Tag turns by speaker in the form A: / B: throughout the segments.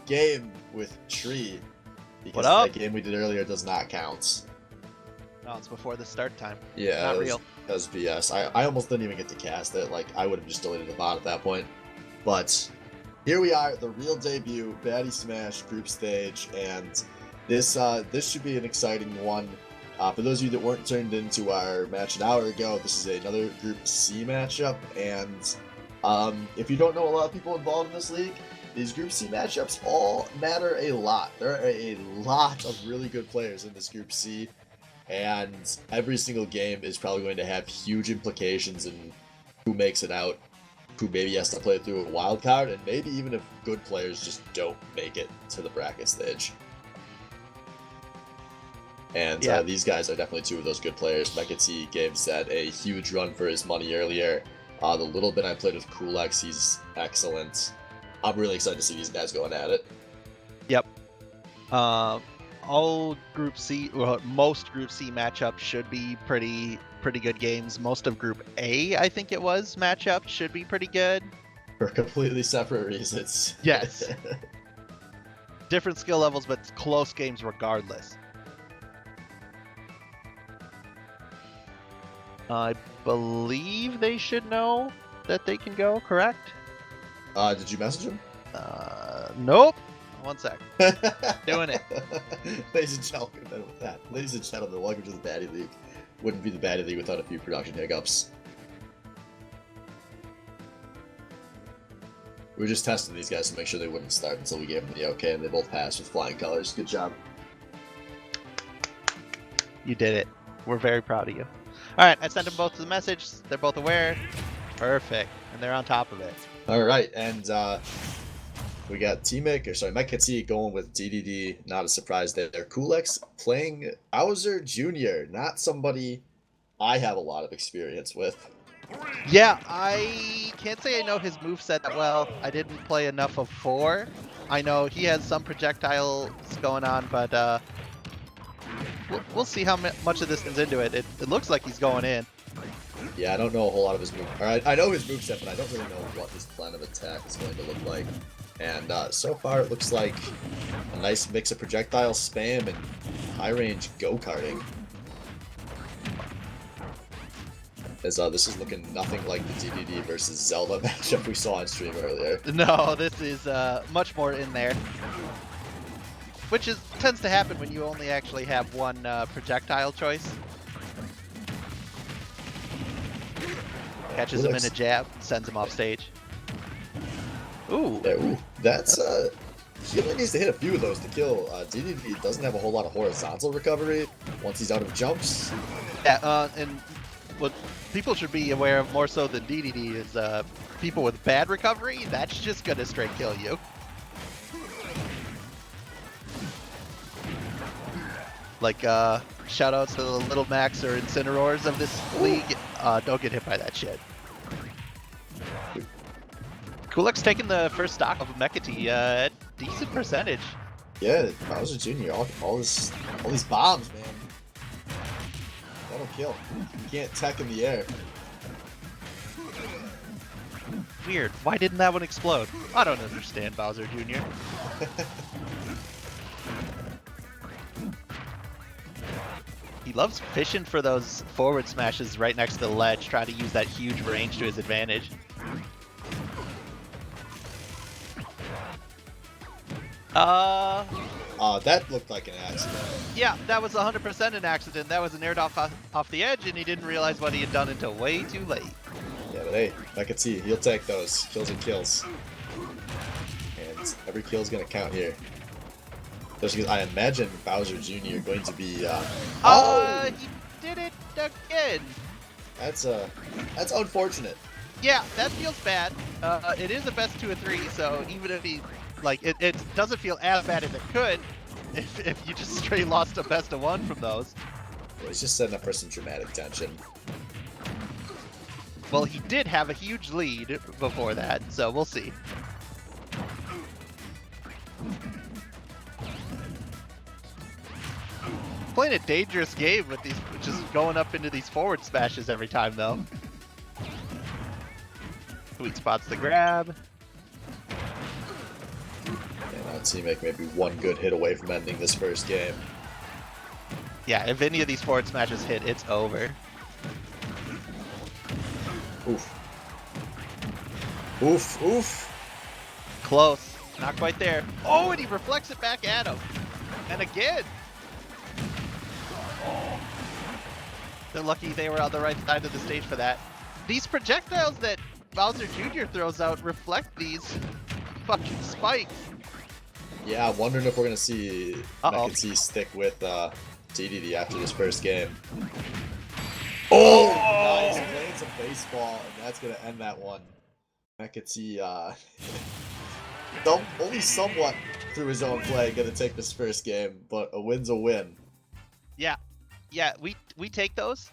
A: game with Tree because
B: What up?
A: that game we did earlier does not count.
B: No, it's before the start time.
A: Yeah,
B: Not
A: that
B: real.
A: was BS. I almost didn't even get to cast it. Like, I would have just deleted the bot at that point. But here we are, the real debut, Baddy Smash group stage, and this should be an exciting one. For those of you that weren't turned into our match an hour ago, this is another Group C matchup, and if you don't know a lot of people involved in this league, these Group C matchups all matter a lot. There are a lot of really good players in this Group C, and every single game is probably going to have huge implications in who makes it out, who maybe has to play through a wild card, and maybe even if good players just don't make it to the bracket stage. And these guys are definitely two of those good players. Mekati gave Zed a huge run for his money earlier. The little bit I played with Kulix, he's excellent. I'm really excited to see these guys going at it.
B: Yep. All Group C, well, most Group C matchups should be pretty good games. Most of Group A, I think it was, matchups should be pretty good.
A: For completely separate reasons.
B: Yes. Different skill levels, but close games regardless. I believe they should know that they can go, correct?
A: Did you message him?
B: Nope. One sec. Doing it.
A: Ladies and gentlemen, welcome to the Baddy League. Wouldn't be the Baddy League without a few production hiccups. We were just testing these guys to make sure they wouldn't start until we gave them the okay, and they both passed with flying colors. Good job.
B: You did it. We're very proud of you. Alright, I sent them both the message. They're both aware. Perfect. And they're on top of it.
A: Alright, and we got Mekati going with DDD. Not a surprise there. Kulix playing Bowser Jr., not somebody I have a lot of experience with.
B: Yeah, I can't say I know his moveset that well. I didn't play enough of 4. I know he has some projectiles going on, but we'll see how much of this is into it. It looks like he's going in.
A: Yeah, I don't know a whole lot of his move. Alright, I know his moveset, but I don't really know what his plan of attack is going to look like. And so far, it looks like a nice mix of projectile spam and high-range go-karting. As this is looking nothing like the DDD versus Zelda matchup we saw on stream earlier.
B: No, this is much more in there. Which tends to happen when you only actually have one projectile choice. Catches him in a jab, sends him off stage. Ooh.
A: Yeah, ooh. That's he only needs to hit a few of those to kill. DDD doesn't have a whole lot of horizontal recovery once he's out of jumps.
B: Yeah, and what people should be aware of more so than DDD is people with bad recovery. That's just gonna straight kill you. Like shout outs to the Little Max or Incineroars of this league. Don't get hit by that shit. Kulix taking the first stock of Mekati at decent percentage.
A: Yeah, Bowser Jr. All these bombs, man. That'll kill. You can't tech in the air.
B: Weird. Why didn't that one explode? I don't understand, Bowser Jr. He loves fishing for those forward smashes right next to the ledge, trying to use that huge range to his advantage.
A: That looked like an accident.
B: Yeah, that was 100% an accident. That was an aired off the edge, and he didn't realize what he had done until way too late.
A: Yeah, but hey, Mekati, he'll take those. Kills and kills. And every kill is going to count here. Especially because I imagine Bowser Jr. going to be,
B: He did it again!
A: That's unfortunate.
B: Yeah, that feels bad. It is a best 2 of 3, so even if he, like, it doesn't feel as bad as it could if you just straight lost a best of 1 from those.
A: Yeah, he's just setting up for some dramatic tension.
B: Well, he did have a huge lead before that, so we'll see. Playing a dangerous game with these, just going up into these forward smashes every time, though. Sweet spots to grab.
A: And T-Make maybe one good hit away from ending this first game.
B: Yeah, if any of these forward smashes hit, it's over.
A: Oof. Oof, oof.
B: Close. Not quite there. Oh, and he reflects it back at him. And again. They're lucky they were on the right side of the stage for that. These projectiles that Bowser Jr. throws out reflect these fucking spikes.
A: Yeah, I'm wondering if we're going to see Mecha T stick with DDD after this first game. Oh! Nice. Playing some baseball, and that's going to end that one. Mecha T, only somewhat through his own play, going to take this first game, but a win's a win.
B: Yeah. Yeah, we take those.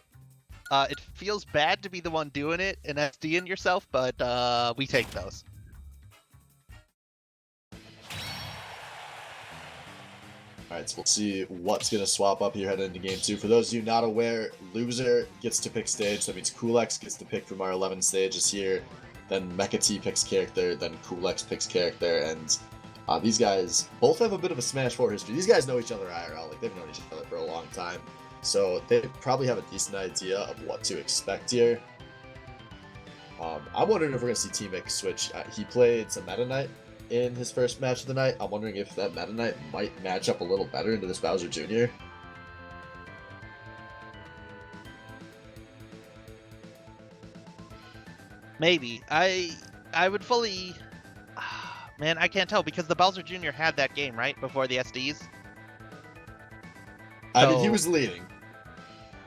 B: It feels bad to be the one doing it and SDing yourself, but we take those.
A: Alright, so we'll see what's going to swap up here heading into game 2. For those of you not aware, loser gets to pick stage. That means Coolx gets to pick from our 11 stages here. Then Mecha T picks character, then Coolx picks character, and these guys both have a bit of a Smash 4 history. These guys know each other IRL, like they've known each other for a long time. So they probably have a decent idea of what to expect here. I'm wondering if we're going to see T-Make switch. He played some Meta Knight in his first match of the night. I'm wondering if that Meta Knight might match up a little better into this Bowser Jr.
B: Maybe. I would fully... Man, I can't tell because the Bowser Jr. had that game, right? Before the SDs?
A: I mean, he was leading.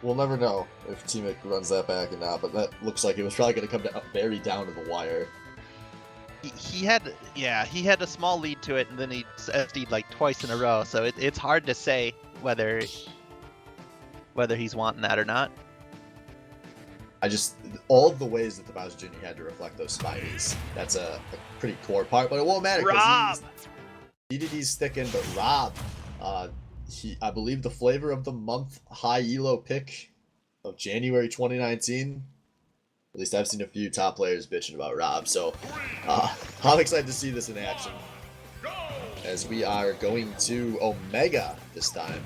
A: We'll never know if T-Make runs that back or not, but that looks like it was probably going to come down, very down to the wire.
B: He had a small lead to it, and then he SD'd like twice in a row, so it's hard to say whether he's wanting that or not.
A: All of the ways that the Bowser Jr. had to reflect those Spidey's, that's a pretty core part, but it won't matter because DDD's sticking, but Rob, I believe the flavor of the month high elo pick of January 2019. At least I've seen a few top players bitching about Rob, so I'm excited to see this in action. As we are going to Omega this time.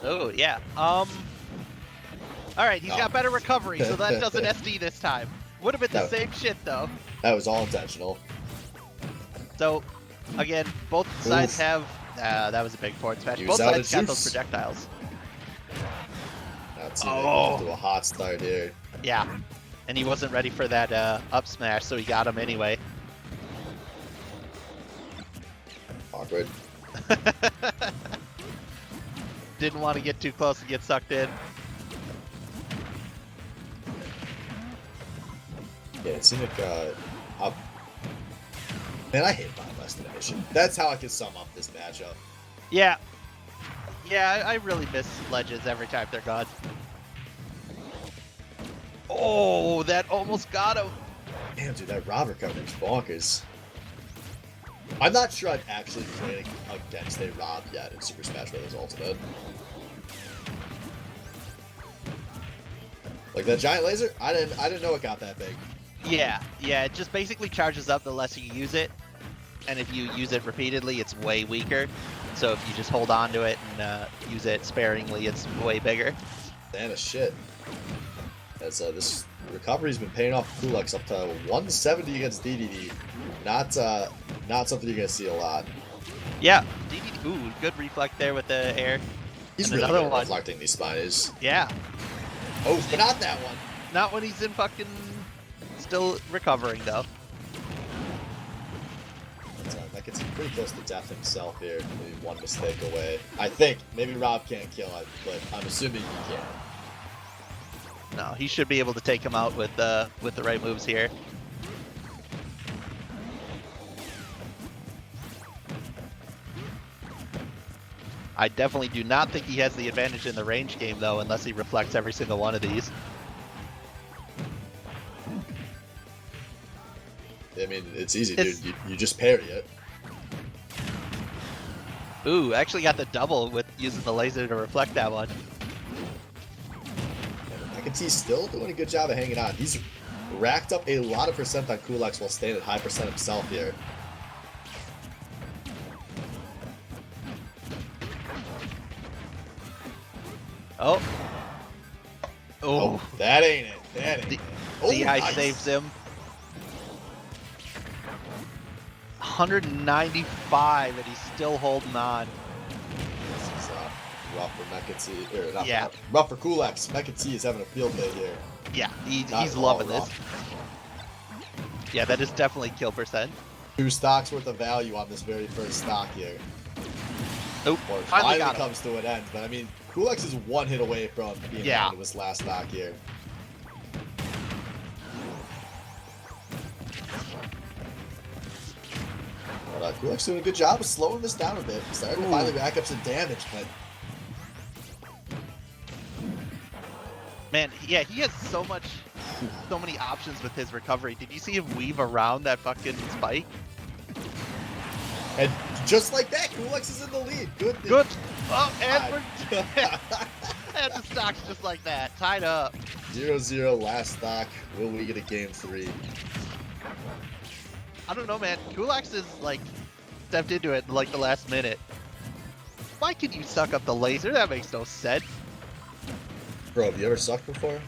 B: Oh, yeah. Alright, he's got better recovery, so that doesn't SD this time. Would have been the same shit, though. That
A: was all intentional.
B: So, again, both sides have... that was a big forward smash. Both sides got those projectiles.
A: Now T-Make off to a hot start here.
B: Yeah, and he wasn't ready for that up smash, so he got him anyway.
A: Awkward.
B: Didn't want to get too close and get sucked in.
A: Yeah, T-Make, man, I hate Final Destination. That's how I can sum up this matchup.
B: Yeah. Yeah, I really miss ledges every time they're gone. Oh, that almost got him.
A: Damn, dude, that Rob recovery is bonkers. I'm not sure I've actually played against a Rob yet in Super Smash Bros. Ultimate. Like that giant laser, I didn't know it got that big.
B: Yeah, it just basically charges up the less you use it, and if you use it repeatedly, it's way weaker. So if you just hold on to it and use it sparingly, it's way bigger.
A: Damn a shit. As this recovery's been paying off Coolx up to 170 against DDD. Not something you're gonna see a lot.
B: Yeah, DDD. Ooh, good reflect there with the air.
A: He's really good at reflecting these spiders.
B: Yeah.
A: Oh, but not that one.
B: Not when he's in fucking still recovering though.
A: That gets him pretty close to death himself here. Maybe one mistake away. I think maybe Rob can't kill him, but I'm assuming he can.
B: No, he should be able to take him out with the right moves here. I definitely do not think he has the advantage in the range game though, unless he reflects every single one of these.
A: I mean, it's easy, dude. You just parry it.
B: Ooh, actually got the double with using the laser to reflect that one.
A: He's still doing a good job of hanging on. He's racked up a lot of percent on Coolx while staying at high percent himself here.
B: Oh.
A: Oh,
B: Oh.
A: that ain't it. That ain't it. Oh,
B: DI
A: nice.
B: saves him. 195, and he's still holding on.
A: This is rough for Mekati, or not
B: Yeah.
A: rough for Kulex. Mekati is having a field day here.
B: Yeah,
A: Not
B: he's
A: at all
B: loving this.
A: rough.
B: Yeah, that is definitely kill percent.
A: 2 stocks worth of value on this very first stock here.
B: Nope.
A: Or
B: Finally
A: finally
B: got him.
A: comes to an end. But I mean, Kulex is 1 hit away from being down to his last stock here. But Kulak's doing a good job of slowing this down a bit. Starting to finally rack up some damage, but
B: man, yeah, he has so many options with his recovery. Did you see him weave around that fucking spike?
A: and just like that, Kulex is in the lead.
B: Good. Oh, and and the stock's just like that, tied up.
A: 0-0 last stock. Will we get a game 3?
B: I don't know, man. Kulaks is like stepped into it in like the last minute. Why can you suck up the laser? That makes no sense.
A: Bro, have you ever sucked before?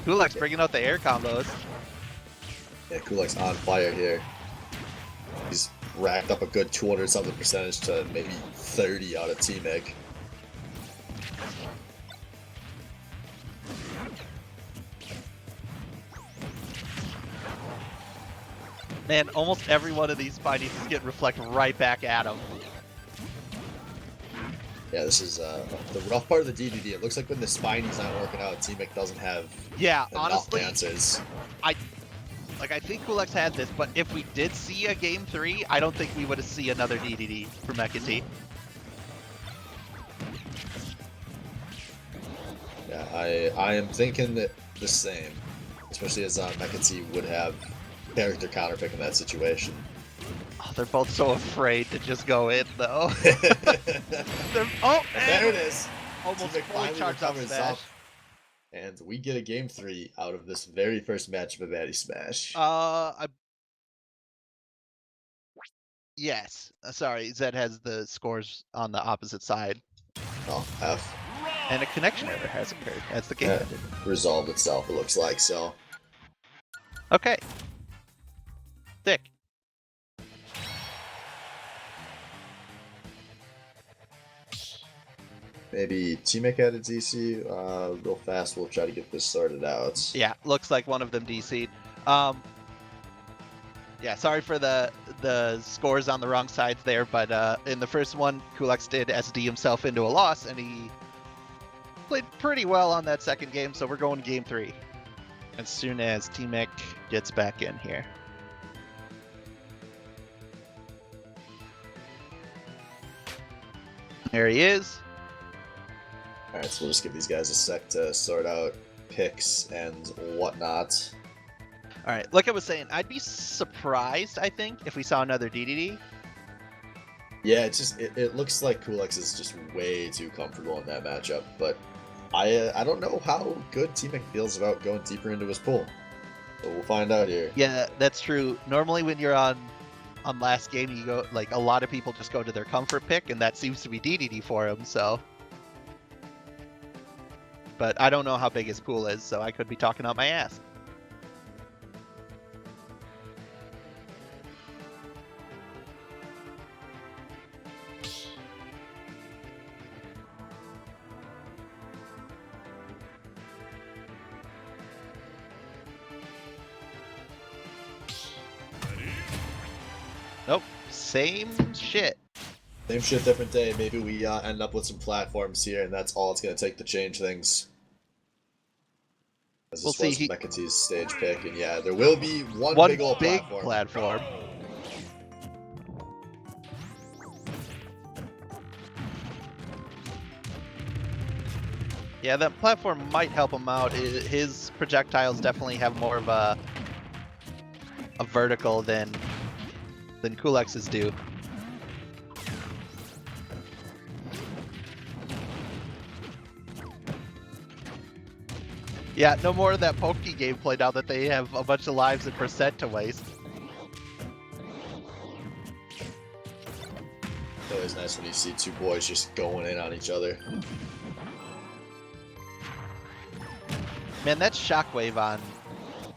B: Kulaks bringing out the air combos.
A: Yeah, Kulak's on fire here. He's racked up a good 200-something percentage to maybe 30 out of T-Meg.
B: Man, almost every one of these Spidey's is getting reflected right back at him.
A: Yeah, this is the rough part of the DDD. It looks like when the Spiney's not working out, T-Meg doesn't have
B: Yeah,
A: enough
B: honestly,
A: answers.
B: I think Kulaks had this, but if we did see a game 3, I don't think we would have seen another DDD for Mekati.
A: Yeah, I am thinking that the same, especially as Mekati would have character counterpick in that situation.
B: Oh, they're both so afraid to just go in, though.
A: And there it is.
B: Almost
A: T-Meg
B: fully
A: finally
B: charged up
A: recovers
B: Smash.
A: up, and we get a game 3 out of this very first match of Baddy Smash.
B: Yes. Sorry, Zed has the scores on the opposite side.
A: Oh, F.
B: And a connection error has occurred as the game
A: Yeah,
B: ended.
A: resolved itself, it looks like, so.
B: Okay. Thick.
A: Maybe T-Meg had a DC. Real fast, we'll try to get this sorted out.
B: Yeah, looks like one of them DC'd. Yeah, sorry for the scores on the wrong sides there, but in the first one, Kulaks did SD himself into a loss, and he played pretty well on that second game, so we're going to game 3. As soon as T-Mech gets back in here. There he is.
A: Alright, so we'll just give these guys a sec to sort out picks and whatnot.
B: All right, like I was saying, I'd be surprised, I think, if we saw another DDD.
A: Yeah, it looks like Kulex is just way too comfortable in that matchup, but I don't know how good T-Mech feels about going deeper into his pool. But we'll find out here.
B: Yeah, that's true. Normally when you're on last game, you go, like, a lot of people just go to their comfort pick, and that seems to be DDD for him, so. But I don't know how big his pool is, so I could be talking out my ass. Nope, same shit.
A: Same shit, different day. Maybe we end up with some platforms here, and that's all it's going to take to change things. As
B: We'll
A: this
B: see.
A: was Mekati's stage pick, and yeah, there will be one big old
B: platform. Yeah, that platform might help him out. His projectiles definitely have more of a vertical than Kulex's do. Yeah, no more of that pokey gameplay now that they have a bunch of lives and percent to waste.
A: It's always nice when you see two boys just going in on each other.
B: Man, that shockwave on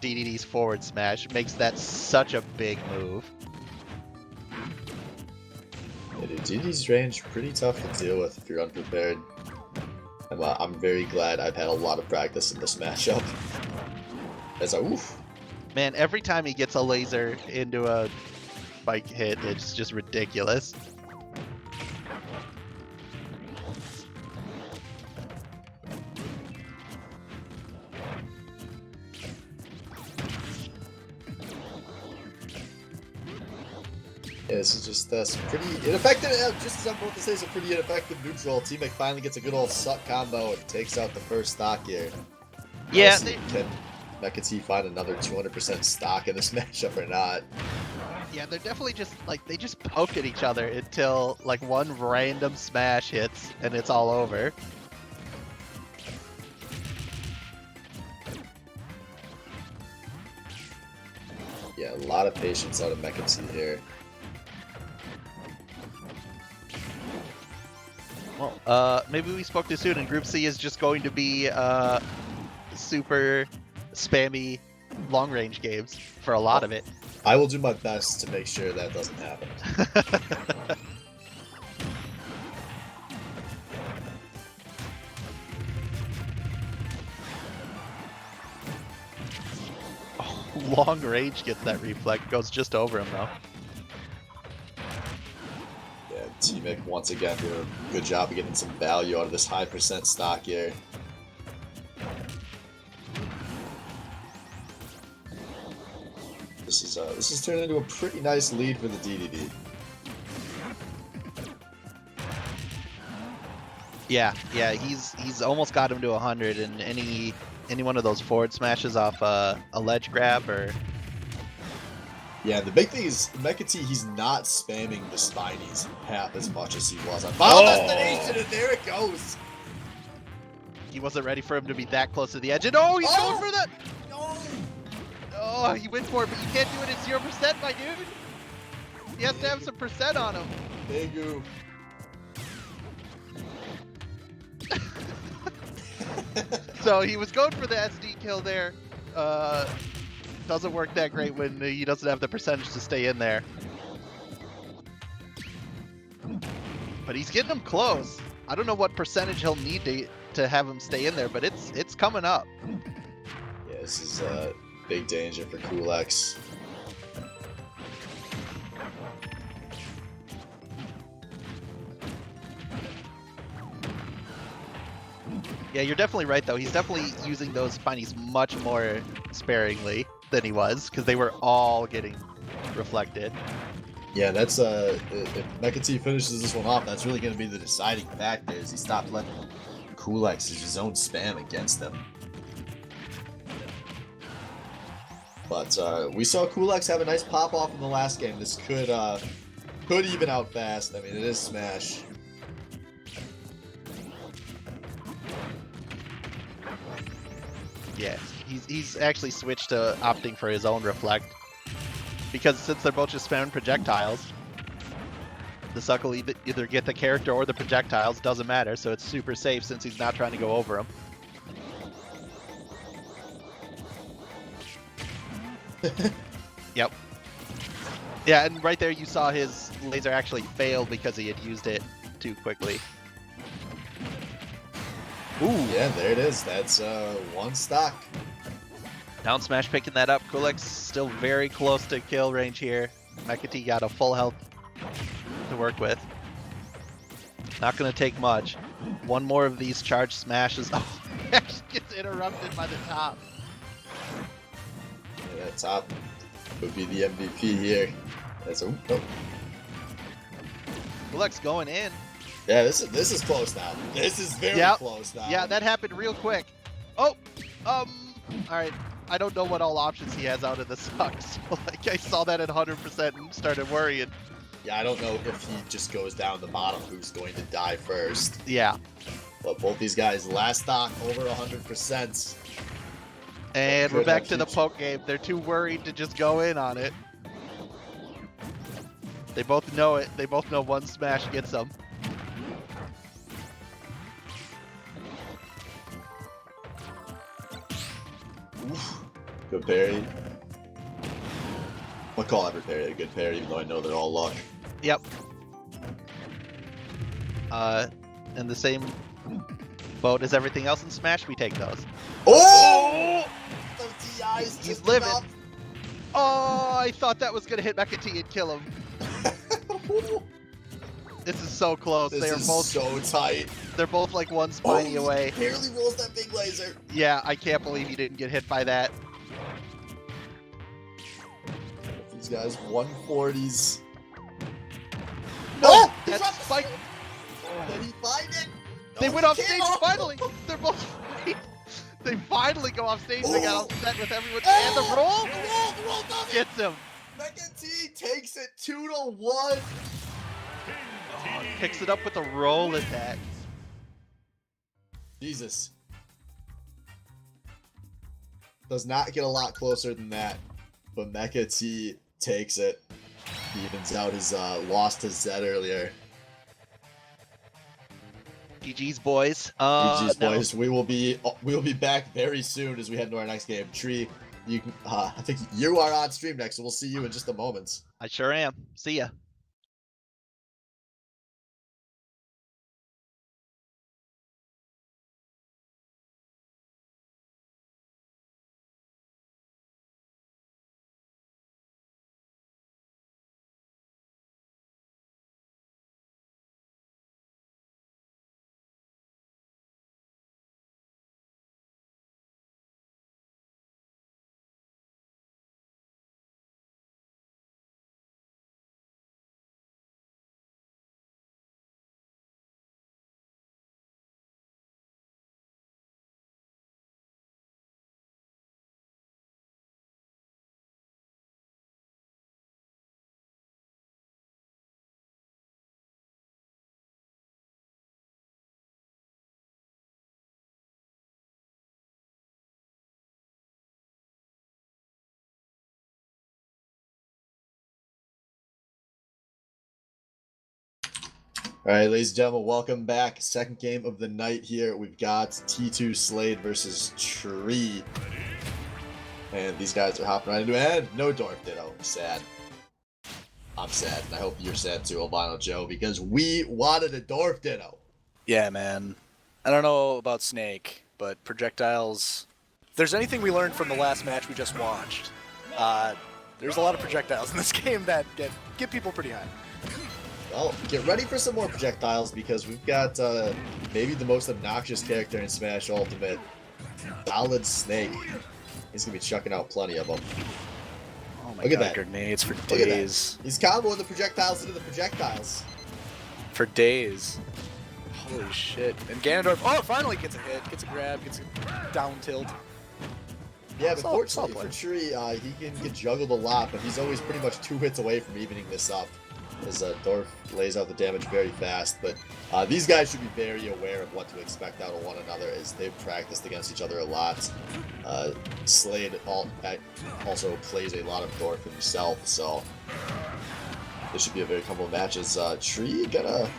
B: DDD's forward smash makes that such a big move.
A: Yeah, dude, DDD's range pretty tough to deal with if you're unprepared. I'm very glad I've had a lot of practice in this matchup. As I oof.
B: Man, every time he gets a laser into a spike hit, it's just ridiculous.
A: Yeah, this is just some pretty ineffective. Just as I'm about to say, it's a pretty ineffective neutral. Teammate finally gets a good old suck combo and takes out the first stock here.
B: Yeah.
A: Can McAtee find another 200% stock in this matchup or not?
B: Yeah, they're definitely just like they just poke at each other until like one random smash hits and it's all over.
A: Yeah, a lot of patience out of McAtee here.
B: Well, maybe we spoke too soon, and Group C is just going to be super spammy long-range games for a lot of it.
A: I will do my best to make sure that doesn't happen.
B: Oh, long range gets that reflect, goes just over him though.
A: Yeah, teammate once again doing a good job of getting some value out of this high percent stock here. This is turning into a pretty nice lead for the DDD.
B: Yeah, he's almost got him to 100, and any one of those forward smashes off a ledge grab or.
A: Yeah, the big thing is McAtee, he's not spamming the spinies half as much as he was on Final Destination, and there it goes.
B: He wasn't ready for him to be that close to the edge, and he's going for the. Oh, he went for it, but you can't do it at 0%, my dude. He has to have some percent on him.
A: Big oof.
B: So he was going for the SD kill there. Doesn't work that great when he doesn't have the percentage to stay in there. But he's getting him close. I don't know what percentage he'll need to have him stay in there, but it's coming up.
A: Yeah, this is big danger for Cool-X.
B: Yeah, you're definitely right, though. He's definitely using those spinies much more sparingly than he was, because they were all getting reflected.
A: Yeah, that's if McAtee finishes this one off, that's really going to be the deciding factor, is he stopped letting Cool-X use his own spam against him. But we saw Cool-X have a nice pop-off in the last game. This could even out fast. I mean, it is Smash.
B: Yeah, he's actually switched to opting for his own reflect, because since they're both just spamming projectiles, the suck will either get the character or the projectiles, doesn't matter, so it's super safe since he's not trying to go over them. Yep. Yeah, and right there you saw his laser actually fail because he had used it too quickly.
A: Ooh, yeah, there it is. That's one stock.
B: Down smash picking that up. Cool-X still very close to kill range here. McAtee got a full health to work with. Not going to take much. One more of these charged smashes. Oh, he actually gets interrupted by the top.
A: Yeah, that top would be the MVP here. That's oh.
B: Cool-X going in.
A: Yeah, this is close now. This is very close now.
B: Yeah, that happened real quick. Oh, all right. I don't know what all options he has out of the suck. So, like, I saw that at 100% and started worrying.
A: Yeah, I don't know if he just goes down the bottom who's going to die first.
B: Yeah.
A: But both these guys, last stock over 100%.
B: And we're back to the poke game. They're too worried to just go in on it. They both know it. They both know one smash gets them.
A: Oof. Good parry. I'll call every parry a good parry, even though I know they're all luck.
B: Yep. In the same boat as everything else in Smash, we take those.
A: Oh! Those DIs
B: He's
A: just
B: living.
A: enough.
B: Oh, I thought that was gonna hit Mecha T and kill him. This is so close.
A: This
B: They are
A: is
B: both
A: so tight.
B: They're both like one spiny
A: He
B: away.
A: barely rolls that big laser.
B: Yeah, I can't believe he didn't get hit by that.
A: These guys 140s.
B: No,
A: Oh! He
B: that's
A: dropped the
B: spike.
A: Did he find it? No,
B: They
A: he
B: went off
A: can't.
B: stage
A: Oh!
B: finally. They're both. They finally go off stage. They got all set with everyone.
A: Oh!
B: And the roll
A: The roll does it.
B: gets him.
A: Mecha T takes it 2-1.
B: Picks it up with a roll attack.
A: Jesus. Does not get a lot closer than that, but Mecha T takes it. He evens out his loss to Zed earlier.
B: GG's boys.
A: GG's
B: no.
A: boys. We will be back very soon as we head into our next game. Tree, you can, I think you are on stream next, so we'll see you in just a moment.
B: I sure am. See ya.
A: All right, ladies and gentlemen, welcome back. Second game of the night here. We've got T2 Slade versus Tree. And these guys are hopping right into it. And no Dorf Ditto. Sad. I'm sad. And I hope you're sad too, Albino Joe, because we wanted a Dorf Ditto.
C: Yeah, man. I don't know about Snake, but projectiles... If there's anything we learned from the last match we just watched, there's a lot of projectiles in this game that get people pretty high.
A: Well, get ready for some more projectiles because we've got maybe the most obnoxious character in Smash Ultimate, Solid Snake. He's going to be chucking out plenty of them.
C: Oh my
A: Look at
C: god,
A: that.
C: grenades for
A: Look at
C: days.
A: that. He's comboing the projectiles into the projectiles.
C: For days. Holy shit. And Ganondorf, oh, finally gets a hit, gets a grab, gets a down tilt.
A: Yeah, but
C: Solid
A: fortunately
C: play.
A: for Tree, he can get juggled a lot, but he's always pretty much 2 hits away from evening this up. As Dorf lays out the damage very fast, but these guys should be very aware of what to expect out of one another as they've practiced against each other a lot. Slade also plays a lot of Dorf himself, so this should be a very comfortable match. As Tree gonna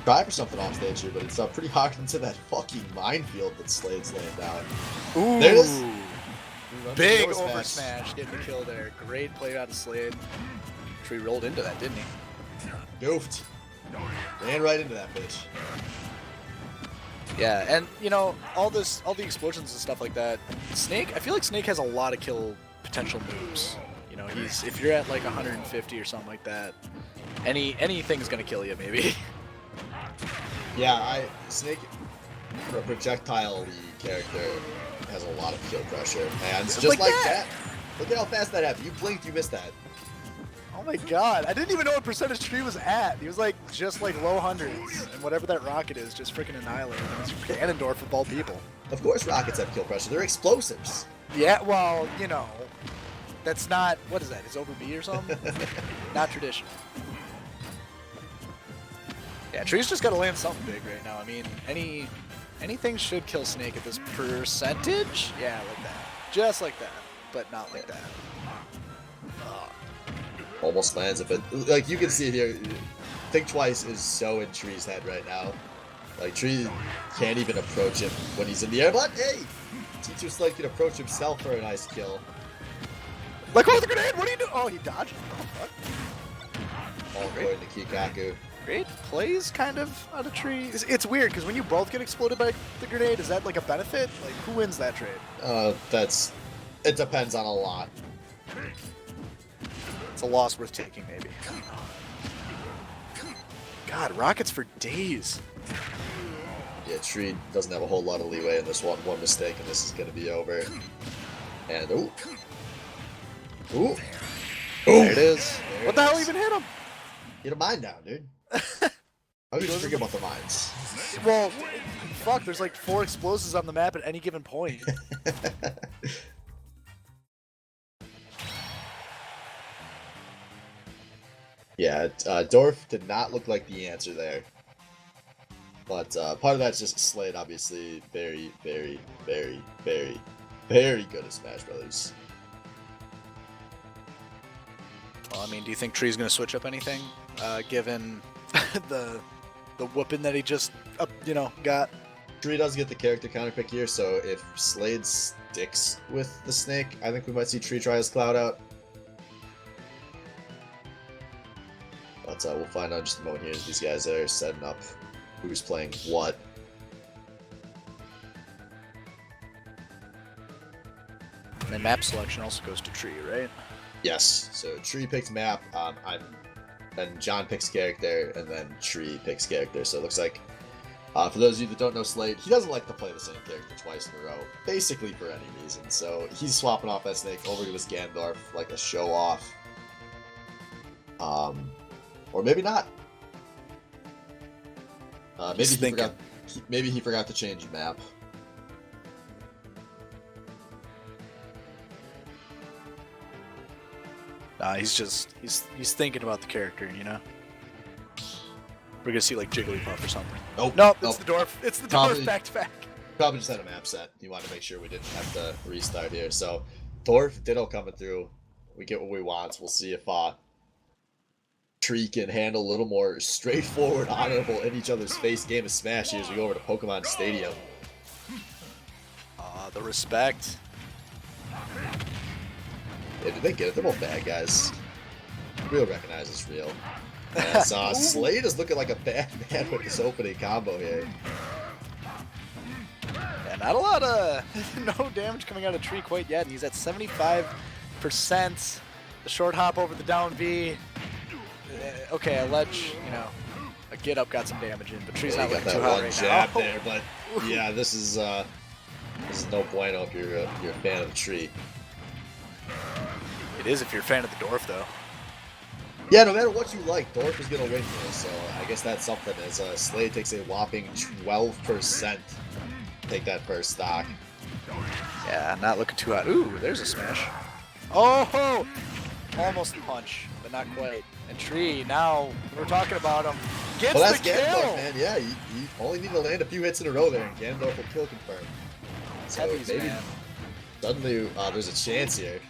A: try for something off stage here, but it's pretty hard into that fucking minefield that Slade's laying down.
C: Ooh,
A: There it is.
C: big
A: Over
C: over
A: smash.
C: smash, getting the kill there. Great play out of Slade. Tree rolled into that, didn't he?
A: Goofed. Ran right into that bitch.
C: Yeah, and you know, all the explosions and stuff like that. Snake, I feel like Snake has a lot of kill potential moves. You know, if you're at like 150 or something like that, anything's gonna kill you maybe.
A: Yeah, Snake, for a projectile character, has a lot of kill pressure, and it's just like that. Look at how fast that happened. You blinked, you missed that.
C: Oh my god, I didn't even know what percentage Tree was at. He was like just like low hundreds, and whatever that rocket is, just freaking annihilating. It's Ganondorf of all people.
A: Of course, rockets have kill pressure. They're explosives.
C: Yeah, well, you know, that's not, what is that? Is over B or something? Not traditional. Yeah, Tree's just got to land something big right now. I mean, anything should kill Snake at this percentage. Yeah, like that, just like that, but not like that.
A: Almost lands it, but like you can see here, Think Twice is so in Tree's head right now. Like Tree can't even approach him when he's in the air, but hey! Teacher Slade can approach himself for a nice kill.
C: Let go of the grenade! What are you doing? Oh, he dodged? Oh, fuck.
A: All according to Kikaku.
C: Great plays kind of on a tree. It's weird because when you both get exploded by the grenade, is that like a benefit? Like who wins that trade?
A: It depends on a lot.
C: It's a loss worth taking, maybe. God, rockets for days.
A: Yeah, Tree doesn't have a whole lot of leeway in this one. One mistake and this is going to be over. And ooh. Ooh.
C: There it is. What the hell even hit him?
A: Get a mine down, dude. I was just forget about the mines.
C: Well, fuck, there's like 4 explosives on the map at any given point.
A: Yeah, Dorf did not look like the answer there. But part of that's just Slade, obviously, very, very, very, very, very good at Smash Brothers.
C: Well, I mean, do you think Tree's gonna switch up anything, given the whooping that he just, got?
A: Tree does get the character counter pick here, so if Slade sticks with the snake, I think we might see Tree try his Cloud out. But we'll find out in just a moment here as these guys are setting up who's playing what.
C: And then map selection also goes to Tree, right?
A: Yes, so Tree picks map, then John picks character, and then Tree picks character. So it looks like, for those of you that don't know Slade, he doesn't like to play the same character twice in a row, basically for any reason. So he's swapping off that snake over to his Gandalf, like a show off. Or maybe not. Maybe he forgot to change map.
C: Nah, he's thinking about the character, you know. We're gonna see like Jigglypuff or something.
A: Nope.
C: It's the Dwarf. It's the Dwarf back to back.
A: Probably just had a map set. He wanted to make sure we didn't have to restart here. So Dwarf, Ditto coming through. We get what we want. So we'll see if Tree can handle a little more straightforward, honorable, in each other's face game of Smash here as we go over to Pokemon Stadium.
C: The respect.
A: Yeah, did they get it? They're both bad guys. Real recognizes real. As Slade is looking like a bad man with this opening combo here.
C: Yeah, not a lot of no damage coming out of Tree quite yet, and he's at 75%. The short hop over the down B. Okay, a ledge, a get up got some damage in, but Tree's not looking too hot right
A: jab
C: now.
A: there, but yeah, this is no bueno if you're a fan of the Tree.
C: It is if you're a fan of the Dwarf, though.
A: Yeah, no matter what you like, Dorf is gonna win here, so I guess that's something. As Slade takes a whopping 12%. Take that first stock.
C: Yeah, not looking too hot. Ooh, there's a smash. Oh, almost a punch, but not quite. And Tree, now we're talking about him. Gets
A: that's
C: the kill.
A: Ganondorf, man. Yeah, you only need to land a few hits in a row there, and Ganondorf will kill confirm. So
C: Heavies,
A: maybe
C: man.
A: suddenly there's a chance here.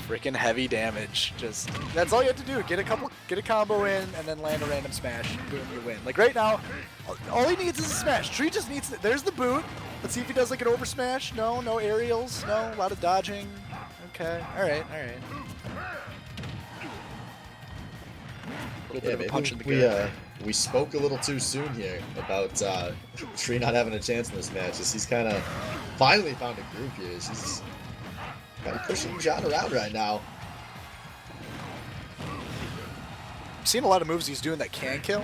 C: Freaking heavy damage. Just that's all you have to do. Get a combo in, and then land a random smash. Boom, you win. Like right now, all he needs is a smash. Tree just needs. There's the boot. Let's see if he does like an over smash. No aerials. No, a lot of dodging. Okay. All right. A little bit of a punch in the gut.
A: We spoke a little too soon here about Tree not having a chance in this match. He's kind of finally found a groove here. He's kind of pushing John around right now.
C: I've seen a lot of moves he's doing that can kill,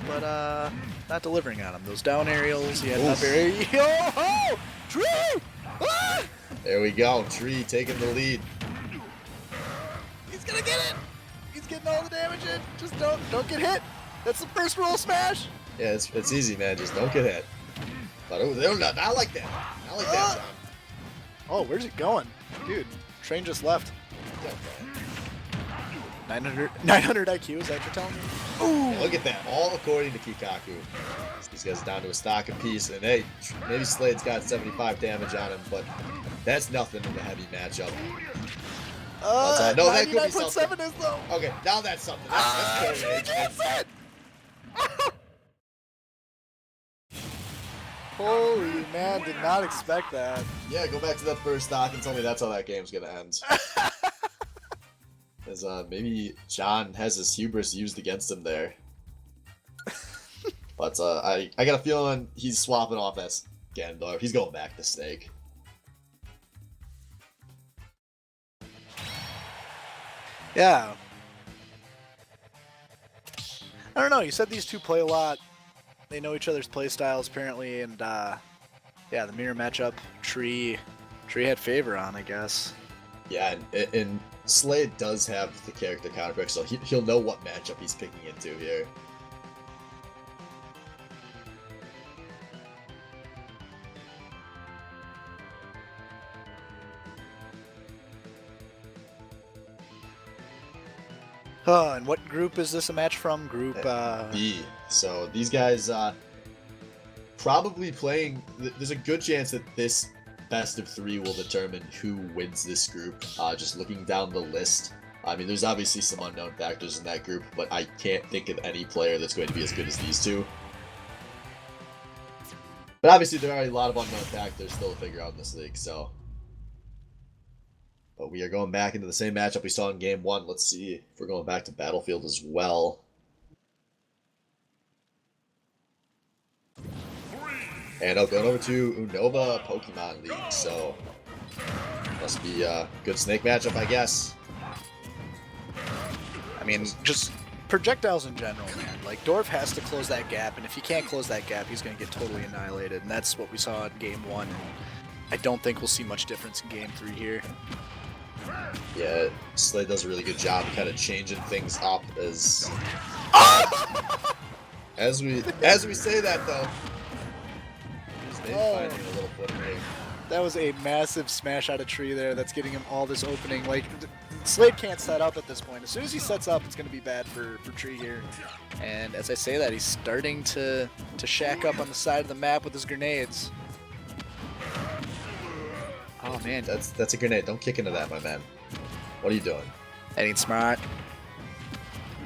C: but not delivering on him. Those down aerials, he had not very. Oh, Tree! Ah!
A: There we go. Tree taking the lead.
C: He's gonna get it. He's getting all the damage in. Just don't get hit. That's the first rule of Smash.
A: Yeah, it's easy, man. Just don't get hit. But not like that. Not like that, John.
C: Oh, where's it going? Dude, train just left. 900 IQ, is that what you're telling me?
A: Ooh. Yeah, look at that. All according to Kikaku. These guys down to a stock apiece. And hey, maybe Slade's got 75 damage on him, but that's nothing in the heavy matchup. No, that could be
C: 99.7
A: something.
C: is though.
A: Okay, now that's something. That's
C: Tree Jansen! Holy man, did not expect that.
A: Yeah, go back to that first stock and tell me that's how that game's gonna end. As maybe John has his hubris used against him there. But I got a feeling he's swapping off that Ganondorf. He's going back to Snake.
C: Yeah. I don't know, you said these two play a lot. They know each other's play styles apparently, and yeah, the mirror matchup, Tree had favor on, I guess.
A: Yeah, and Slade does have the character counterpick, so he'll know what matchup he's picking into here.
C: And what group is this a match from? Group
A: B. So these guys probably playing. There's a good chance that this best of 3 will determine who wins this group. Just looking down the list, I mean, there's obviously some unknown factors in that group, but I can't think of any player that's going to be as good as these two. But obviously, there are a lot of unknown factors still to figure out in this league. So, but we are going back into the same matchup we saw in Game 1. Let's see if we're going back to Battlefield as well. And I'll go over to Unova Pokemon League, so must be a good Snake matchup, I guess.
C: I mean, just projectiles in general, man. Like, Dorf has to close that gap, and if he can't close that gap, he's going to get totally annihilated, and that's what we saw in Game 1. And I don't think we'll see much difference in Game 3 here.
A: Yeah, Slade does a really good job kind of changing things up as we say that, though. Finding a little footing here.
C: That was a massive smash out of Tree there. That's getting him all this opening. Like, Slade can't set up at this point. As soon as he sets up, it's going to be bad for Tree here. And as I say that, he's starting to shack up on the side of the map with his grenades. Oh man,
A: That's a grenade. Don't kick into that, my man. What are you doing?
C: that ain't smart.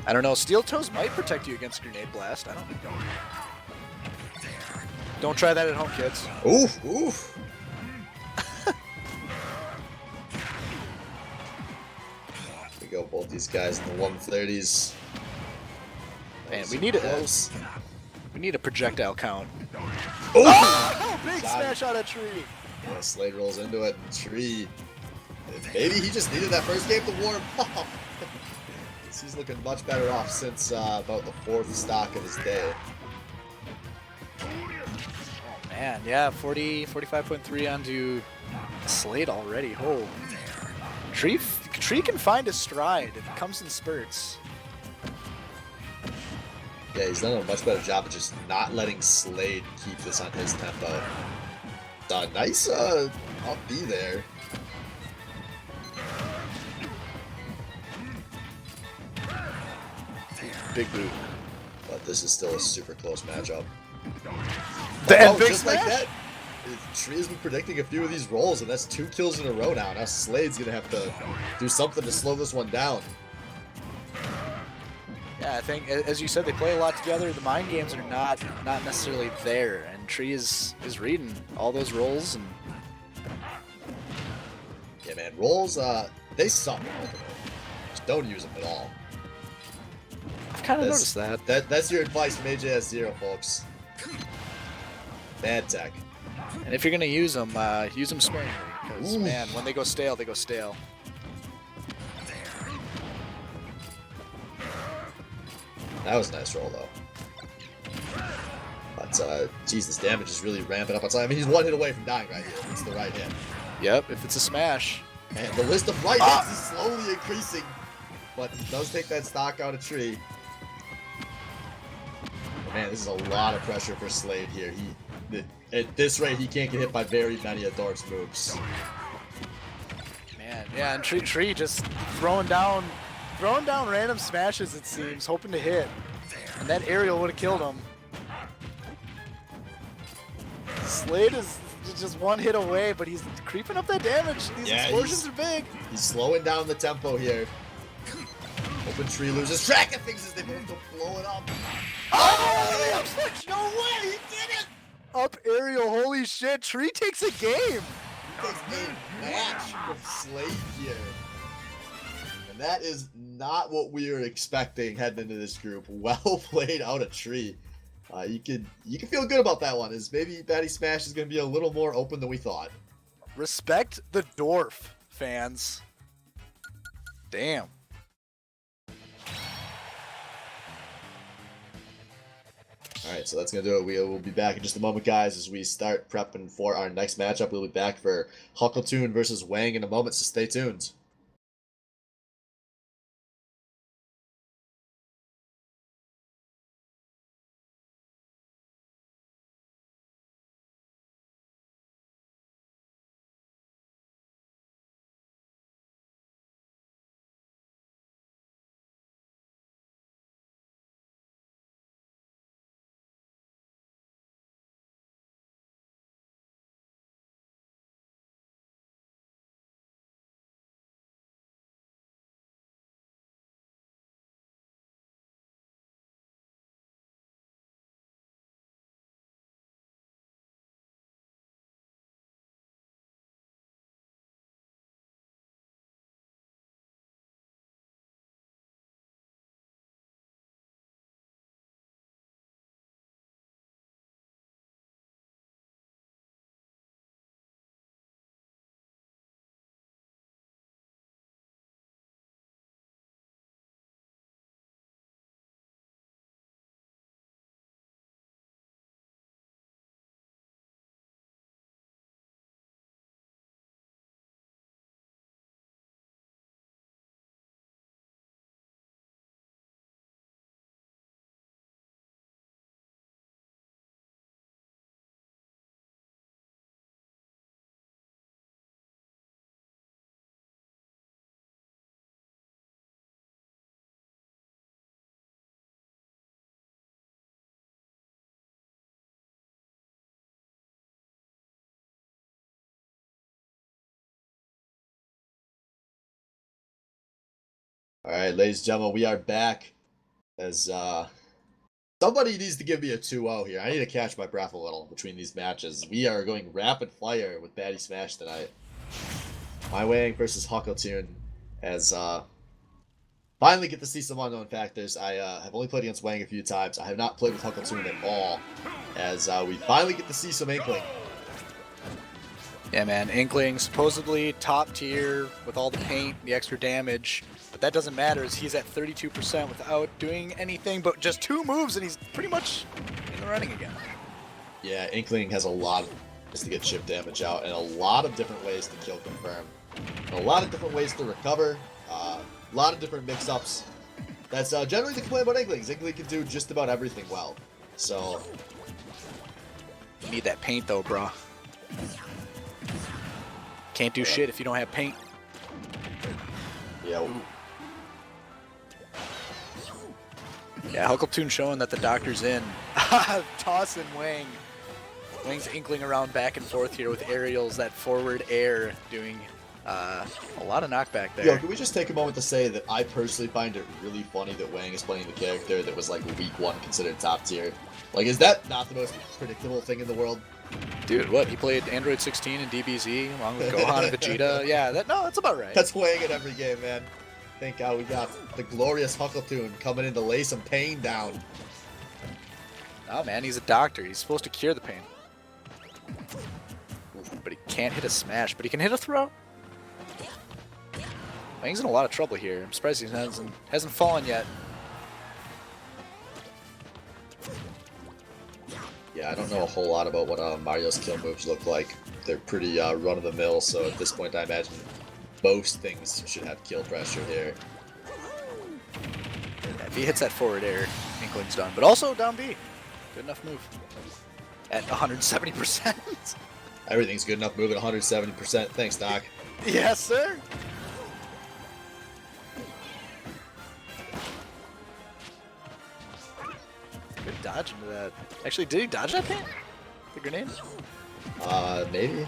C: I don't know. Steel Toes might protect you against Grenade Blast. I don't know. Don't try that at home, kids.
A: Oof, oof. We go both these guys in the 130s.
C: Man, we need a projectile count.
A: Oh!
C: Big smash out of Tree.
A: Yeah, Slade rolls into it. Tree. Maybe he just needed that first game to warm up. He's looking much better off since about the 4th stock of his day.
C: Man, yeah, 45.3 onto Slade already. Oh, Tree can find a stride. It comes in spurts.
A: Yeah, he's done a much better job of just not letting Slade keep this on his tempo. Nice up B there.
C: Big boot.
A: But this is still a super close matchup.
C: And big
A: just
C: smash?
A: like that. Tree has been predicting a few of these rolls, and that's 2 kills in a row now. Now Slade's gonna have to do something to slow this one down.
C: Yeah, I think as you said, they play a lot together. The mind games are not necessarily there, and Tree is reading all those rolls. And
A: yeah, man, rolls they suck. Just don't use them at all.
C: I've kind of noticed that.
A: That's your advice from AJS0, folks. Bad tech.
C: And if you're gonna use them sparingly, because man, when they go stale, they go stale.
A: That was a nice roll, though. But, geez, this damage is really ramping up. I mean, he's 1 hit away from dying right here. It's the right hit.
C: Yep, if it's a smash.
A: And the list of right hits is slowly increasing. But he does take that stock out of Tree. But man, this is a lot of pressure for Slade here. At this rate, he can't get hit by very many of Dorf's moves.
C: Man, yeah, and Tree just throwing down random smashes, it seems, hoping to hit. And that aerial would have killed him. Slade is just one hit away, but he's creeping up that damage. These explosions are big.
A: He's slowing down the tempo here. Open tree loses track of things as they both go blow it up.
C: Oh, the up switch!
A: No way, he did it!
C: Up aerial, holy shit. Tree takes a game.
A: He takes a match from Slade here. And that is not what we were expecting heading into this group. Well played out of Tree. You can feel good about that one, as maybe Baddy Smash is going to be a little more open than we thought.
C: Respect the dwarf, fans. Damn.
A: Alright, so that's going to do it. We will be back in just a moment, guys, as we start prepping for our next matchup. We'll be back for Huckletune versus Wang in a moment, so stay tuned. Alright, ladies and gentlemen, we are back as somebody needs to give me a 2-0 here. I need to catch my breath a little between these matches. We are going rapid fire with Baddy Smash tonight. My Wang versus Huckletune, as finally get to see some unknown factors. I have only played against Wang a few times. I have not played with Huckletune at all, as we finally get to see some Inkling.
C: Yeah, man. Inkling, supposedly top tier with all the paint, the extra damage. But that doesn't matter, as he's at 32% without doing anything but just 2 moves, and he's pretty much in the running again.
A: Yeah, Inkling has a lot of ways to get chip damage out, and a lot of different ways to kill confirm. And a lot of different ways to recover, a lot of different mix-ups. That's generally the complaint about Inklings. Inkling can do just about everything well. So
C: You need that paint though, bro. Can't do shit if you don't have paint.
A: yeah,
C: Yeah, Huckletune showing that the doctor's in. Tossing Wang. Wang's inkling around back and forth here with aerials, that forward air doing a lot of knockback there.
A: Yo, can we just take a moment to say that I personally find it really funny that Wang is playing the character that was like week 1 considered top tier. Like, is that not the most predictable thing in the world?
C: Dude, what? He played Android 16 and DBZ along with Gohan and Vegeta. Yeah, that's about right.
A: That's Wang in every game, man. Thank God we got the glorious Huckletune coming in to lay some pain down.
C: Oh man, he's a doctor. He's supposed to cure the pain. But he can't hit a smash, but he can hit a throw. Wang's in a lot of trouble here. I'm surprised he hasn't fallen yet.
A: Yeah, I don't know a whole lot about what Mario's kill moves look like. They're pretty run-of-the-mill, so at this point I imagine most things should have kill pressure here.
C: Yeah, if he hits that forward air, Inkling's done. But also down B. Good enough move. At 170%.
A: Everything's good enough move at 170%. Thanks, Doc.
C: Yes, sir. Good dodge into that. Actually, did he dodge that paint? The grenade?
A: Maybe.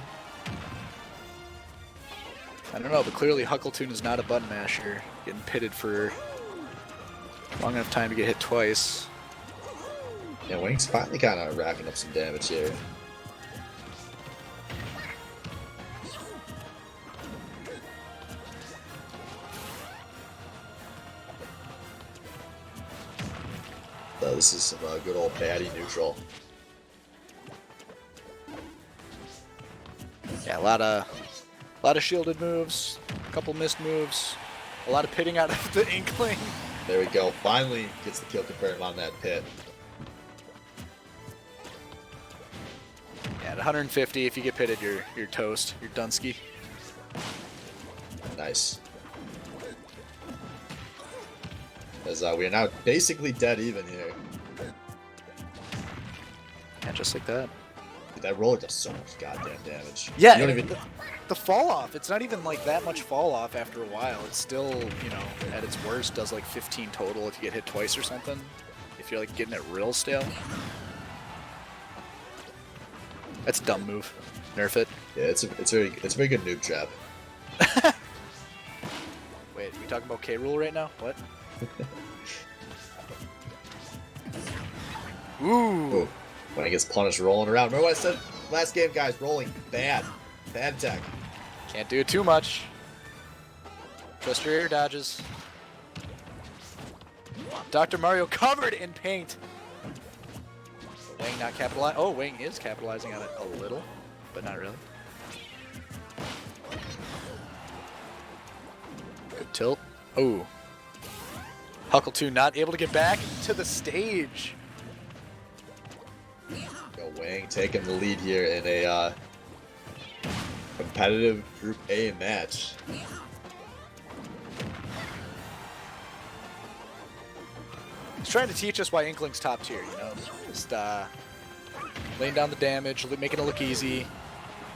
C: I don't know, but clearly Huckleton is not a button masher. Getting pitted for long enough time to get hit twice.
A: Yeah, Wing's finally kind of racking up some damage here. So this is some good old Baddy neutral.
C: Yeah, a lot of shielded moves, a couple missed moves, a lot of pitting out of the Inkling.
A: There we go. Finally gets the kill confirmed on that pit.
C: Yeah, at 150, if you get pitted, you're toast. You're Dunsky.
A: Nice. As we are now basically dead even here.
C: Yeah, just like that.
A: That roller does so much goddamn damage.
C: Yeah,
A: You don't even...
C: the fall off, it's not even like that much fall off after a while. It's still, you know, at its worst does like 15 total if you get hit twice or something. If you're like getting it real stale. That's a dumb move. Nerf it.
A: Yeah, it's a very good noob trap.
C: Wait, we talking about K-Rule right now? What? Ooh.
A: Ooh. When he gets punished rolling around. Remember what I said last game, guys? Rolling. Bad. Bad tech.
C: Can't do it too much. Trust your air dodges. Dr. Mario covered in paint. Wang not capitalizing. Oh, Wang is capitalizing on it a little, but not really. Good tilt. Oh. Huckleton not able to get back to the stage.
A: Go Wang taking the lead here in a competitive Group A match.
C: He's trying to teach us why Inkling's top tier, you know? Just laying down the damage, making it look easy,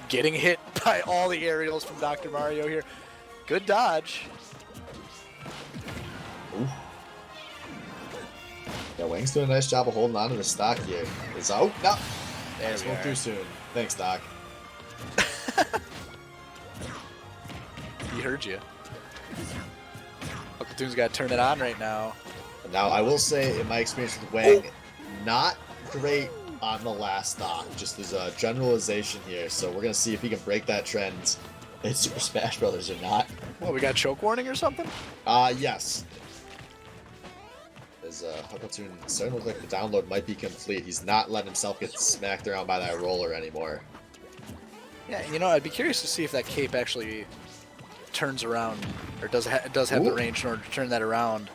C: getting hit by all the aerials from Dr. Mario here. Good dodge.
A: Ooh. Yeah, Wang's doing a nice job of holding on to the stock here. It's oh no!
C: There
A: This
C: we
A: went
C: are.
A: too soon. Thanks, Doc.
C: He heard you. Huckleton's got to turn it on right now.
A: Now, I will say, in my experience with Wang, not great on the last stock. Just as a generalization here. So we're gonna see if he can break that trend in Super Smash Brothers or not.
C: What, we got choke warning or something?
A: Yes. As Huckleton starting to look like the download might be complete. He's not letting himself get smacked around by that roller anymore.
C: Yeah, you know, I'd be curious to see if that cape actually turns around, or does have the range in order to turn that around.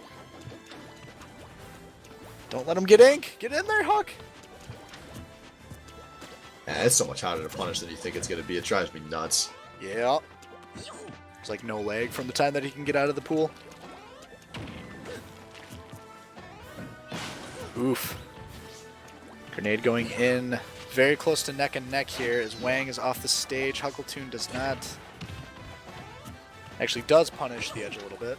C: Don't let him get ink. Get in there, Huck.
A: Yeah, it's so much harder to punish than you think it's gonna be. It drives me nuts.
C: Yeah. It's like no lag from the time that he can get out of the pool. Oof. Grenade going in. Very close to neck and neck here as Wang is off the stage. Huckleton does not. Actually does punish the edge a little bit.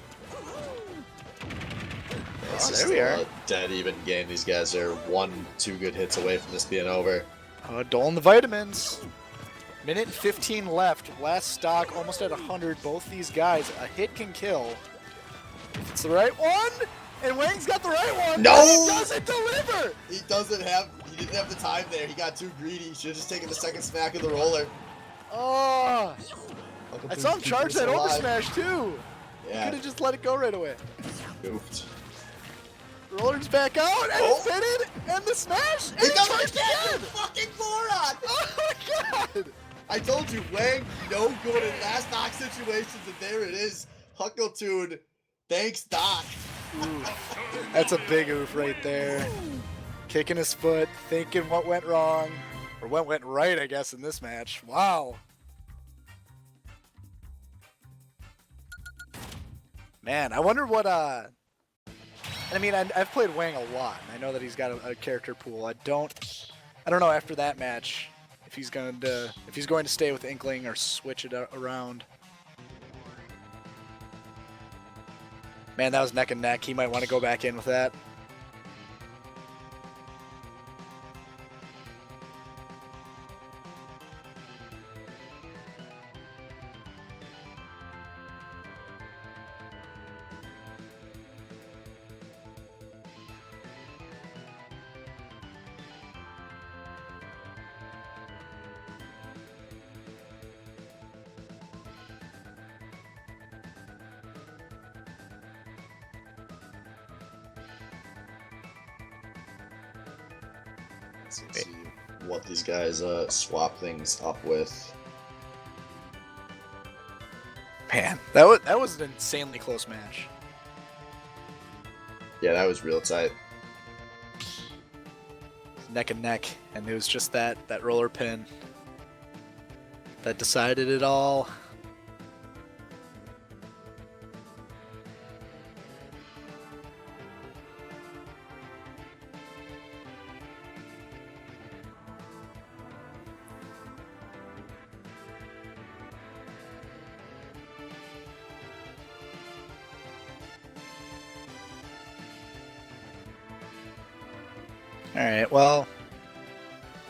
A: It's
C: Oh,
A: just
C: there we are.
A: a dead even game. These guys are 1-2 good hits away from this being over.
C: Doling the vitamins. Minute 15 left. Last stock almost at 100. Both these guys, a hit can kill. If it's the right one, and Wang's got the right one.
A: No!
C: But he doesn't deliver.
A: He didn't have the time there. He got too greedy. He should have just taken the second smack of the roller.
C: Oh, I saw him charge that over smash too.
A: Yeah.
C: Could have just let it go right away.
A: Goofed.
C: Roller's back out, and it's fitted, and the smash, and he charged again!
A: Fucking moron!
C: Oh my god!
A: I told you, Wang, no good in last knock situations, and there it is. Huckleton, thanks, Doc.
C: That's a big oof right there. Kicking his foot, thinking what went wrong, or what went right, I guess, in this match. Wow. Man, I wonder what, I mean, I've played Wang a lot, and I know that he's got a character pool. I don't know after that match if he's going to stay with Inkling or switch it around. Man, that was neck and neck. He might want to go back in with that.
A: Let's see what these guys swap things up with.
C: Man, that was an insanely close match.
A: Yeah, that was real tight.
C: Neck and neck, and it was just that roller pin that decided it all. Alright, well,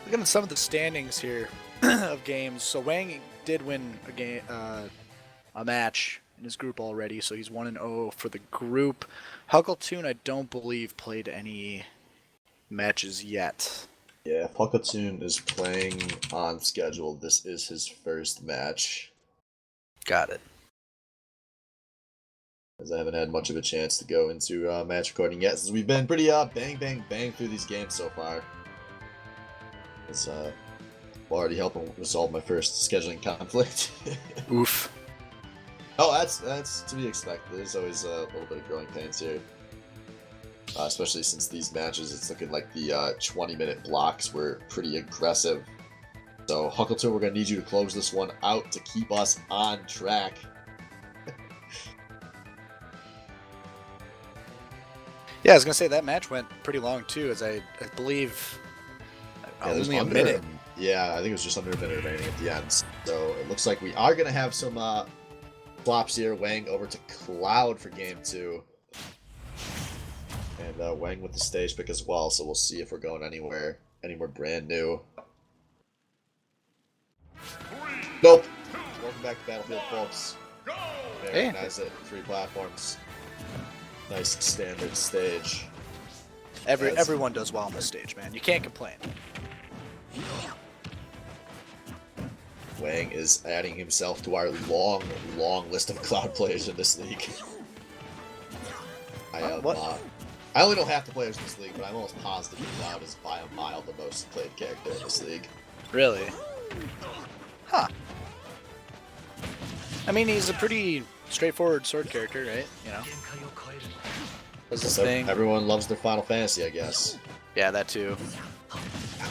C: looking at some of the standings here of games, so Wang did win a match in his group already, so he's 1-0 for the group. Huckleton, I don't believe, played any matches yet.
A: Yeah, Puckatoon is playing on schedule. This is his first match.
C: Got it.
A: As I haven't had much of a chance to go into match recording yet, since we've been pretty bang, bang, bang through these games so far. It's already helping resolve my first scheduling conflict.
C: Oof.
A: Oh, that's to be expected. There's always a little bit of growing pains here. Especially since these matches, it's looking like the 20-minute blocks were pretty aggressive. So, Huckleton, we're going to need you to close this one out to keep us on track.
C: Yeah, I was gonna say that match went pretty long too, as I believe only a minute.
A: Yeah, I think it was just under a minute remaining at the end. So it looks like we are gonna have some swaps here. Wang over to Cloud for game 2, and Wang with the stage pick as well. So we'll see if we're going anywhere brand new. Nope. Welcome back to Battlefield, folks. Very nice at 3 platforms. Nice standard stage.
C: Everyone does well on this stage, man. You can't complain.
A: Wang is adding himself to our long, long list of Cloud players in this league. I only know half the players in this league, but I'm almost positive Cloud is by a mile the most played character in this league.
C: Really? Huh. I mean, he's a pretty straightforward sword character, right? You know? Does his thing.
A: Everyone loves their Final Fantasy, I guess.
C: Yeah, that too.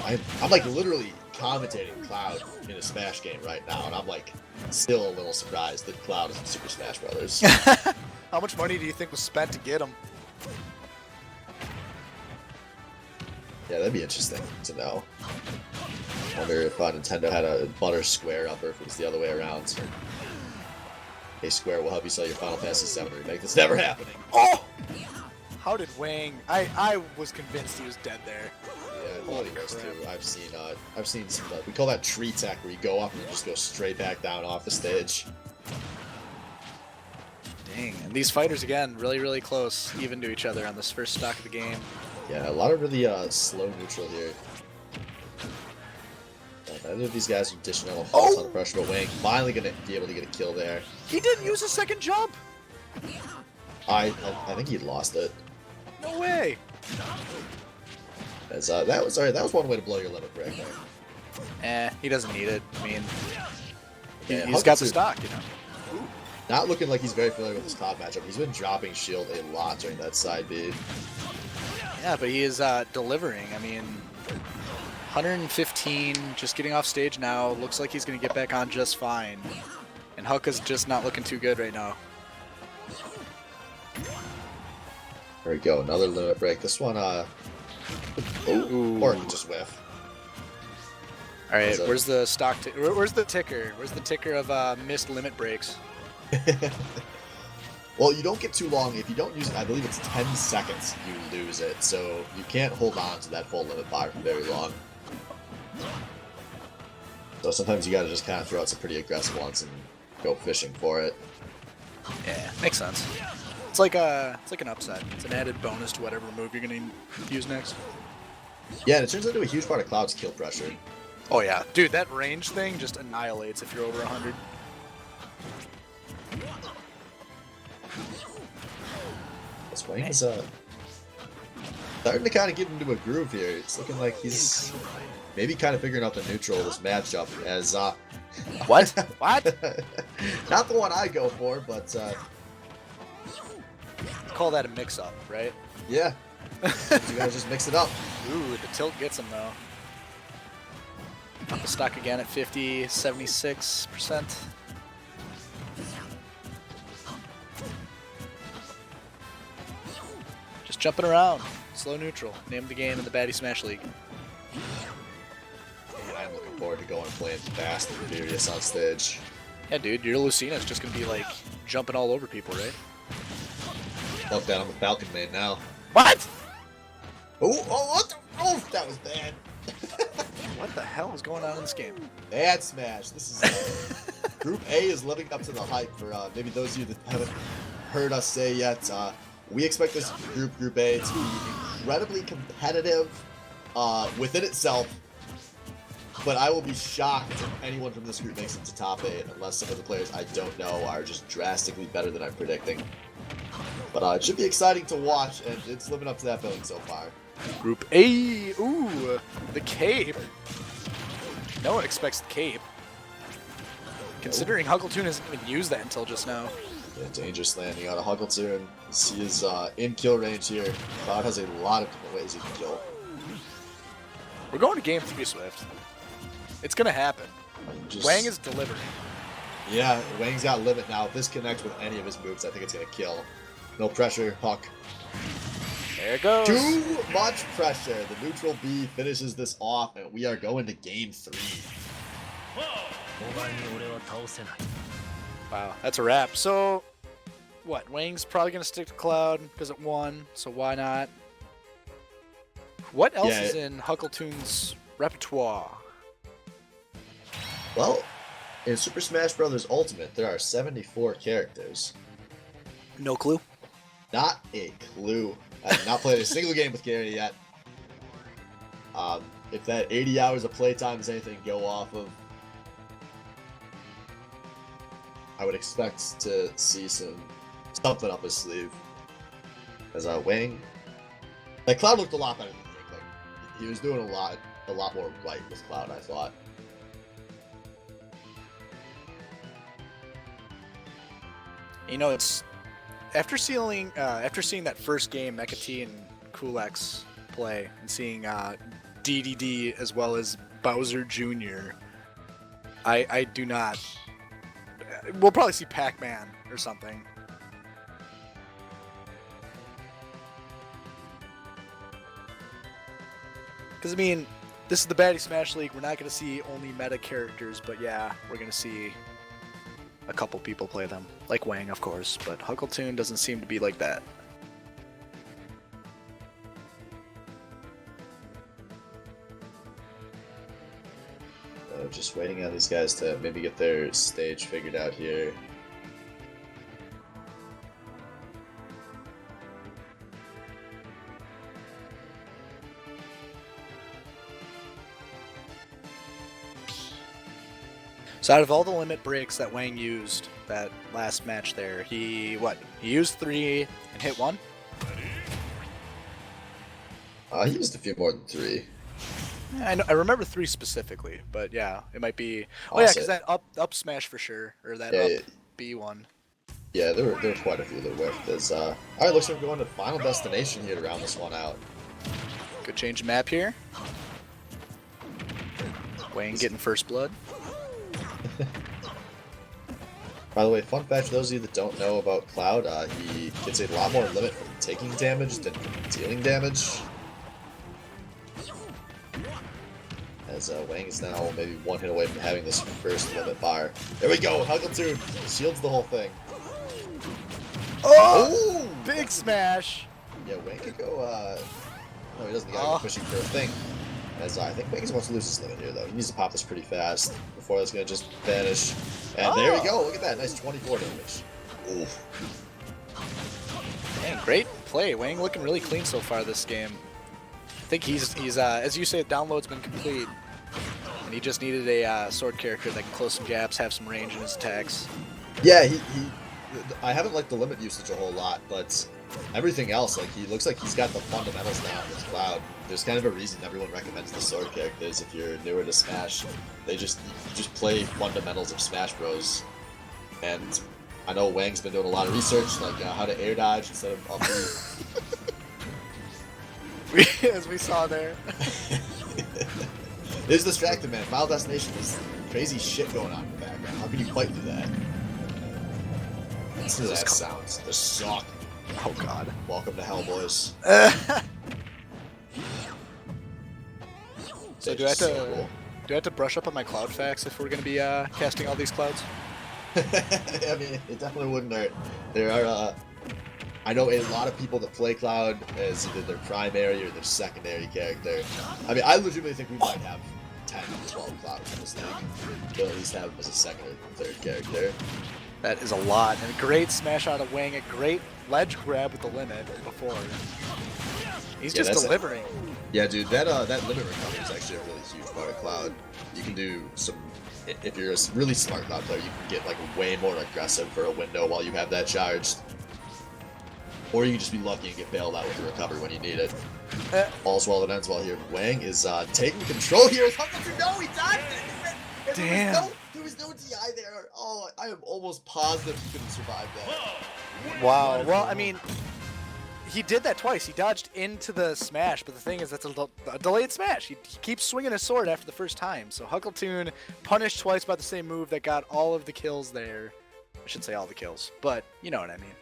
A: I'm like literally commentating Cloud in a Smash game right now, and I'm like still a little surprised that Cloud is in Super Smash Brothers.
C: How much money do you think was spent to get him?
A: Yeah, that'd be interesting to know. Wonder if Nintendo had a butter Square up, or if it was the other way around. Hey, Square will help you sell your Final Fantasy VII remake. That's never happening.
C: Oh! How did Wang? I was convinced he was dead there.
A: Yeah, I thought he was too. I've seen some. We call that tree tech, where you go up and you just go straight back down off the stage.
C: Dang, and these fighters again, really close, even to each other on this first stock of the game.
A: Yeah, a lot of really slow neutral here. Neither of these guys are dishing out a whole ton of pressure, but Wang finally gonna be able to get a kill there.
C: He didn't use a second jump.
A: I think he lost it.
C: No way.
A: As that was one way to blow your limit break there.
C: He doesn't need it. I mean,
A: Yeah,
C: he's got the stock, you know.
A: Not looking like he's very familiar with his top matchup. He's been dropping shield a lot during that side B.
C: Yeah, but he is delivering. I mean, 115, just getting off stage now. Looks like he's going to get back on just fine. And Huck is just not looking too good right now.
A: There we go, another limit break. This one, or just whiff.
C: All right, where's the stock? Where's the ticker? Where's the ticker of missed limit breaks?
A: Well, you don't get too long. If you don't use it, I believe it's 10 seconds you lose it. So you can't hold on to that full limit bar for very long. So sometimes you gotta just kind of throw out some pretty aggressive ones and go fishing for it.
C: Yeah, makes sense. It's like an upset. It's an added bonus to whatever move you're gonna use next.
A: Yeah, and it turns into a huge part of Cloud's kill pressure.
C: Oh yeah, dude, that range thing just annihilates if you're over 100.
A: Swain is Starting to kind of get into a groove here. It's looking like he's maybe kind of figuring out the neutral of this matchup as
C: What? What?
A: Not the one I go for, but
C: Call that a mix-up, right?
A: yeah. You guys just mix it up.
C: Ooh, the tilt gets him though. Up the stock again at 50, 76%. Just jumping around. Slow neutral. Name of the game in the Baddy Smash League.
A: And I'm looking forward to going and playing Fast and Furious on stage.
C: Yeah, dude, your Lucina's just gonna be like jumping all over people, right?
A: Love that. I'm a Falcon main now.
C: What?
A: Oh, what the? Oh, that was bad.
C: What the hell is going on in this game?
A: Bad Smash. This is Group A is living up to the hype for maybe those of you that haven't heard us say yet. We expect this Group A to be incredibly competitive within itself, but I will be shocked if anyone from this group makes it to top 8 unless some of the players I don't know are just drastically better than I'm predicting. But it should be exciting to watch, and it's living up to that billing so far.
C: Group A. Ooh, the cape. No one expects the cape. Considering Huckleton hasn't even used that until just now.
A: Yeah, dangerous landing on a Huckleton. He is in kill range here. Cloud has a lot of different ways he can kill.
C: We're going to game 3, Swift. It's gonna happen. Wang is delivering.
A: Yeah, Wang's got limit now. If this connects with any of his moves, I think it's gonna kill. No pressure, Huck.
C: There it goes.
A: Too much pressure. The neutral B finishes this off, and we are going to game 3.
C: Wow, that's a wrap. So, what? Wang's probably gonna stick to Cloud because it won. So why not? What else is in Huckleton's repertoire?
A: Well, in Super Smash Bros. Ultimate, there are 74 characters.
C: No clue.
A: Not a clue. I have not played a single game with Gary yet. If that 80 hours of playtime is anything to go off of, I would expect to see something up his sleeve. As Wang, like Cloud looked a lot better than Inkling. He was doing a lot more right with Cloud, I thought.
C: You know, it's after seeing that first game, Mecha T and Cool-X play, and seeing DDD as well as Bowser Jr. I do not. We'll probably see Pac-Man or something. Because I mean, this is the Baddy Smash League. We're not going to see only meta characters, but yeah, we're going to see a couple people play them, like Wang, of course, but Huckleton doesn't seem to be like that.
A: Just waiting on these guys to maybe get their stage figured out here.
C: So out of all the limit breaks that Wang used that last match there, he used 3 and hit 1?
A: He used a few more than 3.
C: Yeah, I remember 3 specifically, but yeah, it might be. Oh yeah, because that up smash for sure, or that up B one.
A: Yeah, there were quite a few that whiffed. All right, looks like we're going to Final Destination here to round this one out.
C: Good change of map here. Wang getting first blood.
A: By the way, fun fact for those of you that don't know about Cloud, he gets a lot more limit from taking damage than from dealing damage. As Wang is now maybe 1 hit away from having this first limit bar. There we go, Huckleton shields the whole thing.
C: Oh! Big smash!
A: Yeah, Wang could go, no, he doesn't. He gotta go pushing for a thing. As I think Wang wants to lose his limit here, though. He needs to pop this pretty fast before that's gonna just vanish. And there we go, look at that, nice 24 damage. Oof.
C: Man, great play. Wang looking really clean so far this game. I think he's as you say, the download's been complete. And he just needed a sword character that can close some gaps, have some range in his attacks.
A: Yeah, he I haven't liked the limit usage a whole lot, but everything else, like, he looks like he's got the fundamentals down with Cloud. There's kind of a reason everyone recommends the sword characters. If you're newer to Smash, you just play fundamentals of Smash Bros. And I know Wang's been doing a lot of research, like how to air dodge instead of up
C: B. As we saw there.
A: It's distracted, man. Final Destination is crazy shit going on in the background. How can you quite do that? Listen to that sound. The suck.
C: Oh god.
A: Welcome to hell, boys.
C: So do I have to brush up on my cloud facts if we're gonna be casting all these clouds?
A: I mean, it definitely wouldn't hurt. There are, I know a lot of people that play Cloud as either their primary or their secondary character. I mean, I legitimately think we might have 10 to 12 Clouds in this league. We'll at least have him as a second or third character.
C: That is a lot. And a great smash out of Wang, a great ledge grab with the limit before. He's just delivering.
A: Yeah, dude, that limit recovery is actually a really huge part of Cloud. You can do some, if you're a really smart Cloud player, you can get like way more aggressive for a window while you have that charged. Or you can just be lucky and get bailed out with the recovery when you need it. All's well that ends well here. Wang is taking control here. No, he died!
C: Damn.
A: There was no DI there. Oh, I am almost positive he couldn't survive that.
C: Wow. Well, I mean, he did that twice. He dodged into the smash, but the thing is, that's a delayed smash. He keeps swinging his sword after the first time. So Huckleton punished twice by the same move that got all of the kills there. I should say all the kills, but you know what I mean.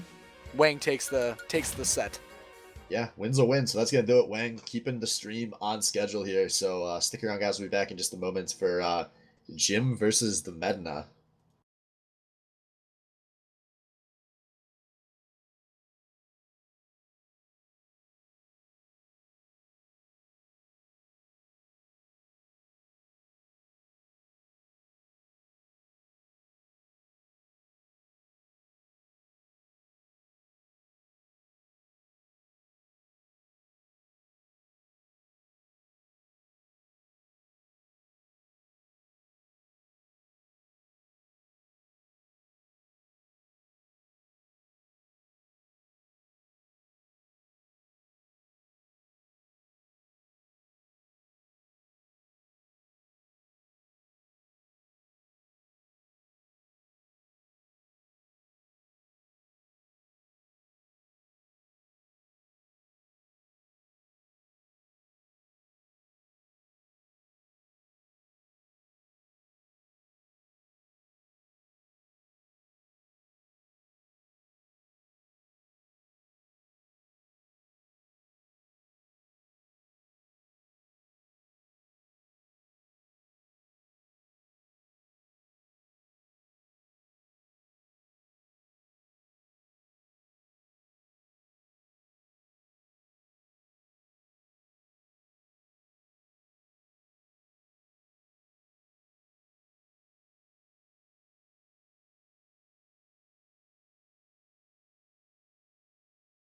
C: Wang takes the set.
A: Yeah, win's a win, so that's going to do it. Wang keeping the stream on schedule here. So stick around, guys. We'll be back in just a moment for Jim versus the Medina.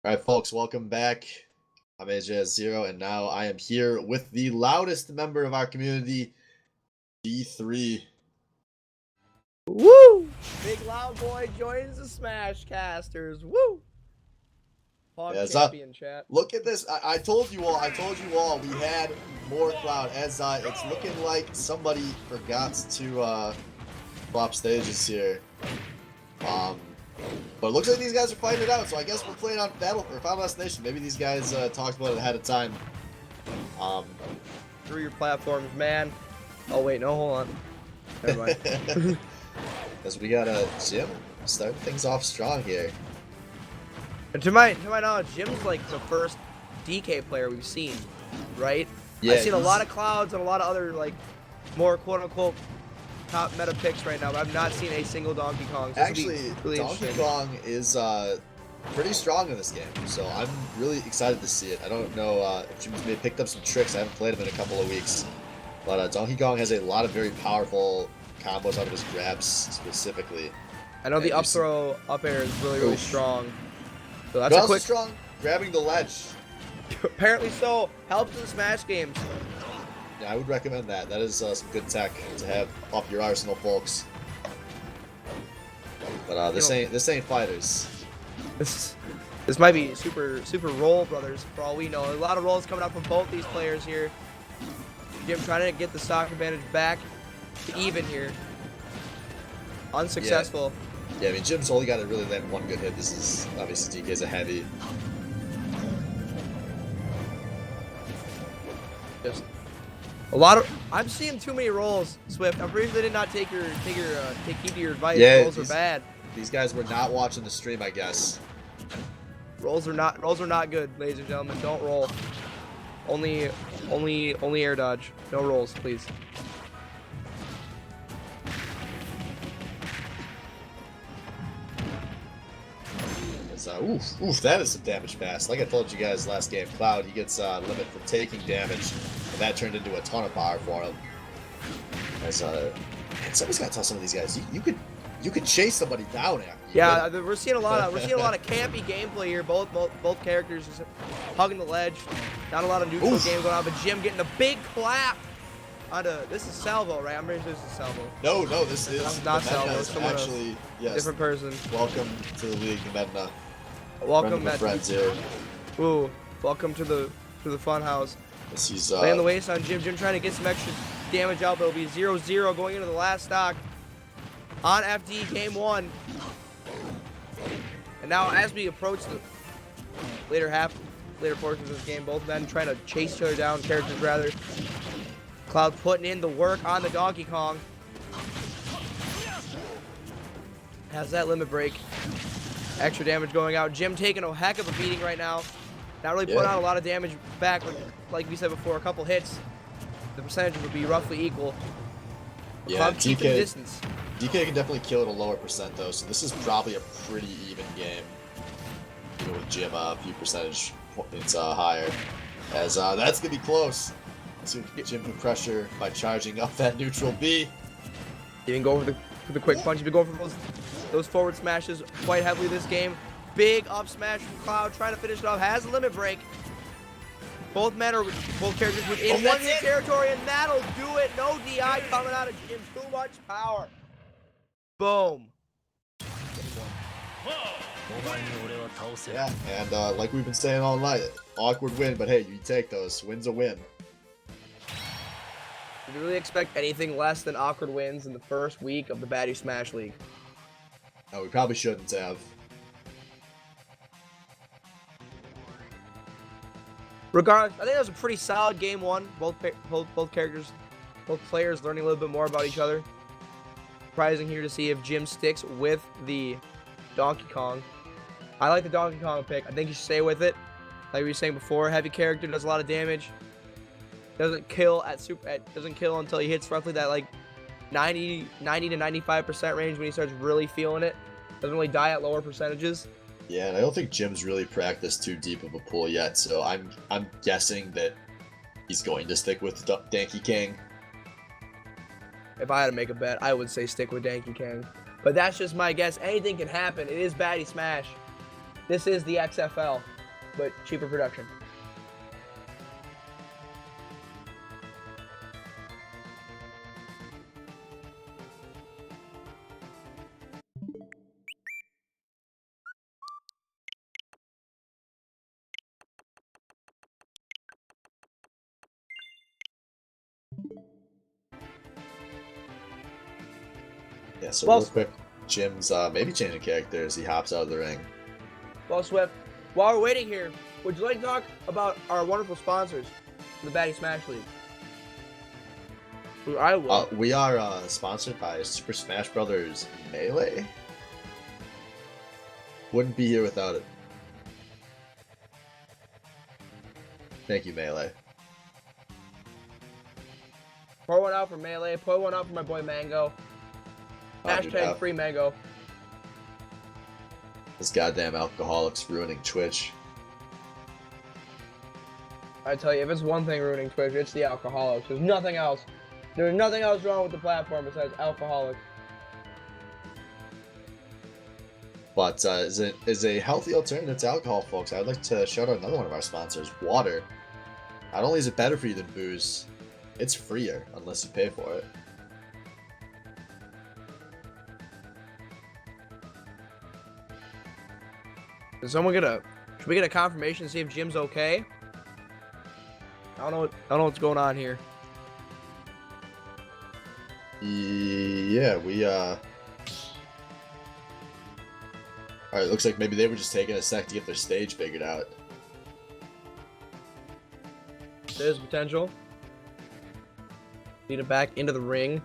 A: All right, folks, welcome back. I'm AJ0, and now I am here with the loudest member of our community, D3.
D: Woo! Big Loud Boy joins the Smash Casters. Woo! Hog champion chat.
A: Look at this. I told you all we had more Cloud, as it's looking like somebody forgot to swap stages here. But it looks like these guys are fighting it out, so I guess we're playing on Final Destination. Maybe these guys talked about it ahead of time.
D: Through your platforms, man. Oh wait, no, hold on. Never mind.
A: Because we got Jim start things off strong here.
D: And to my knowledge, Jim's like the first DK player we've seen, right?
A: Yeah,
D: I've seen a lot of Clouds and a lot of other like more quote-unquote top meta picks right now, but I've not seen a single Donkey Kong. So
A: actually, really Donkey Kong is pretty strong in this game, so I'm really excited to see it. I don't know if Jim's maybe picked up some tricks. I haven't played him in a couple of weeks, but Donkey Kong has a lot of very powerful combos out of his grabs specifically.
D: I know the up throw, up air is really strong. So that's
A: but
D: a quick
A: strong grabbing the ledge.
D: Apparently so. Helps in Smash games.
A: Yeah, I would recommend that. That is some good tech to have off your arsenal, folks. But this ain't fighters.
D: This might be super roll brothers for all we know. A lot of rolls coming out from both these players here. Jim trying to get the stock advantage back to even here. Unsuccessful.
A: Yeah, I mean Jim's only got to really land one good hit. This is obviously DK's a heavy.
D: Just a lot of. I'm seeing too many rolls, Swift. I'm pretty sure they did not take heed to your advice.
A: Yeah,
D: rolls are bad.
A: These guys were not watching the stream, I guess.
D: Rolls are not good, ladies and gentlemen. Don't roll. Only air dodge. No rolls, please.
A: Oof, that is some damage pass. Like I told you guys last game, Cloud, he gets limit for taking damage, and that turned into a ton of power for him. As man, somebody's got to tell some of these guys, you could chase somebody down after.
D: Yeah, we're seeing a lot of campy gameplay here. Both characters just hugging the ledge. Not a lot of neutral game going on, but Jim getting a big clap onto. This is Salvo, right? I'm pretty sure this is Salvo.
A: No, this is
D: not Salvo. It's
A: actually yes.
D: Different person.
A: Welcome to the league, Medna.
D: Welcome,
A: friends here.
D: Ooh, welcome to the fun house.
A: Yes, he's
D: laying the waste on Jim. Jim trying to get some extra damage out, but it'll be 0-0 going into the last stock on FD game 1. And now as we approach the later portions of this game, both men trying to chase each other down, characters rather. Cloud putting in the work on the Donkey Kong. Has that limit break. Extra damage going out. Jim taking a heck of a beating right now. Not really putting out a lot of damage back. Like we said before, a couple hits. The percentage would be roughly equal.
A: Yeah,
D: Cloud keeping distance.
A: DK can definitely kill at a lower percent though, so this is probably a pretty even game. Even with Jim a few percentage points higher. As that's gonna be close. Let's see if Jim can pressure by charging up that neutral B.
D: He can go for the quick punch. He's been going for those forward smashes quite heavily this game. Big up smash from Cloud, trying to finish it off. Has a limit break. Both characters within one hit territory, and that'll do it. No DI coming out of Jim. Too much power. Boom.
A: Yeah, and like we've been saying all night, awkward win, but hey, you take those. Win's a win.
D: Did you really expect anything less than awkward wins in the first week of the Baddy Smash League?
A: No, we probably shouldn't have.
D: Regardless, I think that was a pretty solid game 1. Both players learning a little bit more about each other. Surprising here to see if Jim sticks with the Donkey Kong. I like the Donkey Kong pick. I think you should stay with it. Like we were saying before, heavy character, does a lot of damage. Doesn't kill doesn't kill until he hits roughly that like 90 to 95% range when he starts really feeling it. Doesn't really die at lower percentages.
A: Yeah, and I don't think Jim's really practiced too deep of a pool yet, so I'm guessing that he's going to stick with Donkey Kong.
D: If I had to make a bet, I would say stick with Donkey Kong. But that's just my guess. Anything can happen. It is Baddy Smash. This is the XFL, but cheaper production.
A: Yeah, so real quick, Jim's maybe changing characters. He hops out of the ring.
D: Well, Swift, while we're waiting here, would you like to talk about our wonderful sponsors for the Baddy Smash League? I will.
A: We are sponsored by Super Smash Brothers Melee. Wouldn't be here without it. Thank you, Melee.
D: Pour one out for Melee. Pour one out for my boy Mango. Hashtag free Mango.
A: This goddamn alcoholics ruining Twitch.
D: I tell you, if it's one thing ruining Twitch, it's the alcoholics. There's nothing else. There's nothing else wrong with the platform besides alcoholics.
A: But is a healthy alternative to alcohol, folks. I'd like to shout out another one of our sponsors, water. Not only is it better for you than booze, it's freer unless you pay for it.
D: Is someone should we get a confirmation to see if Jim's okay? I don't know what's going on here.
A: Yeah, we All right, looks like maybe they were just taking a sec to get their stage figured out.
D: There's potential. Lead it back into the ring.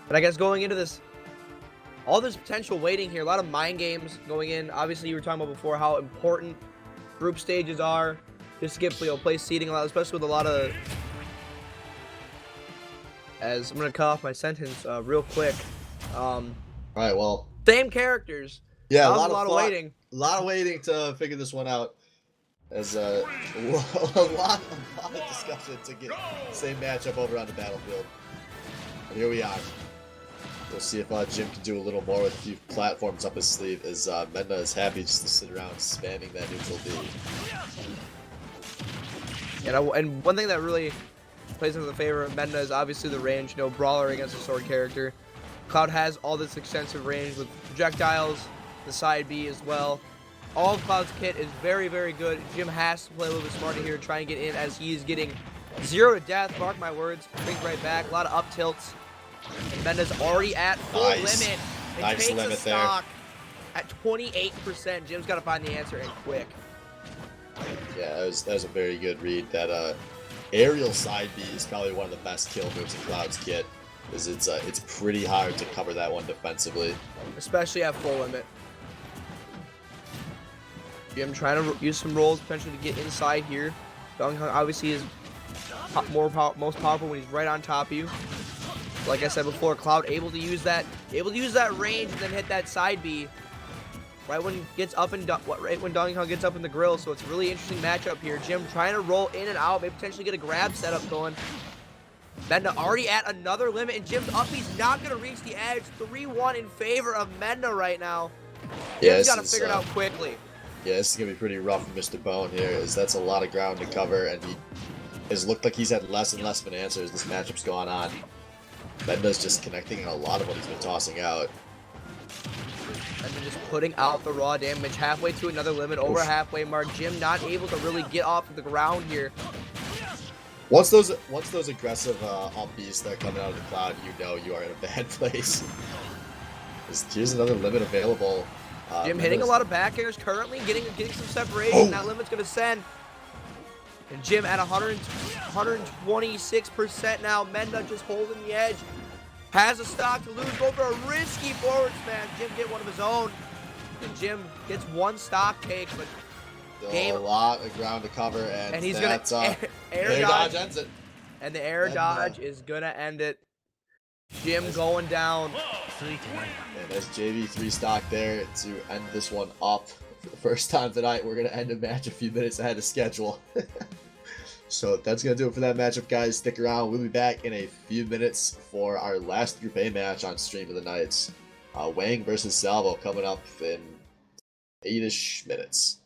D: But I guess going into this, all this potential waiting here, a lot of mind games going in. Obviously, you were talking about before how important group stages are, just to get place seating a lot, especially with a lot of. As I'm gonna cut off my sentence real quick.
A: All right, well,
D: Same characters.
A: yeah,
D: That was a lot of waiting.
A: A lot of waiting to figure this one out. As a lot of discussion to get the same matchup over on the battlefield. And here we are. We'll see if Jim can do a little more with a few platforms up his sleeve, as Medna is happy just to sit around spamming that neutral B.
D: And one thing that really plays into the favor of Medna is obviously the range. You know, brawler against a sword character. Cloud has all this extensive range with projectiles, the side B as well. All of Cloud's kit is very, very good. Jim has to play a little bit smarter here, try and get in as he is getting 0 to death. Mark my words. Brings right back. A lot of up tilts. And Medna's already at full limit. And
A: Nice
D: takes
A: limit
D: a stock at 28%. Jim's got to find the answer and quick.
A: Yeah, that was a very good read. That aerial side B is probably one of the best kill moves in Cloud's kit, because it's pretty hard to cover that one defensively.
D: Especially at full limit. Jim trying to use some rolls potentially to get inside here. Donkey Kong obviously is most powerful when he's right on top of you. Like I said before, Cloud able to use that range and then hit that side B right when he gets up and right when Donkey Kong gets up in the grill. So it's a really interesting matchup here. Jim trying to roll in and out, maybe potentially get a grab setup going. Medna already at another limit, and Jim's up. He's not gonna reach the edge. 3-1 in favor of Medna right now. Jim's got to figure it out quickly.
A: Yeah, this is going to be pretty rough for Mr. Bone here, as that's a lot of ground to cover, and he has looked like he's had less and less of an answer as this matchup's gone on. Medna's just connecting on a lot of what he's been tossing out.
D: And then just putting out the raw damage halfway to another limit, over halfway mark. Jim not able to really get off of the ground here.
A: Once those aggressive up Bs start coming out of the Cloud, you know you are in a bad place. Here's another limit available.
D: Jim hitting a lot of back airs currently, getting some separation. That limit's gonna send. And Jim at 126% now. Medna just holding the edge. Has a stock to lose. Go for a risky forward smash. Jim get one of his own. And Jim gets one stock take, but
A: a lot of ground to cover, and
D: he's gonna air
A: dodge ends it.
D: And the air dodge is gonna end it. Jim going down.
A: And there's JV3 stock there to end this one up. For the first time tonight, we're going to end a match a few minutes ahead of schedule. So that's going to do it for that matchup, guys. Stick around. We'll be back in a few minutes for our last Group A match on stream of the night. Wang versus Salvo coming up in 8-ish minutes.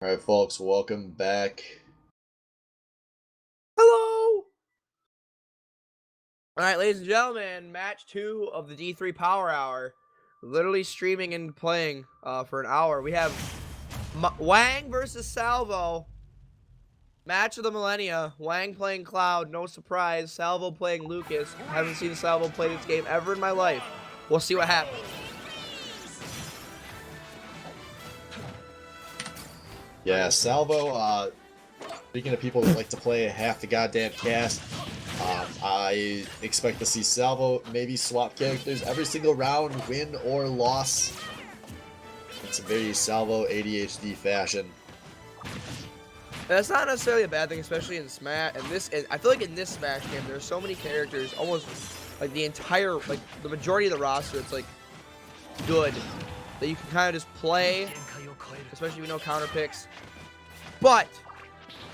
A: All right, folks, welcome back.
D: Hello! Alright, ladies and gentlemen, match 2 of the D3 Power Hour. Literally streaming and playing for an hour. We have Wang versus Salvo. Match of the millennia. Wang playing Cloud, no surprise. Salvo playing Lucas. Haven't seen Salvo play this game ever in my life. We'll see what happens.
A: Yeah, Salvo, speaking of people that like to play half the goddamn cast, I expect to see Salvo maybe swap characters every single round, win or loss. It's a very Salvo ADHD fashion.
D: That's not necessarily a bad thing, especially in Smash. And I feel like in this Smash game, there's so many characters, almost like the entire, like the majority of the roster, it's like good that you can kind of just play, especially if you know counter picks. But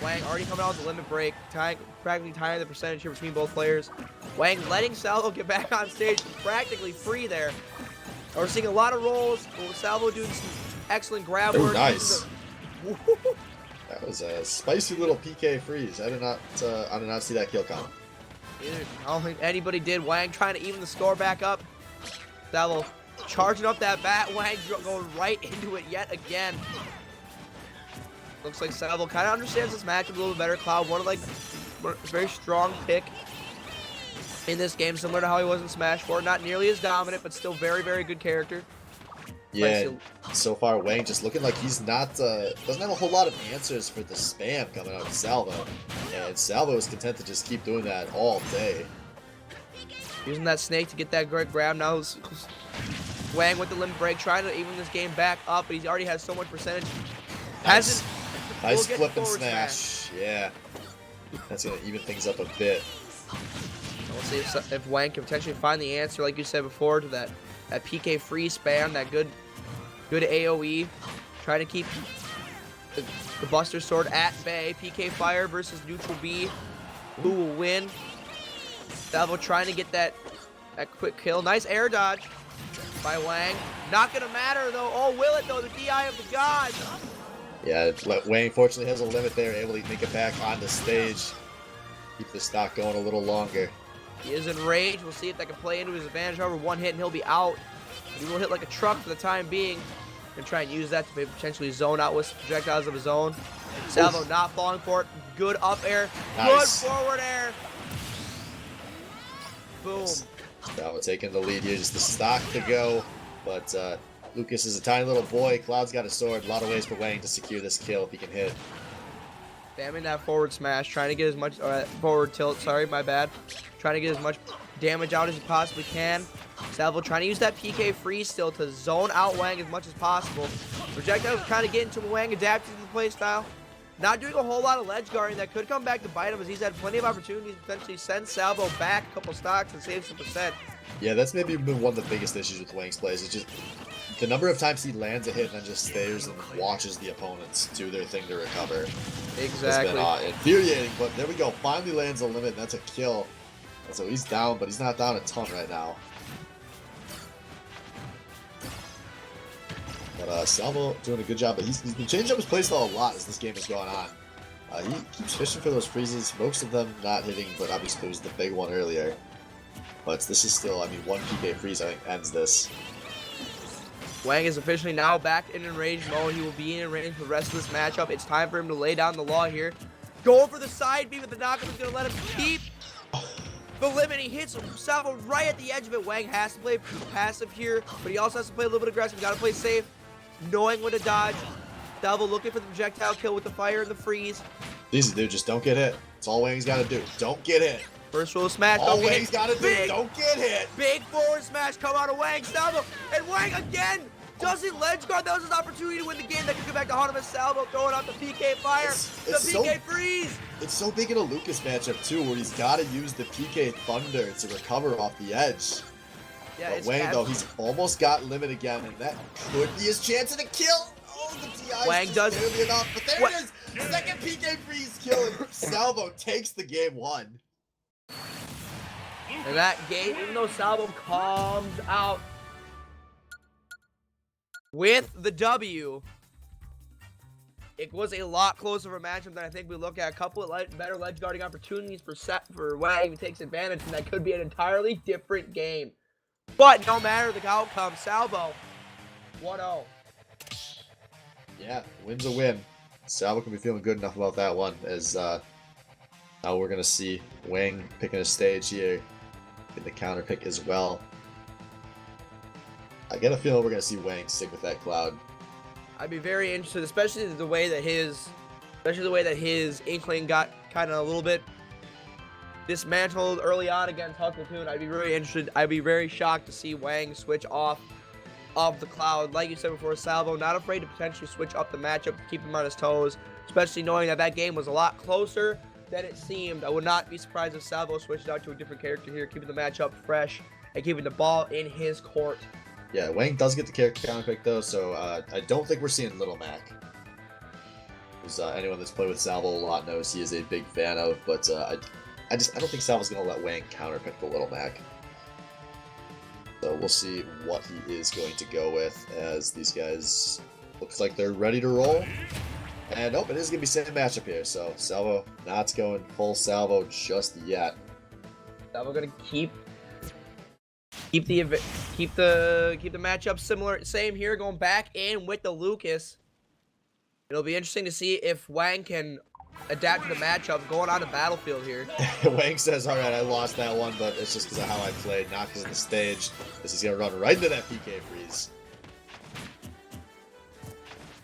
D: Wang already coming out with the limit break, practically tying the percentage here between both players. Wang letting Salvo get back on stage, practically free there. We're seeing a lot of rolls. Salvo doing some excellent grab work.
A: Nice. That was a spicy little PK freeze. I did not see that kill count.
D: I don't think anybody did. Wang trying to even the score back up. Salvo charging up that bat. Wang going right into it yet again. Looks like Salvo kind of understands this matchup a little bit better. Cloud, very strong pick in this game, similar to how he was in Smash 4. Not nearly as dominant, but still very, very good character.
A: Yeah, so far Wang just looking like he's not, doesn't have a whole lot of answers for the spam coming out of Salvo. And Salvo is content to just keep doing that all day.
D: Using that snake to get that great grab. Now Wang with the limit break, trying to even this game back up, but he already has so much percentage.
A: Nice flip and smash. Yeah. That's going to even things up a bit.
D: We'll see if Wang can potentially find the answer, like you said before, to that PK free spam, that good AoE. Trying to keep the Buster Sword at bay. PK Fire versus Neutral B. Who will win? Salvo trying to get that quick kill. Nice air dodge by Wang. Not going to matter, though. Oh, will it, though? The DI of the gods.
A: Yeah, Wang fortunately has a limit there, able to make it back onto stage. Keep the stock going a little longer.
D: He is in rage. We'll see if that can play into his advantage. However, one hit and he'll be out. He will hit like a truck for the time being. And try and use that to potentially zone out with projectiles of his own. Salvo not falling for it. Good up air.
A: Nice.
D: Good forward air. Boom.
A: Salvo taking the lead here, just the stock to go. But Lucas is a tiny little boy. Cloud's got a sword. A lot of ways for Wang to secure this kill if he can hit.
D: Spamming that forward smash, trying to get as much forward tilt. Sorry, my bad. Trying to get as much damage out as he possibly can. Salvo trying to use that PK freeze still to zone out Wang as much as possible. Projectiles kind of getting to Wang, adapting to the playstyle. Not doing a whole lot of ledge guarding that could come back to bite him, as he's had plenty of opportunities to potentially send Salvo back a couple stocks and save some percent.
A: Yeah, that's maybe been one of the biggest issues with Wang's plays. It's just the number of times he lands a hit and then just stares and watches the opponents do their thing to recover.
D: Exactly.
A: It's been infuriating, but there we go. Finally lands a limit, and that's a kill. And so he's down, but he's not down a ton right now. But Salvo doing a good job, but he's been changing up his playstyle a lot as this game has gone on. He keeps fishing for those freezes, most of them not hitting, but obviously there was the big one earlier. But this is still, I mean, one PK freeze, I think, ends this.
D: Wang is officially now back in range mode. He will be in range for the rest of this matchup. It's time for him to lay down the law here. Going for the side B, but the knockup is going to let him keep the limit. He hits Salvo right at the edge of it. Wang has to play passive here, but he also has to play a little bit aggressive. Got to play safe, knowing when to dodge. Salvo looking for the projectile kill with the fire and the freeze.
A: These dudes just don't get hit. That's all Wang's got to do. Don't get hit.
D: First roll smash.
A: All Wang's got to do, don't get hit.
D: Big forward smash come out of Wang. Salvo, and Wang again doesn't ledge guard. That was his opportunity to win the game. That could go back to Hanamis. Salvo throwing out the PK fire, the PK freeze.
A: It's so big in a Lucas matchup too, where he's got to use the PK Thunder to recover off the edge.
D: Yeah,
A: but Wang, though, he's almost got limit again, and that could be his chance at a kill. Oh, the DI
D: Wang does
A: barely enough, but there it is. Second PK freeze kill, and Salvo takes the game one.
D: And that game, even though Salvo comes out with the W, it was a lot closer of a matchup than I think we look at. A couple of better ledge guarding opportunities for Wang, who takes advantage, and that could be an entirely different game. But no matter the outcome, Salvo 1-0.
A: Yeah, win's a win. Salvo can be feeling good enough about that one, as now we're going to see Wang picking a stage here in the counter pick as well. I get a feeling we're going to see Wang stick with that Cloud.
D: I'd be very interested, especially the way that his Inkling got kind of a little bit dismantled early on against Hucklecoon. I'd be very interested. I'd be very shocked to see Wang switch off of the Cloud. Like you said before, Salvo not afraid to potentially switch up the matchup to keep him on his toes, especially knowing that that game was a lot closer than it seemed. I would not be surprised if Salvo switched out to a different character here, keeping the matchup fresh and keeping the ball in his court.
A: Yeah, Wang does get the character counter pick though, so I don't think we're seeing Little Mac. As anyone that's played with Salvo a lot knows he is a big fan of, but I don't think Salvo's gonna let Wang counter pick the Little Mac. So we'll see what he is going to go with, as these guys looks like they're ready to roll. And nope, it is gonna be same matchup here. So Salvo not going full Salvo just yet.
D: Salvo gonna keep the matchup same here, going back in with the Lucas. It'll be interesting to see if Wang can adapt to the matchup going on the battlefield here.
A: Wang says, all right, I lost that one, but it's just because of how I played, not because of the stage. This is going to run right into that PK freeze.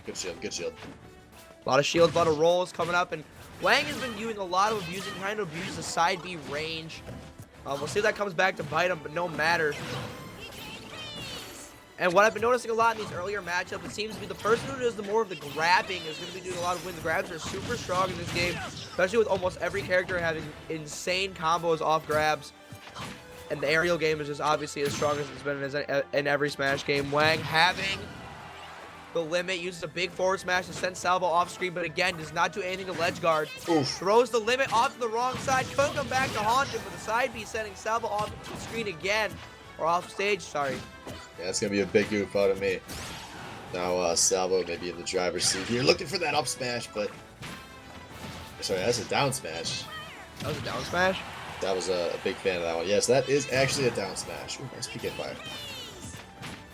A: Good shield, good shield.
D: A lot of shields, a lot of rolls coming up, and Wang has been doing a lot of trying to abuse the side B range. We'll see if that comes back to bite him, but no matter. And what I've been noticing a lot in these earlier matchups, it seems to be the person who does the more of the grabbing is going to be doing a lot of wins. The grabs are super strong in this game, especially with almost every character having insane combos off grabs. And the aerial game is just obviously as strong as it's been in every Smash game. Wang having the limit, uses a big forward smash to send Salvo off screen, but again, does not do anything to ledge guard.
A: Oof.
D: Throws the limit off to the wrong side, couldn't come back to haunt him, but the side B sending Salvo off the screen again. Or off stage, sorry.
A: Yeah, it's going to be a big goof out of me. Now Salvo maybe in the driver's seat here, looking for that up smash, but... Sorry, that's a down smash.
D: That was a down smash?
A: That was a big fan of that one. Yes, that is actually a down smash. Ooh, nice PK fire.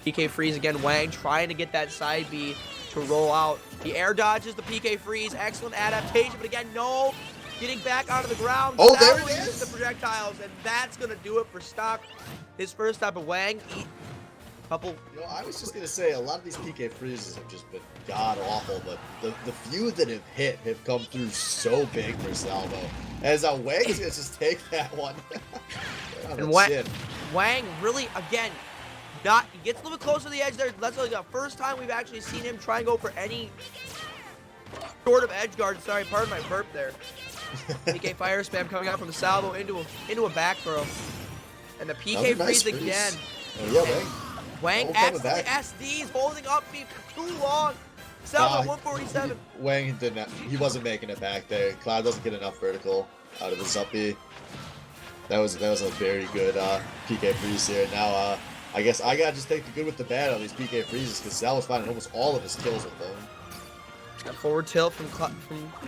D: PK freeze again, Wang trying to get that side B to roll out. He air dodges the PK freeze, excellent adaptation, but again, no. Getting back onto the ground.
A: Oh, there it is!
D: The projectiles, and that's going to do it for stock. His first type of Wang. Couple.
A: You know, I was just going to say, a lot of these PK freezes have just been god-awful, but the few that have hit have come through so big for Salvo. As Wang is going to just take that one.
D: And Wang really, again, he gets a little bit closer to the edge there. That's like the first time we've actually seen him try and go for any sort of edge guard. Sorry, pardon my burp there. PK fire spam coming out from the Salvo into a back throw. And the PK freeze again.
A: Oh, yeah,
D: Wang acts the SDs holding up feet for too long. Salvo 147.
A: Wang didn't. He wasn't making it back there. Cloud doesn't get enough vertical out of his up B. That was a very good PK freeze here. Now I guess I gotta just take the good with the bad on these PK freezes, because Salvo's finding almost all of his kills with them.
D: That forward tilt from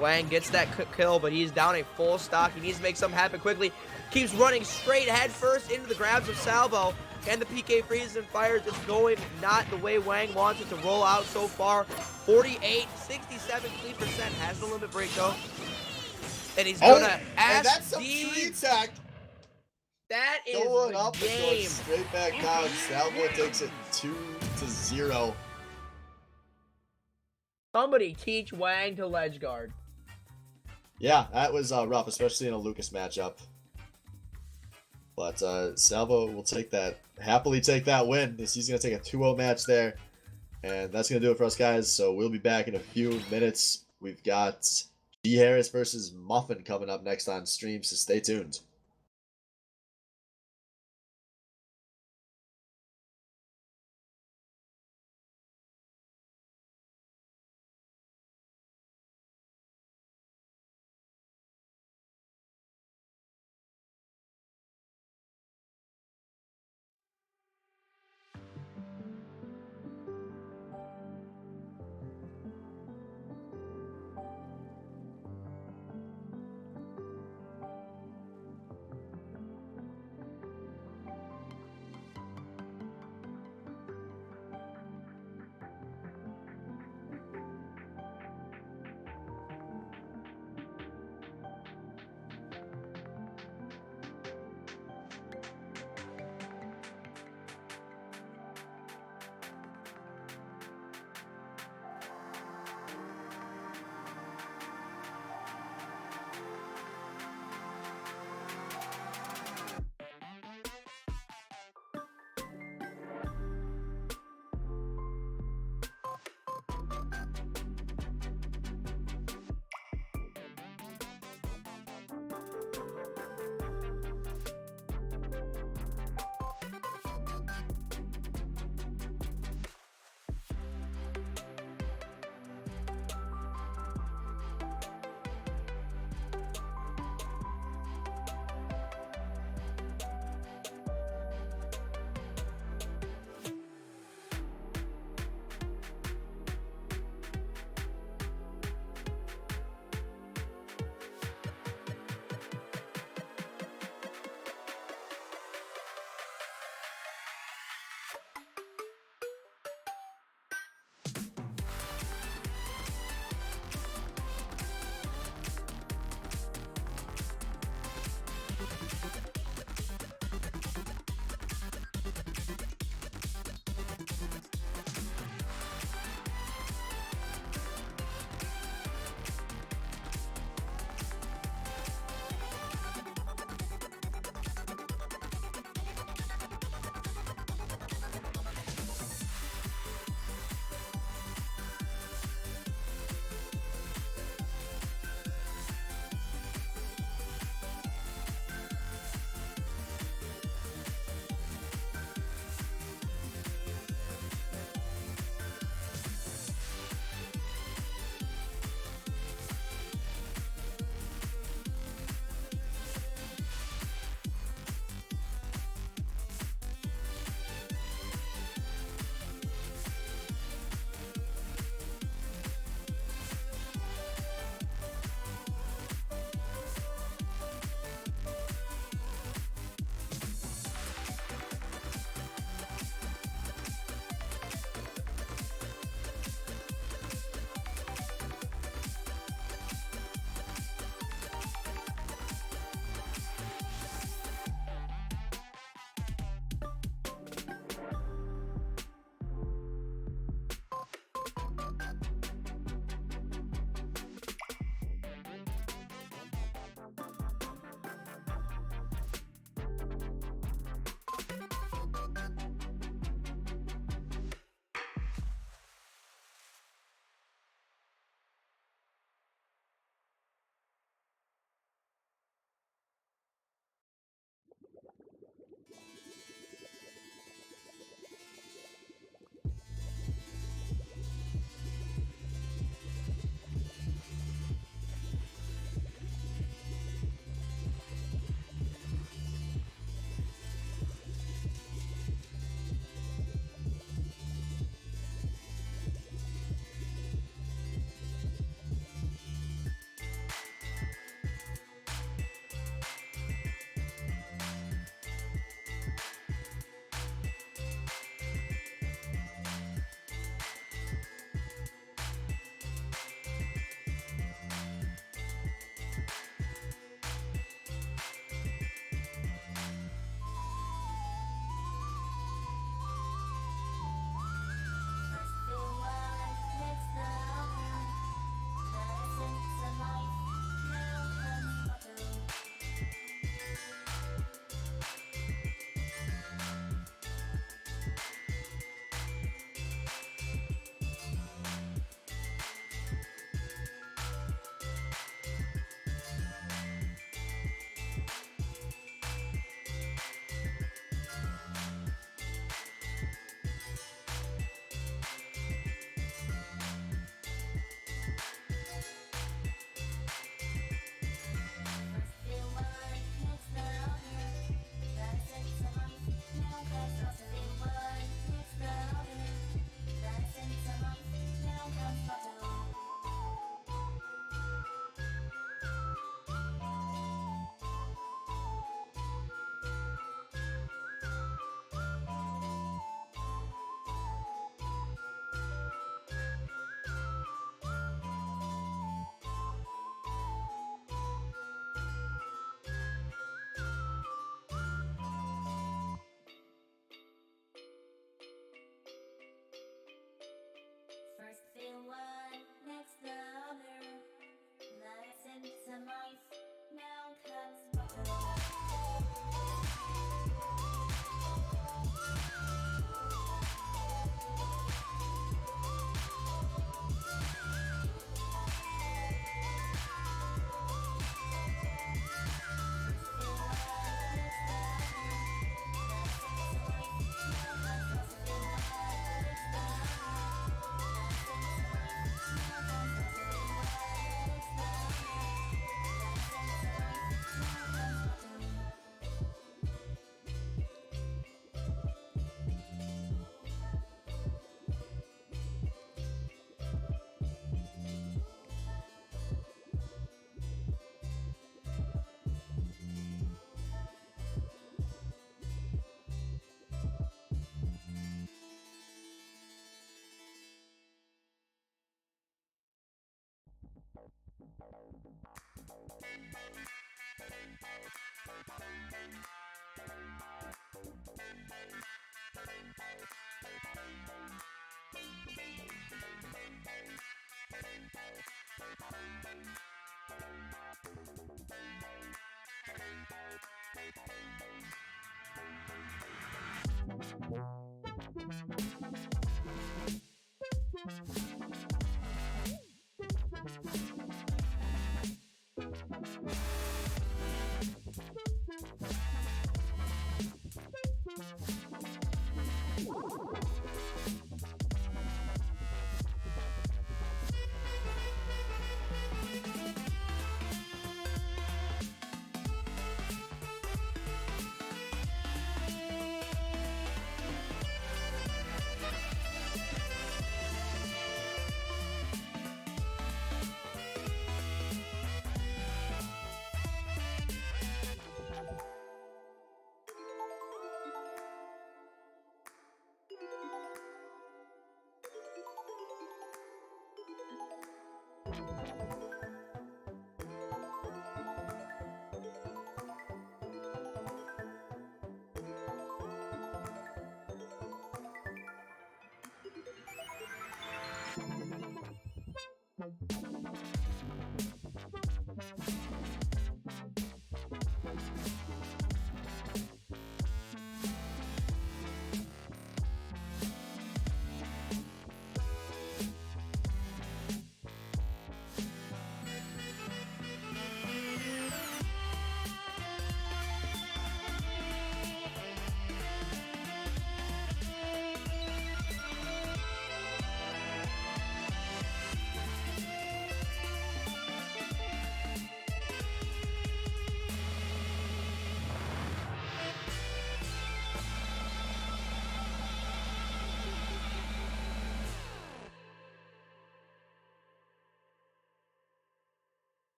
D: Wang gets that kill, but he's down a full stock. He needs to make something happen quickly. Keeps running straight head first into the grabs of Salvo. And the PK freezes and fires is going not the way Wang wants it to roll out so far. 48, 67 clean percent. Has the limit break though. And he's gonna
A: and that's some tree tech.
D: That is
A: going
D: the
A: up
D: game.
A: and going straight back down. Salvo takes it 2-0.
D: Somebody teach Wang to ledge guard.
A: Yeah, that was rough, especially in a Lucas matchup. But Salvo will happily take that win. He's going to take a 2-0 match there. And that's going to do it for us, guys. So we'll be back in a few minutes. We've got G. Harris versus Muffin coming up next on stream, so stay tuned.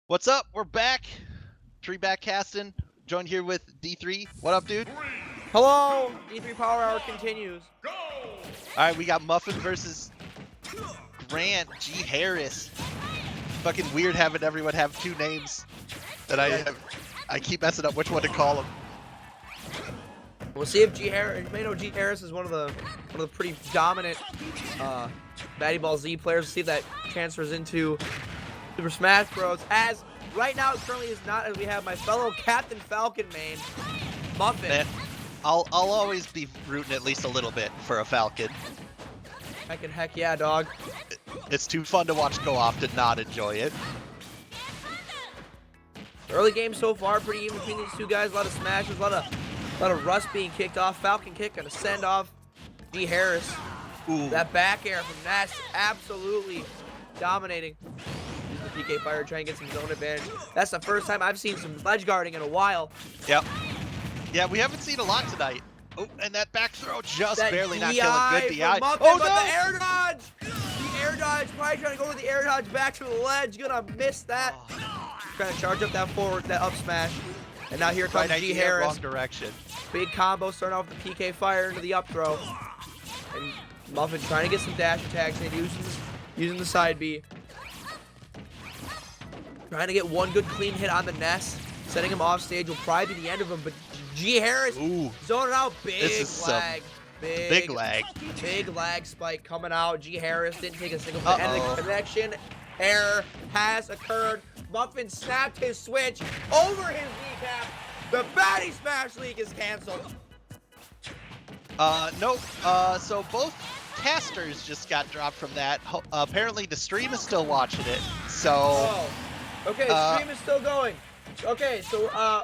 B: What's up? We're back. Tree back casting. Joined here with D3. What up, dude?
D: Hello, D3 Power Hour continues.
B: All right, we got Muffin versus Grant G. Harris. Fucking weird having everyone have two names that I keep messing up which one to call them.
D: We'll see if G. Harris. You may know G. Harris is one of the pretty dominant Baddy Ball Z players. See if that transfers into Super Smash Bros. As right now it currently is not, as we have my fellow Captain Falcon main, Muffin.
B: I'll always be rooting at least a little bit for a Falcon.
D: Heck yeah, dog.
B: It's too fun to watch go off to not enjoy it.
D: Early game so far, pretty even between these two guys. A lot of smashes, a lot of rust being kicked off. Falcon kick gonna send off G Harris.
B: Ooh.
D: That back air from Ness, absolutely dominating. Use the PK fire, trying to get some zone advantage. That's the first time I've seen some ledge guarding in a while.
B: Yep. Yeah, we haven't seen a lot tonight. Oh, and that back throw just
D: That
B: barely not
D: DI
B: killing. Good
D: from
B: DI.
D: Muffin,
B: Oh
D: but
B: no!
D: the air dodge! The air dodge, probably trying to go with the air dodge back to the ledge. Gonna miss that. Trying to charge up that forward, that up smash. And now here comes
B: Right
D: G
B: idea,
D: Harris.
B: wrong direction.
D: Big combo starting off with the PK fire into the up throw. And Muffin trying to get some dash attacks in, using the side B. Trying to get one good clean hit on the Ness. Setting him off stage will probably be the end of him, but G Harris
B: Ooh.
D: zoning out. Big
B: This is
D: lag.
B: Big lag.
D: Big lag spike coming out. G Harris didn't take a single hit. And the connection error has occurred. Muffin snapped his switch over his kneecap. The Baddy Smash League is canceled.
B: Nope. So both casters just got dropped from that. Apparently the stream is still watching it. So.
D: Oh. Okay, the stream is still going. Okay, so all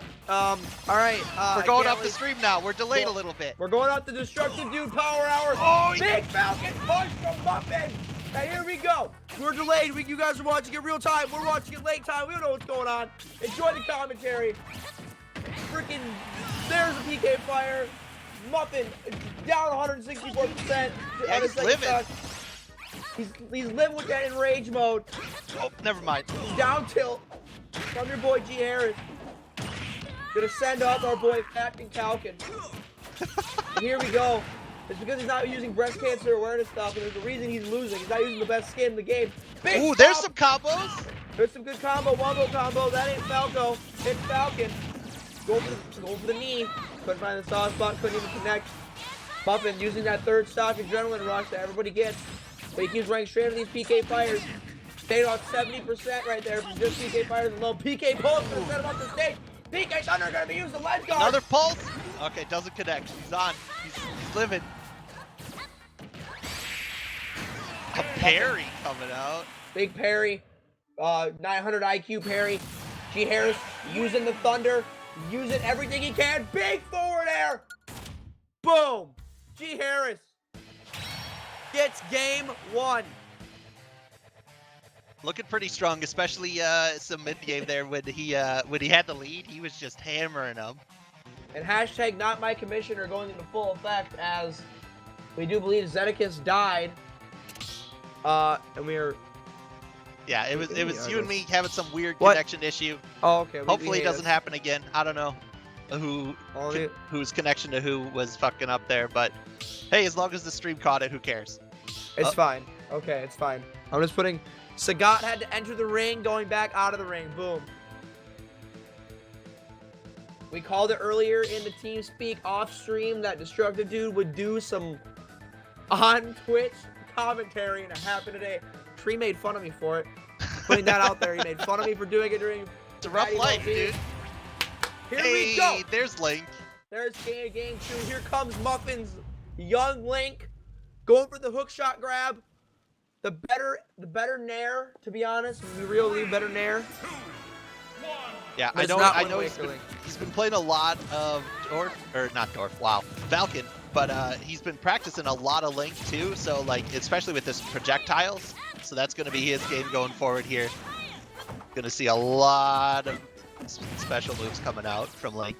D: right.
B: We're going off the stream now. We're delayed a little bit.
D: We're going off the Destructive Dude Power Hour.
B: Oh,
D: Big Falcon punch from Muffin. Now here we go. We're delayed. You guys are watching it real time. We're watching it late time. We don't know what's going on. Enjoy the commentary. Freaking, there's a PK fire. Muffin down 164%.
B: Yeah, he's living.
D: He's living with that in rage mode.
B: Oh, never mind.
D: Down tilt from your boy G Harris. Gonna send up our boy Captain Calkin. And here we go. It's because he's not using breast cancer awareness stuff, and there's a reason he's losing. He's not using the best skin in the game. Big
B: Ooh, there's some combos.
D: There's some good wombo combo. That ain't Falco. It's Falcon. Go for the knee. Couldn't find the soft spot. Couldn't even connect. Muffin using that third stock adrenaline rush that everybody gets. But he keeps running straight into these PK fires. Staying on 70% right there from just PK fires alone. PK pulse gonna set him up the stage. PK Thunder gonna be using the ledge guard.
B: Another pulse. Okay, doesn't connect. He's on. He's living. A parry coming out.
D: Big parry. 900 IQ parry. G Harris using the thunder. Using everything he can. Big forward air. Boom. G Harris gets game one.
B: Looking pretty strong, especially some mid game there when he had the lead. He was just hammering them.
D: And hashtag not my commissioner going into full effect as we do believe Zedekus died. And we are.
B: Yeah, it was you and me having some weird
D: What?
B: connection issue.
D: Oh, okay.
B: Hopefully it doesn't happen again. I don't know whose connection to who was fucking up there, but hey, as long as the stream caught it, who cares?
D: It's fine. Okay, it's fine. I'm just putting. Sagat had to enter the ring, going back out of the ring. Boom. We called it earlier in the team speak off stream that Destructive Dude would do some on Twitch commentary, and it happened today. Tree made fun of me for it. Putting that out there, he made fun of me for doing it during.
B: It's a rough life, dude.
D: Here we go.
B: There's Link.
D: There's game two. Here comes Muffin's young Link, going for the hook shot grab. The better Nair, to be honest. We really better Nair.
B: Yeah,
D: But
B: I know he's been playing a lot of Falcon, but he's been practicing a lot of Link too, so like, especially with this projectiles, so that's going to be his game going forward here. Going to see a lot of special moves coming out from Link.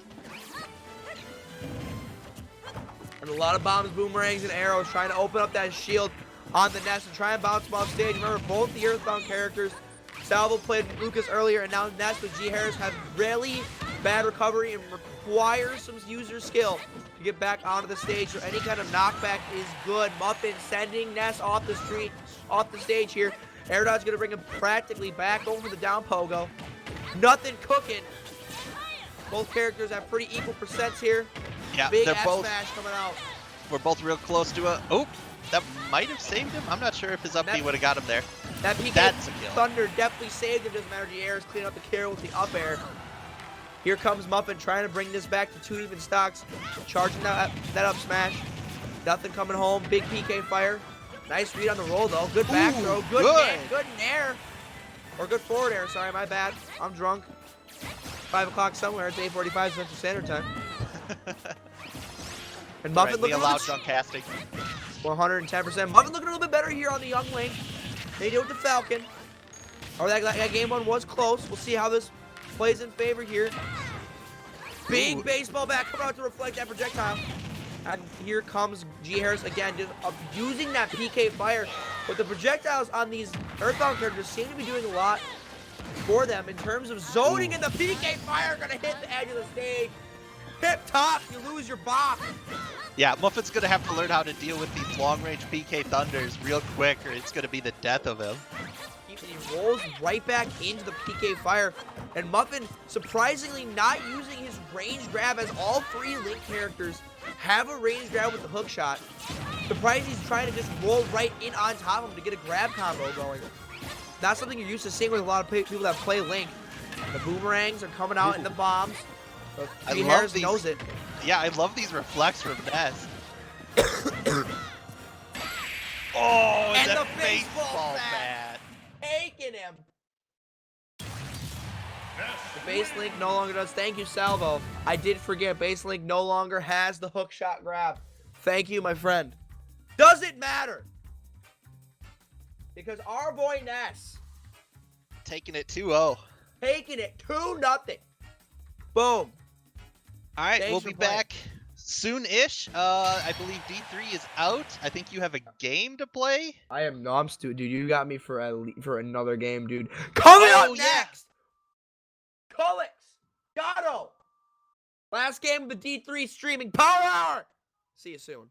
D: And a lot of bombs, boomerangs, and arrows trying to open up that shield on the Ness and try and bounce him off stage. Remember, both the Earthbound characters, Salvo played Lucas earlier, and now Ness with G Harris have really bad recovery and requires some user skill to get back onto the stage. So any kind of knockback is good. Muffin sending Ness off the stage here. Air dodge gonna bring him practically back over the down pogo. Nothing cooking. Both characters have pretty equal percents here.
B: Yeah,
D: Big
B: they're
D: F
B: both.
D: smash coming out.
B: We're both real close to a. Oh, that might have saved him. I'm not sure if his up B would have got him there.
D: That PK
B: That's a kill.
D: Thunder definitely saved him. Doesn't matter. G Harris clean up the kill with the up air. Here comes Muffin trying to bring this back to 2 even stocks. Charging that up smash. Nothing coming home. Big PK fire. Nice read on the roll, though. Good back throw. Good nair. Or good forward air. Sorry, my bad. I'm drunk. 5 o'clock somewhere. It's 8:45 Central Standard Time. And Muffin
B: Right, we
D: looking
B: allow
D: a little
B: drunk casting.
D: 110%. Muffin looking a little bit better here on the young lane. They did with the Falcon. Or that game one was close. We'll see how this plays in favor here. Big baseball bat coming out to reflect that projectile. And here comes G Harris again, just abusing that PK fire. But the projectiles on these Earthbound characters seem to be doing a lot for them in terms of zoning, and the PK fire gonna hit the edge of the stage. Hip top, you lose your bop.
B: Yeah, Muffin's gonna have to learn how to deal with these long-range PK Thunders real quick, or it's gonna be the death of him.
D: He rolls right back into the PK fire, and Muffin surprisingly not using his range grab, as all 3 Link characters have a range grab with the hook shot. Surprised he's trying to just roll right in on top of him to get a grab combo going. That's something you're used to seeing with a lot of people that play Link. The boomerangs are coming out in the bombs. G Harris knows it.
B: Yeah, I love these reflects from Ness. Oh,
D: and
B: that
D: the baseball
B: bat.
D: Taking him. The base link no longer does. Thank you, Salvo. I did forget. Base link no longer has the hook shot grab. Thank you, my friend. Does it matter? Because our boy Ness
B: Taking it 2-0.
D: taking it 2-0. Boom.
B: All right,
D: Thanks
B: we'll
D: for
B: be
D: playing.
B: back soon-ish. I believe D3 is out. I think you have a game to play.
D: I am no, I'm dude. You got me for another game, dude. Coming up
B: yeah.
D: next, Cullix, Gatto. Last game of the D3 streaming Power Hour. See you soon.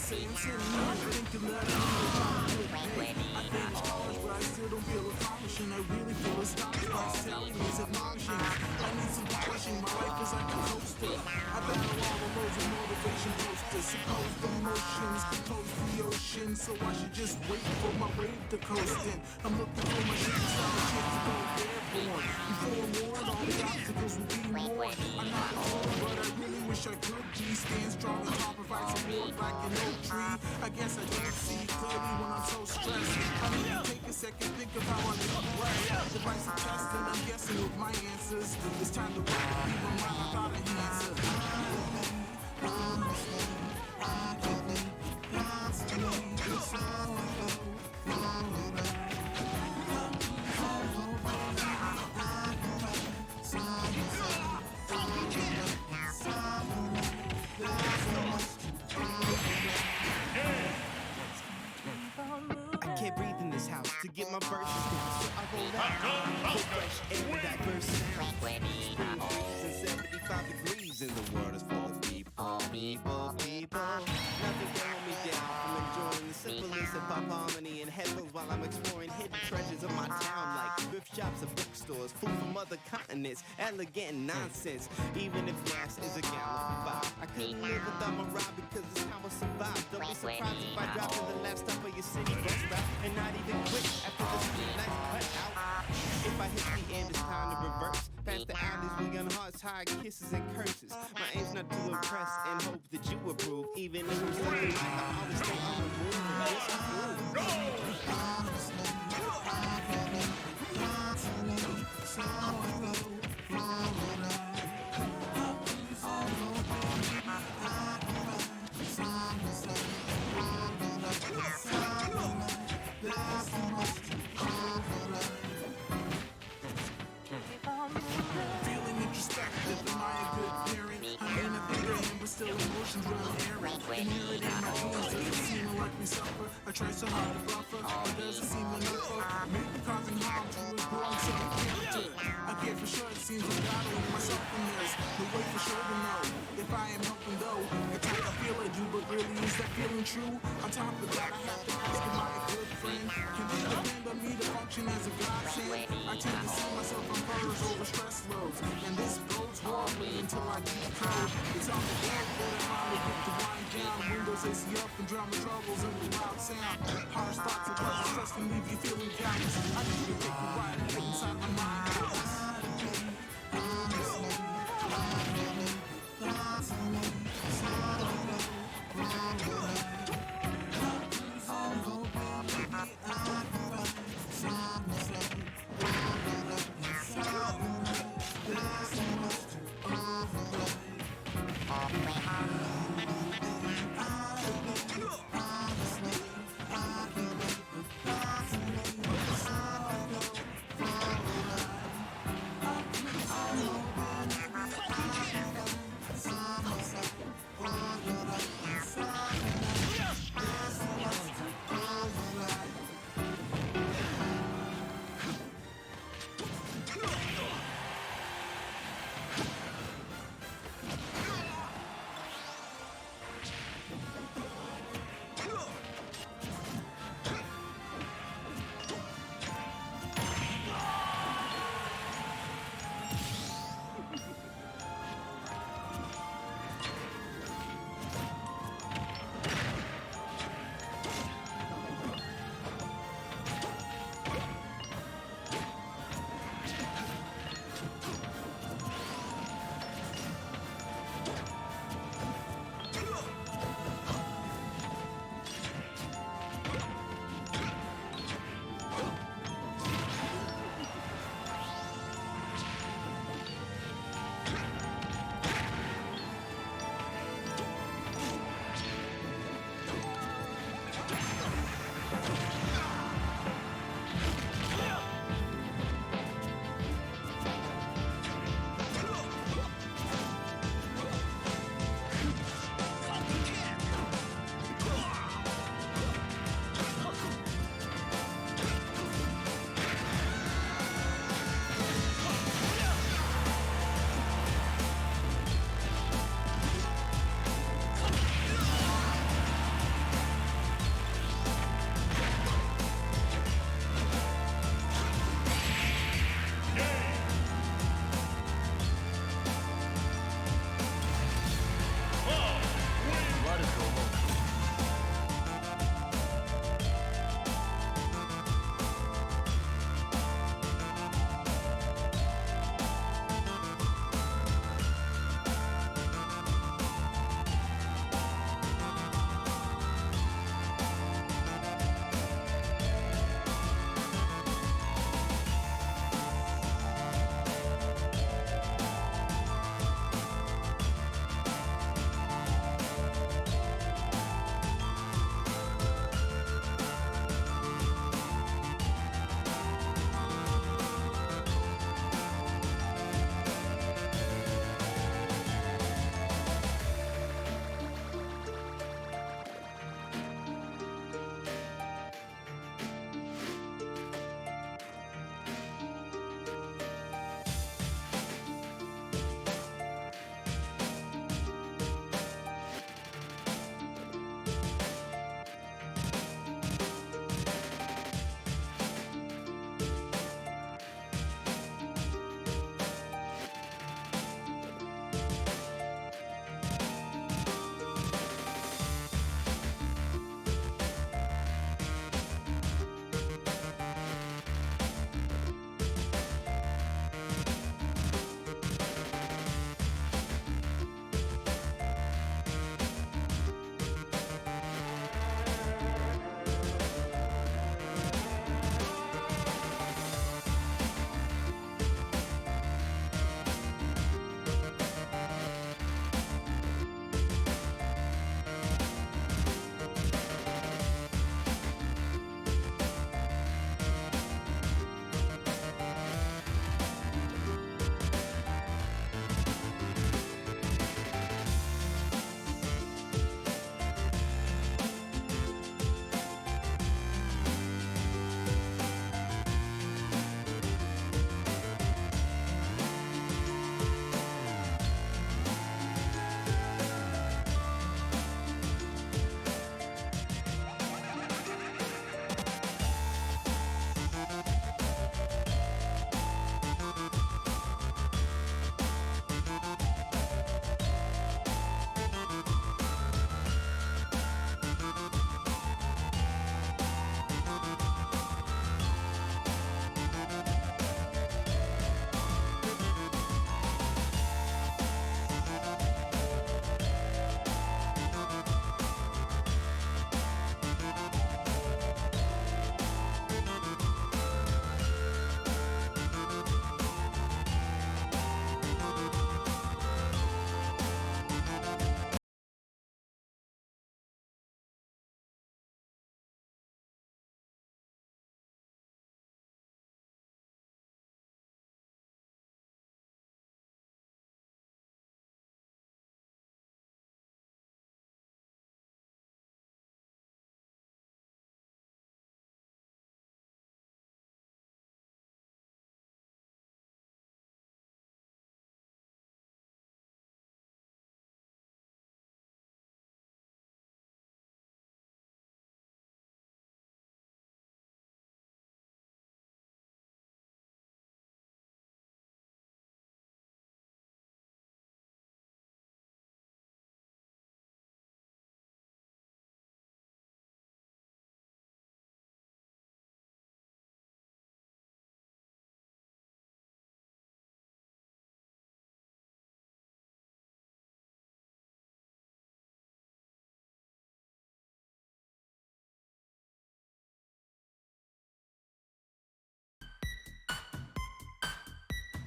E: saying? Sitting here thinking that I need a pay. I think it's college, but I still don't feel accomplished, and I really feel astonished by Sally is admonishing. I need some polishing, my life is like a coaster. I battle all the loads of motivation posters. Suppose the motions compose the ocean, so I should just wait for my wave to coast in. I'm looking for my shooting star, a chance to go airborne. Before warned, all the obstacles will be more. I'm not alone, but I really wish I could be. Stand strong and top, provide support like an oak tree. I guess I don't see clearly when I'm so stressed. I need to take a second, think of how I live blessed. Device a test, and I'm guessing with my answers. It's time to rock, leave my mind without an answer.
F: I can't breathe in this house to get my verses down, so I roll out with fresh air and diverse sounds. Spring breezes and 75 degrees, and the world is full of people, people. Nothing can hold me down from enjoying the simplest hip-hop harmony and headphones while I'm exploring hidden treasures of my town, like thrift shops and bookstores, food from other continents, elegant nonsense. Even if gas is a gallon for $5, I couldn't live without my ride because it's how I survive. Don't be surprised if I drop to the last stop of your city bus route and not even quit after the street lights cut out. If I hit the end, it's time to reverse. Past the alleys with young hearts, high kisses and curses. My aim's not to impress and hope that you approve. Even if I'm something like I always stay on the move and disapprove.
E: Feeling introspective, am I a good parent? I'm in a big brain, but still emotions run errand. And here it in my dreams, doesn't seem to let me suffer. I try so hard to buffer, but doesn't seem enough of maybe causing harm to a growing set of character. I care for sure, it seems I'm battling myself in this. The way for sure to know if I am helping though. At times I feel I do, but really is that feeling true? On top of that, I have to ask, am I a good friend? Can they depend on me to function as a godsend? I tend to see myself on furrows over stress loads, and this bodes horribly until I decode. It's on the edge, but I finally get to wind down. Windows AC up and drown the troubles in the loud sound. Harsh thoughts and pleasant stress can leave you feeling callous. I need to take a ride and get inside my mind.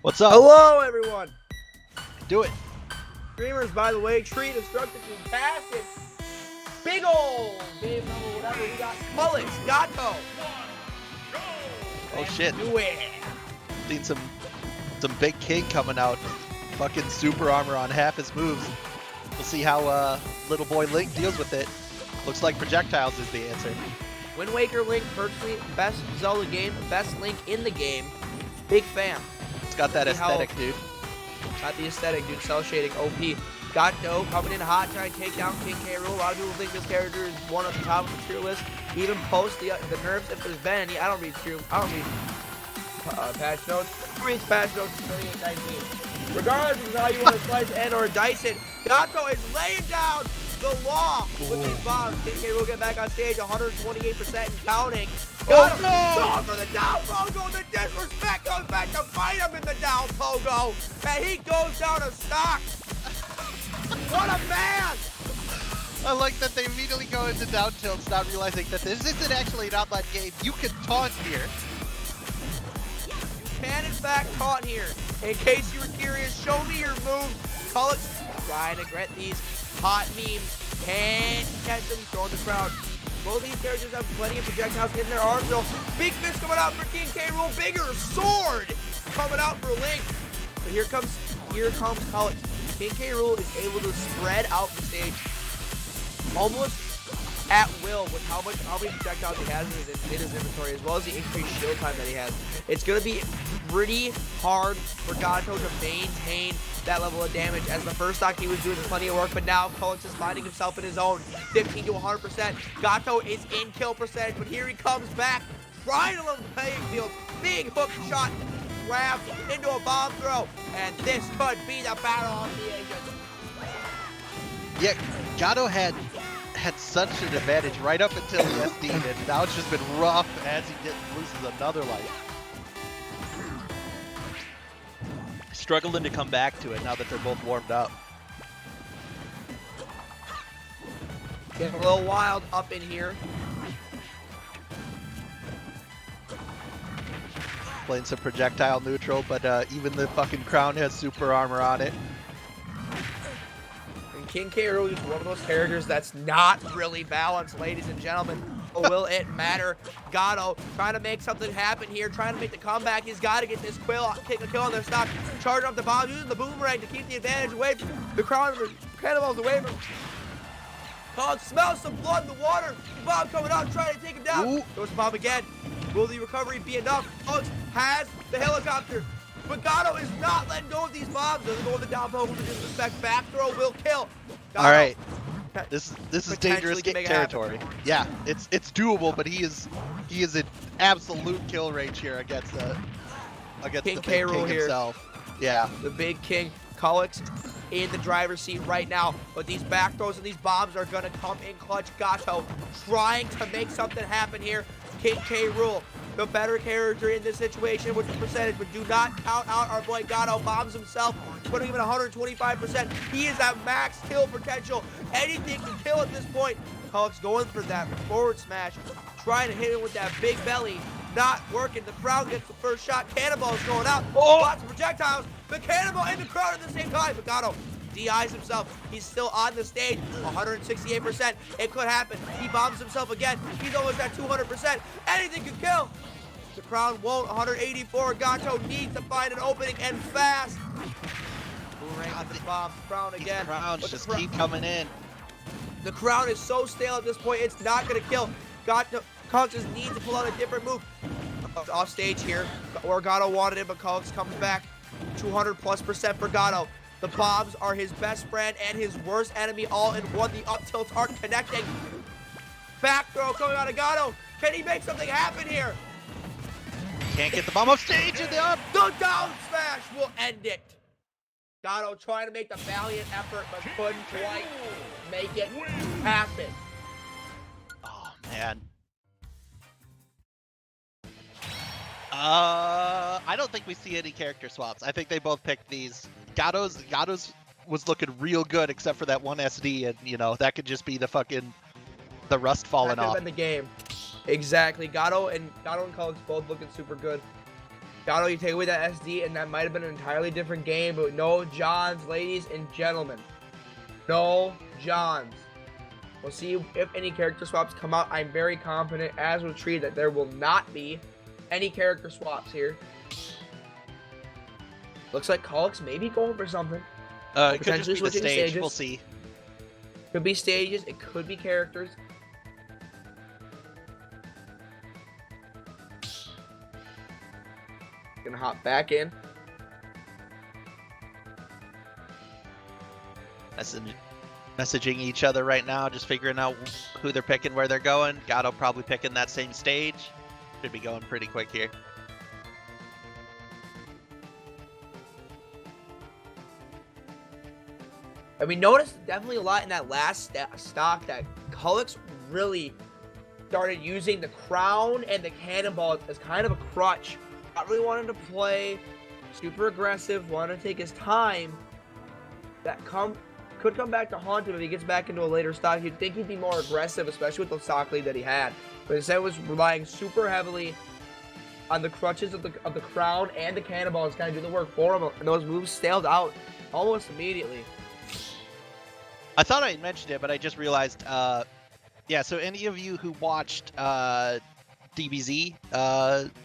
B: What's up?
D: Hello, everyone.
B: Do it.
D: Streamers, by the way, treat instructively passive. Big ol' game level, whatever. We got Mullets, Gato.
B: Oh shit.
D: Do it.
B: Seen some big king coming out. Fucking super armor on half his moves. We'll see how little boy Link deals with it. Looks like projectiles is the answer.
D: Wind Waker Link, personally, best Zelda game, best Link in the game. Big fan.
B: It's got that
D: See how-
B: aesthetic, dude.
D: Got the aesthetic, dude. Cell shading, OP. Gato coming in hot, trying to take down King K. Rool. A lot of people think this character is one at the top of the tier list. Even post the nerfs, if there's been any. I don't read patch notes. Who reads patch notes in 2819? Regardless of how you want to slice and or dice it, Gato is laying down the law with these bombs. King K. Rool get back on stage, 128% and counting. Gato going for the down pogo. The disrespect goes back to fight him in the down pogo. And he goes down to stock. What a man!
B: I like that they immediately go into down tilt, not realizing that this isn't actually an online game. You can taunt here.
D: You can in fact taunt here. In case you were curious, show me your moves. Call it trying to get these hot memes. Can't catch them, throwing the crowd. Both these characters have plenty of projectiles in their arsenal. Big fist coming out for King K. Rool. Bigger sword coming out for Link. But here comes College. King K. Rool is able to spread out the stage almost at will with how many projectiles he has in his inventory, as well as the increased shield time that he has. It's going to be pretty hard for Gato to maintain that level of damage, as the first stock he was doing plenty of work, but now Cullis is finding himself in his own 15 to 100%. Gato is in kill percentage, but here he comes back, trying to level the playing field. Big hook shot, grab into a bomb throw, and this could be the battle of the ages.
B: Yeah, Gato had such an advantage right up until the SD, and now it's just been rough as he loses another life. Struggling to come back to it now that they're both warmed up.
D: Getting a little wild up in here.
B: Playing some projectile neutral, but even the fucking crown has super armor on it.
D: And King K. Rool is one of those characters that's not really balanced, ladies and gentlemen. But will it matter? Gato trying to make something happen here, trying to make the comeback. He's got to get this kick a kill on their stock. Charging up the bomb, using the boomerang to keep the advantage away from the crown. Cannonballs away from. Cog smells some blood in the water. Bomb coming out, trying to take him down.
B: Ooh.
D: Goes the bomb again. Will the recovery be enough? Hugs has the helicopter. But Gato is not letting go of these bombs. Doesn't go with the down poke with the disrespect. Back throw will kill. Gato.
B: All right. This is dangerous
D: Potentially can make it
B: territory. Yeah, it's doable, but he is in absolute kill range here against
D: King
B: the
D: K.
B: big
D: Rool
B: king
D: here.
B: himself. Yeah.
D: The big king, Cullix, in the driver's seat right now. But these back throws and these bombs are going to come in clutch. Gato trying to make something happen here. King K. Rool, the better character in this situation with the percentage, but do not count out our boy Gato. Bombs himself, putting him at 125%. He is at max kill potential. Anything can kill at this point. Cullix going for that forward smash, trying to hit him with that big belly. Not working. The crowd gets the first shot. Cannonball is going out. Lots of projectiles. The cannonball in the crowd at the same time. But Gato DIs himself. He's still on the stage. 168%. It could happen. He bombs himself again. He's almost at 200%. Anything could kill. The crowd won't. 184. Gato needs to find an opening and fast. Boomerang with the bomb. Crown again.
B: These crowns
D: But
B: just keep coming in.
D: the crown is so stale at this point, it's not going to kill. Gato just needs to pull out a different move. Off stage here. Gato wanted it, but Cullix comes back. 200+% for Gato. The bombs are his best friend and his worst enemy all in one. The up tilts aren't connecting. Back throw coming out of Gato. Can he make something happen here?
B: Can't get the bomb off stage in the up.
D: The down smash will end it. Gato trying to make the valiant effort, but couldn't quite make it happen.
B: Oh man. I don't think we see any character swaps. I think they both picked these. Gato's was looking real good, except for that one SD, and you know that could just be the rust falling
D: That could
B: off.
D: have been the game. Exactly. Gato and Cullix both looking super good. Gato, you take away that SD, and that might have been an entirely different game, but no Johns, ladies and gentlemen. No Johns. We'll see if any character swaps come out. I'm very confident, as with Tree, that there will not be any character swaps here. Looks like Colix may be going for something.
B: It could just
D: Potentially
B: be the
D: switching
B: stage.
D: stages.
B: We'll see.
D: Could be stages. It could be characters. Gonna hop back in.
B: Messaging each other right now, just figuring out who they're picking, where they're going. Gato probably picking that same stage. Should be going pretty quick here.
D: And we noticed definitely a lot in that last stock that Colix really started using the crown and the cannonball as kind of a crutch. Not really wanting to play super aggressive, wanting to take his time. That could come back to haunt him if he gets back into a later stock. You'd think he'd be more aggressive, especially with the stock lead that he had. But instead was relying super heavily on the crutches of the crown and the cannonballs kind of doing the work for him. And those moves staled out almost immediately.
B: I thought I had mentioned it, but I just realized, yeah, so any of you who watched DBZ,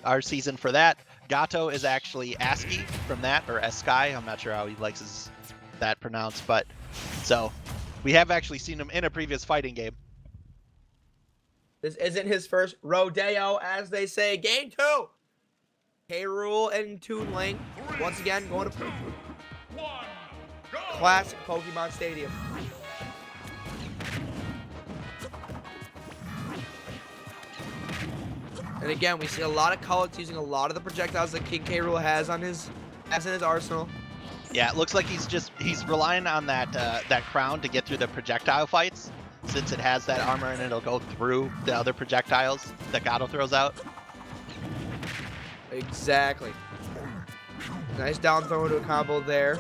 B: our season for that, Gato is actually ASCII from that, or Eskai. I'm not sure how he likes that pronounced, but so we have actually seen him in a previous fighting game.
D: This isn't his first rodeo, as they say. Game 2! K-Rool and Toon Link once again going to classic Pokemon Stadium. And again, we see a lot of Colix using a lot of the projectiles that King K. Rool has in his arsenal.
B: Yeah, it looks like he's relying on that crown to get through the projectile fights, since it has that armor and it'll go through the other projectiles that Gato throws out.
D: Exactly. Nice down throw into a combo there.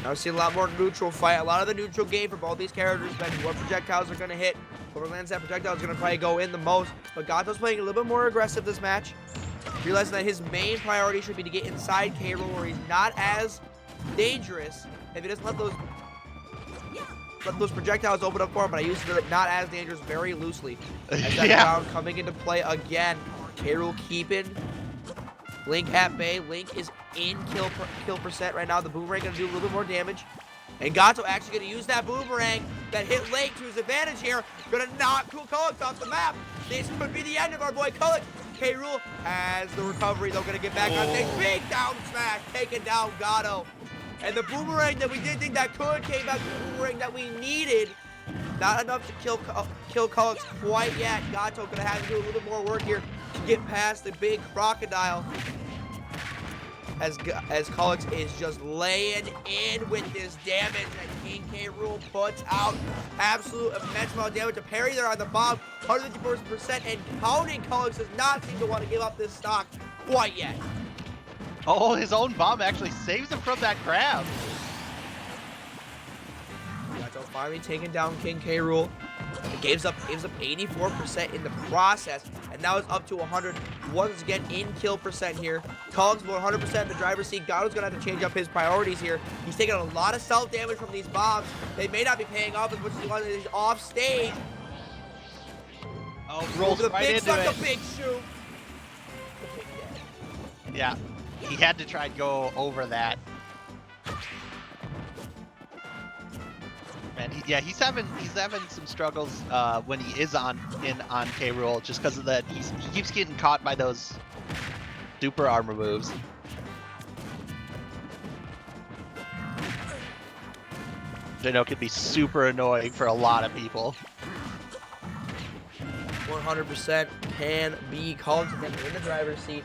D: Now we see a lot more neutral fight. A lot of the neutral game for both these characters, depending what projectiles are going to hit. Whoever lands that projectile is going to probably go in the most. But Gato's playing a little bit more aggressive this match. Realizing that his main priority should be to get inside K. Rool, where he's not as dangerous if he doesn't let those projectiles open up for him. But I use the not as dangerous very loosely. As that round coming into play again. K. Rool keeping Link at bay. Link is in kill percent right now. The boomerang going to do a little bit more damage. And Gato actually going to use that boomerang that hit Link to his advantage here. Going to knock Colix off the map. This could be the end of our boy Colix. K. Rool has the recovery. They're going to get back on stage. Big down smash, taking down Gato. And the boomerang that we didn't think that could came back to the boomerang that we needed. Not enough to kill Colix quite yet. Gato going to have to do a little bit more work here to get past the big crocodile. As Colix is just laying in with this damage that King K. Rool puts out. Absolute immense amount of damage. A parry there on the bomb. 150% and counting. Colix does not seem to want to give up this stock quite yet.
B: Oh, his own bomb actually saves him from that grab.
D: Gato finally taking down King K. Rool. It gives up 84% in the process, and now it's up to 100 once again in kill percent here. Colix will 100% in the driver's seat. Gato's gonna have to change up his priorities here. He's taking a lot of self damage from these bombs. They may not be paying off as much as he wanted. He's off stage.
B: Oh, rolls right
D: big
B: into
D: suck,
B: it.
D: a big shoot.
B: Yeah, he had to try and go over that. And he's having some struggles when he is on K. Rool, just because of that. He keeps getting caught by those super armor moves. Which I know can be super annoying for a lot of people.
D: 100% can be Colix again in the driver's seat.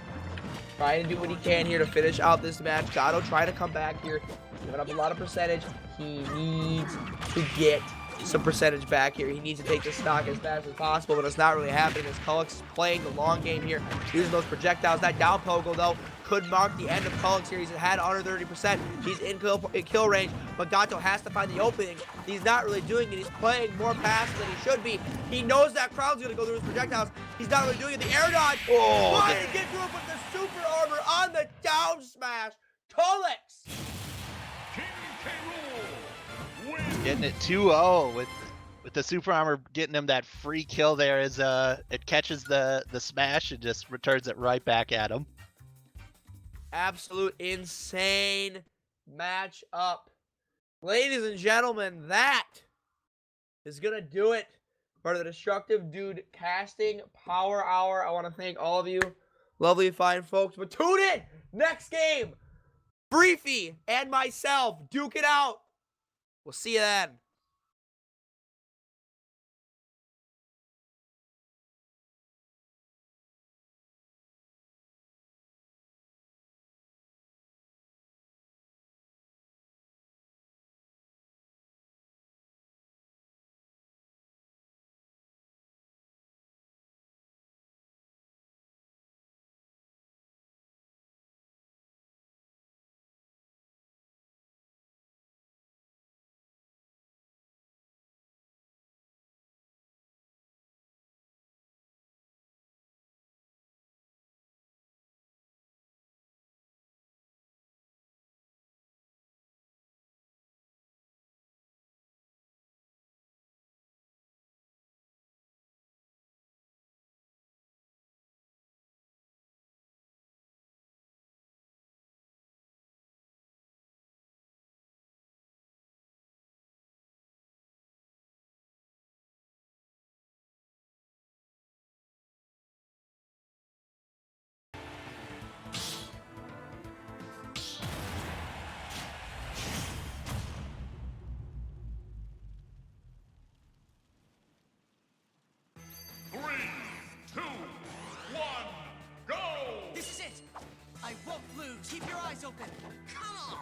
D: Trying to do what he can here to finish out this match. Gato trying to come back here. Giving up a lot of percentage. He needs to get some percentage back here. He needs to take the stock as fast as possible, but it's not really happening as Cullix is playing the long game here, using those projectiles. That down pogo, though, could mark the end of Cullix here. He's had under 30%. He's in kill range, but Gato has to find the opening. He's not really doing it. He's playing more passive than he should be. He knows that crowd's going to go through his projectiles. He's not really doing it. The air dodge.
B: Oh,
D: trying to get through it with the super armor on the down smash. Cullix.
B: Getting it 2-0 with the super armor, getting him that free kill there as it catches the smash and just returns it right back at him.
D: Absolute insane matchup. Ladies and gentlemen, that is going to do it for the Destructive Dude Casting Power Hour. I want to thank all of you lovely fine folks. But tune in next game. Briefy and myself duke it out. We'll see you then.
F: Keep your eyes open. Come on.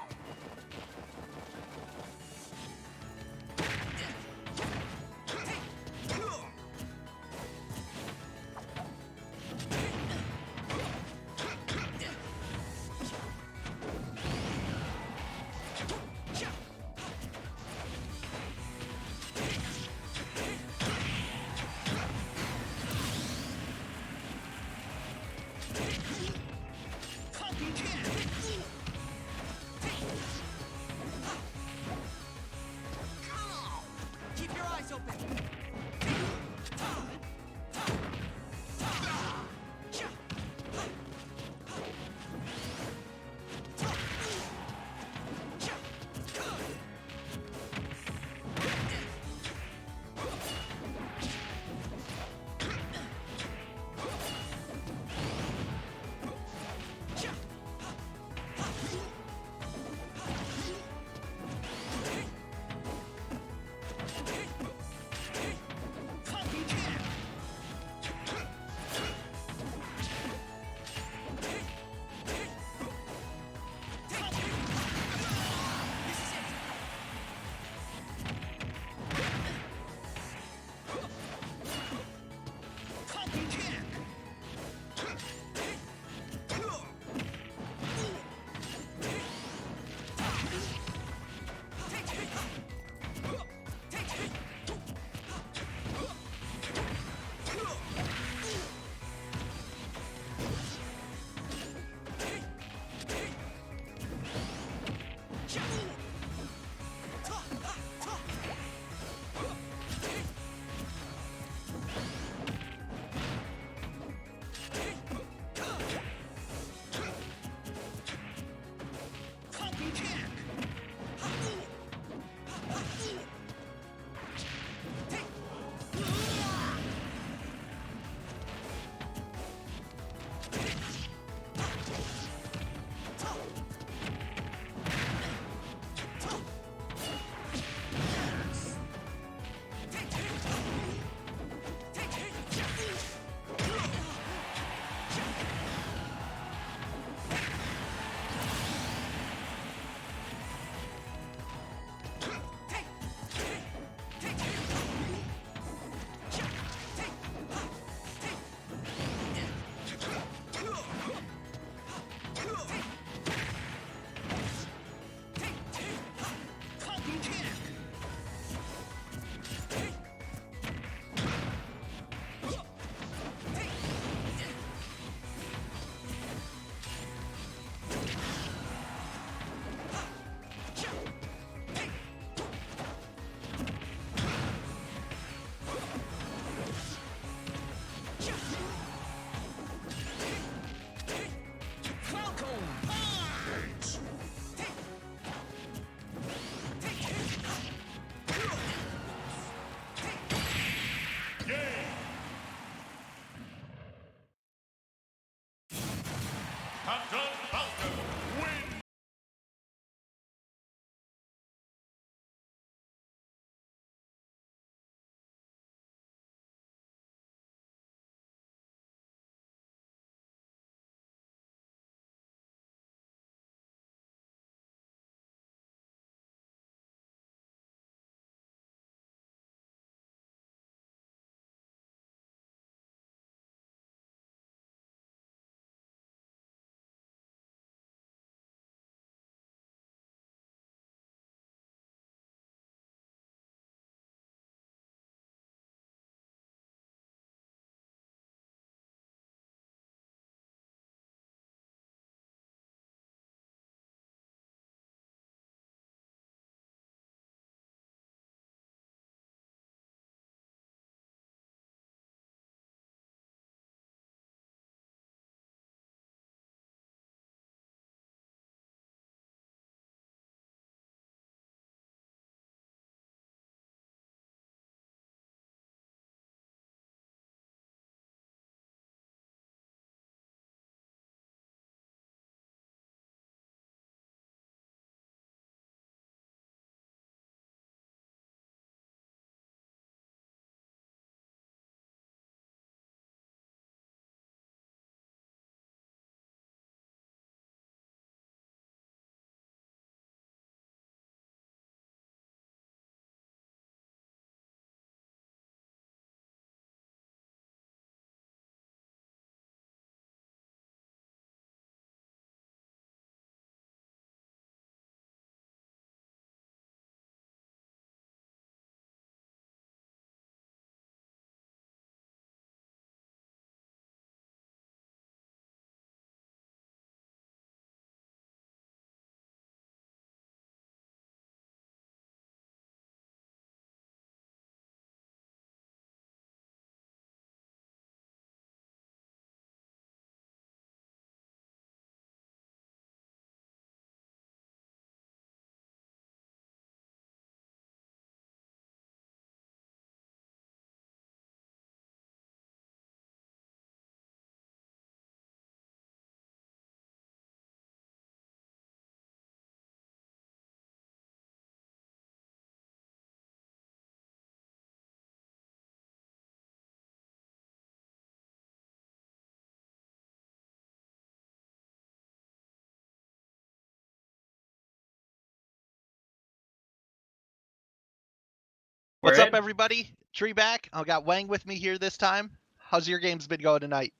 B: What's
G: We're
B: up,
G: in.
B: everybody? Tree back. I got Wang with me here this time. How's your games been going tonight?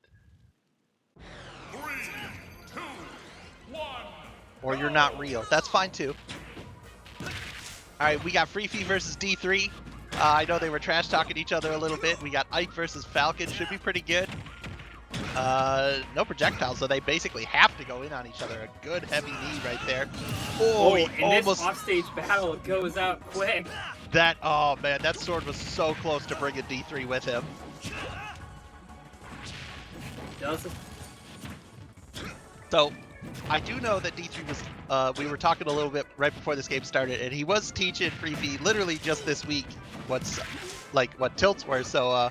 H: 3, 2, 1.
B: Or you're not real. That's fine too. All right, we got Freefy versus D3. I know they were trash talking each other a little bit. We got Ike versus Falcon. Should be pretty good. No projectiles, so they basically have to go in on each other. A good heavy knee right there. Oh, he
G: and
B: almost.
G: this offstage battle goes out quick.
B: That, oh man, that sword was so close to bringing D3 with him.
G: Does it?
B: So, I do know that D3 was, we were talking a little bit right before this game started, and he was teaching Freefy literally just this week what tilts were, so,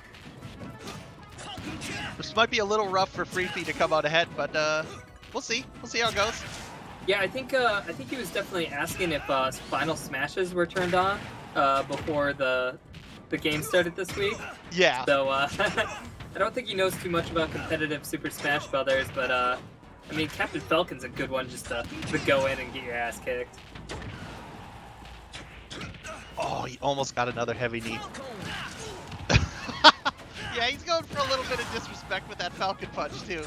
B: this might be a little rough for Freefy to come out ahead, but, we'll see. We'll see how it goes.
G: Yeah, I think he was definitely asking if final smashes were turned on before the game started this week.
B: Yeah.
G: So I don't think he knows too much about competitive Super Smash Brothers, but I mean, Captain Falcon's a good one just to go in and get your ass kicked.
B: Oh, he almost got another heavy knee. Yeah, he's going for a little bit of disrespect with that Falcon punch too.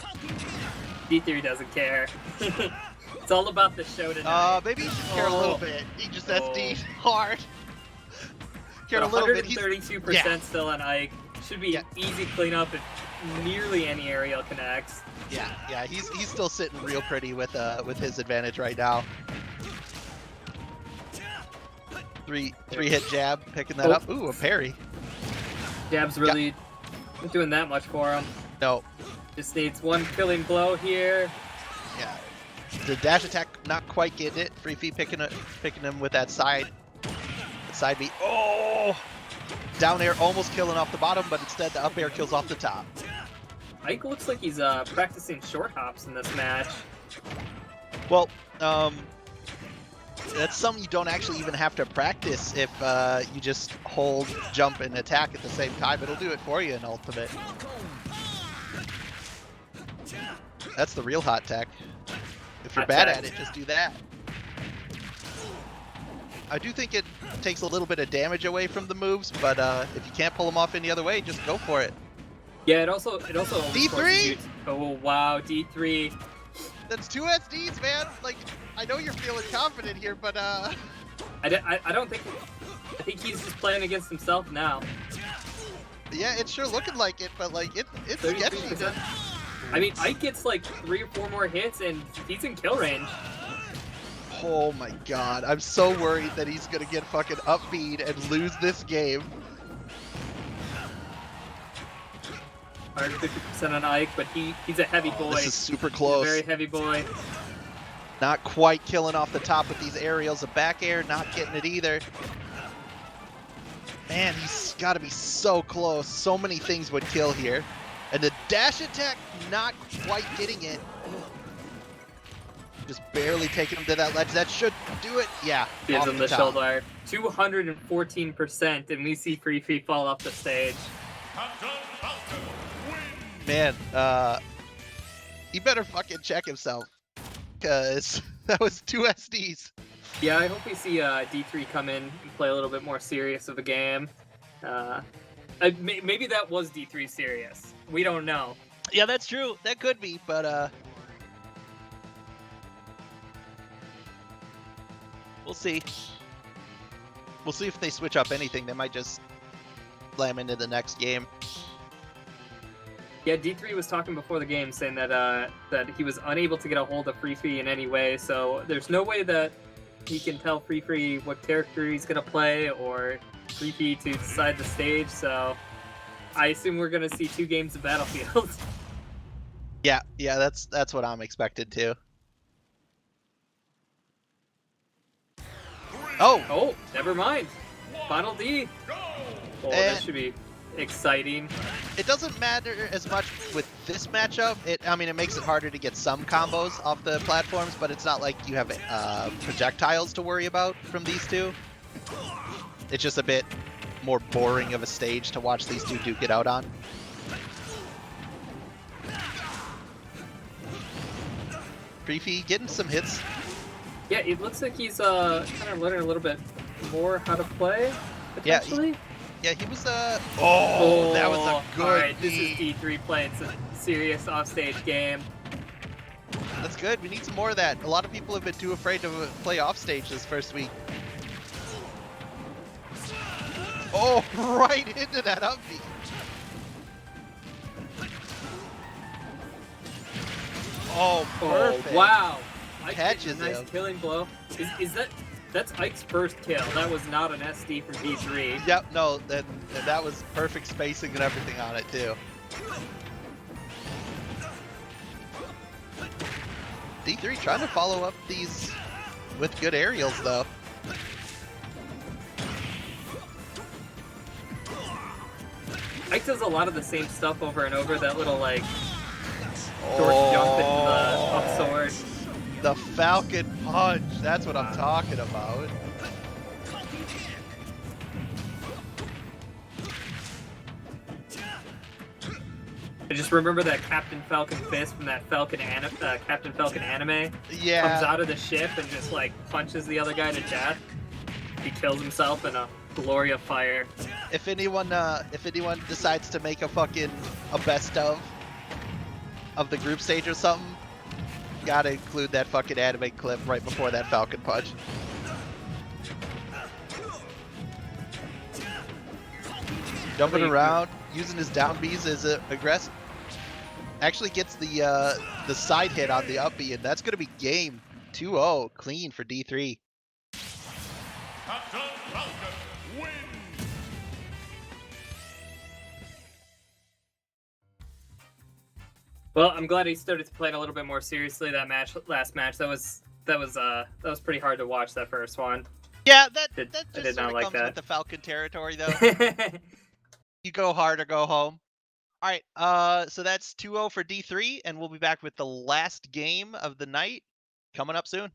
G: D3 doesn't care. It's all about the show tonight.
B: Maybe he should care a little bit. He just SD hard. Cared a little bit.
G: 132% still on Ike. Should be easy cleanup if nearly any aerial connects.
B: Yeah, he's still sitting real pretty with his advantage right now. Three hit jab, picking that up. Ooh, a parry.
G: Jab's really not doing that much for him.
B: No.
G: Just needs one killing blow here.
B: Yeah. The dash attack not quite getting it. Freefy picking him with that side B. Oh! Down air almost killing off the bottom, but instead the up air kills off the top.
G: Ike looks like he's practicing short hops in this match.
B: Well, that's something you don't actually even have to practice if you just hold, jump, and attack at the same time. It'll do it for you in Ultimate. That's the real hot tech. If you're
G: Hot
B: bad
G: tech.
B: at it, just do that. I do think it takes a little bit of damage away from the moves, but if you can't pull them off any other way, just go for it.
G: Yeah, it also
B: D3?
G: forces you to- oh wow, D3.
B: That's 2 SDs, man. Like, I know you're feeling confident here, but
G: I don't think. I think he's just playing against himself now.
B: yeah, it's sure looking like it. But like, it's sketchy.
G: 33%. I mean, Ike gets like 3 or 4 more hits, and he's in kill range.
B: Oh my god, I'm so worried that he's gonna get fucking upbeat and lose this game.
G: 150% on Ike, but he's a heavy boy.
B: This is super
G: He's a
B: close.
G: very heavy boy.
B: Not quite killing off the top with these aerials. A back air, not getting it either. Man, he's got to be so close. So many things would kill here. And the dash attack, not quite getting it. Just barely taking him to that ledge. That should do it. Yeah.
G: Gives
B: off
G: him
B: the
G: the
B: top.
G: shoulder. 214%, and we see Free Feet fall off the stage.
H: Captain Falcon wins.
B: Man, he better fucking check himself. Because that was 2 SDs.
G: Yeah, I hope we see D3 come in and play a little bit more serious of a game. Maybe that was D3 serious. We don't know.
B: Yeah, that's true. That could be, but we'll see. We'll see if they switch up anything. They might just slam into the next game.
G: Yeah, D3 was talking before the game saying that that he was unable to get a hold of Free Free in any way, so there's no way that he can tell Free Free what character he's gonna play or Free Free to decide the stage, so I assume we're gonna see 2 games of Battlefield.
B: Yeah, that's what I'm expected to. Oh,
G: Oh, never mind. Final D. Oh, that should be exciting.
B: it doesn't matter as much with this matchup. I mean, it makes it harder to get some combos off the platforms, but it's not like you have projectiles to worry about from these two. It's just a bit more boring of a stage to watch these two duke it out on. Preefy getting some hits.
G: Yeah, it looks like he's kind of learning a little bit more how to play,
B: Yeah,
G: potentially.
B: Yeah, he was oh, that was a good
G: Alright, this is
B: beat.
G: D3 playing some serious offstage game.
B: That's good. We need some more of that. A lot of people have been too afraid to play offstage this first week. Oh, right into that upbeat. Oh, perfect.
G: Oh, wow. Ike
B: Catches
G: getting a nice
B: him.
G: killing blow. Is that's Ike's first kill. That was not an SD from D3.
B: Yep, no, that was perfect spacing and everything on it too. D3 trying to follow up these with good aerials though.
G: Ike does a lot of the same stuff over and over. That little like short jump into the up sword.
B: The Falcon Punch, that's what I'm talking about.
G: I just remember that Captain Falcon fist from that Captain Falcon anime.
B: Yeah.
G: Comes out of the ship and just like punches the other guy to death. He kills himself in a glory of fire.
B: If anyone decides to make a best of the group stage or something, gotta include that fucking anime clip right before that Falcon Punch. Jumping around, using his down Bs as aggressive. Actually gets the side hit on the up B, and that's gonna be game 2-0 clean for D3.
H: Captain Falcon wins.
G: Well, I'm glad he started playing a little bit more seriously last match. That was pretty hard to watch, that first one.
B: Yeah, that
G: I
B: just
G: did
B: sort
G: not
B: of
G: like
B: comes
G: that.
B: with the Falcon territory though. You go hard or go home. All right. So that's 2-0 for D3, and we'll be back with the last game of the night coming up soon.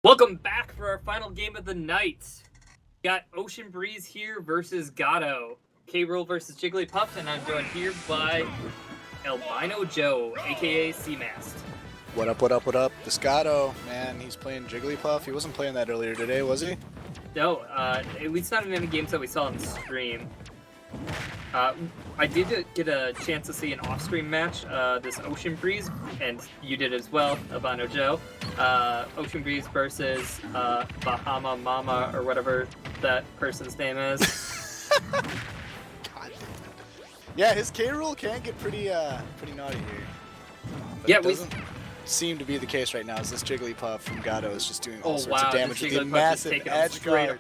G: Welcome back for our final game of the night. Got Ocean Breeze here versus Gato. K-Rool versus Jigglypuff, and I'm joined here by Albino Joe, aka Seamast.
C: What up, what up, what up? This Gato, man, he's playing Jigglypuff. He wasn't playing that earlier today, was he?
G: No, at least not in any games that we saw on the stream. I did get a chance to see an off-stream match, this Ocean Breeze, and you did as well, Albino Joe. Ocean Breeze versus Bahama Mama, or whatever that person's name is.
C: God damn it. Yeah, his K-Rool can get pretty naughty here. But
G: Yeah,
C: it doesn't seem to be the case right now, as this Jigglypuff from Gato is just doing all sorts of
G: this
C: damage with the
G: Jigglypuff is
C: massive
G: taking him
C: edge
G: straight
C: guard.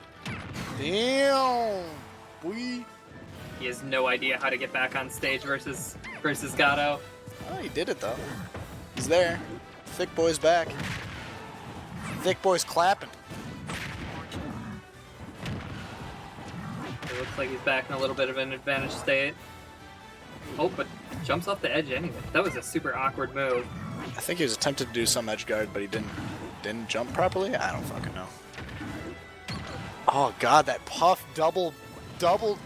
C: Damn! Boy.
G: He has no idea how to get back on stage versus Gato.
C: Oh, he did it though. He's there. Thick boy's back. Thick boy's clapping.
G: It looks like he's back in a little bit of an advantage state. Oh, but jumps off the edge anyway. That was a super awkward move.
C: I think he was attempting to do some edge guard, but he didn't jump properly. I don't fucking know. Oh god, that Puff double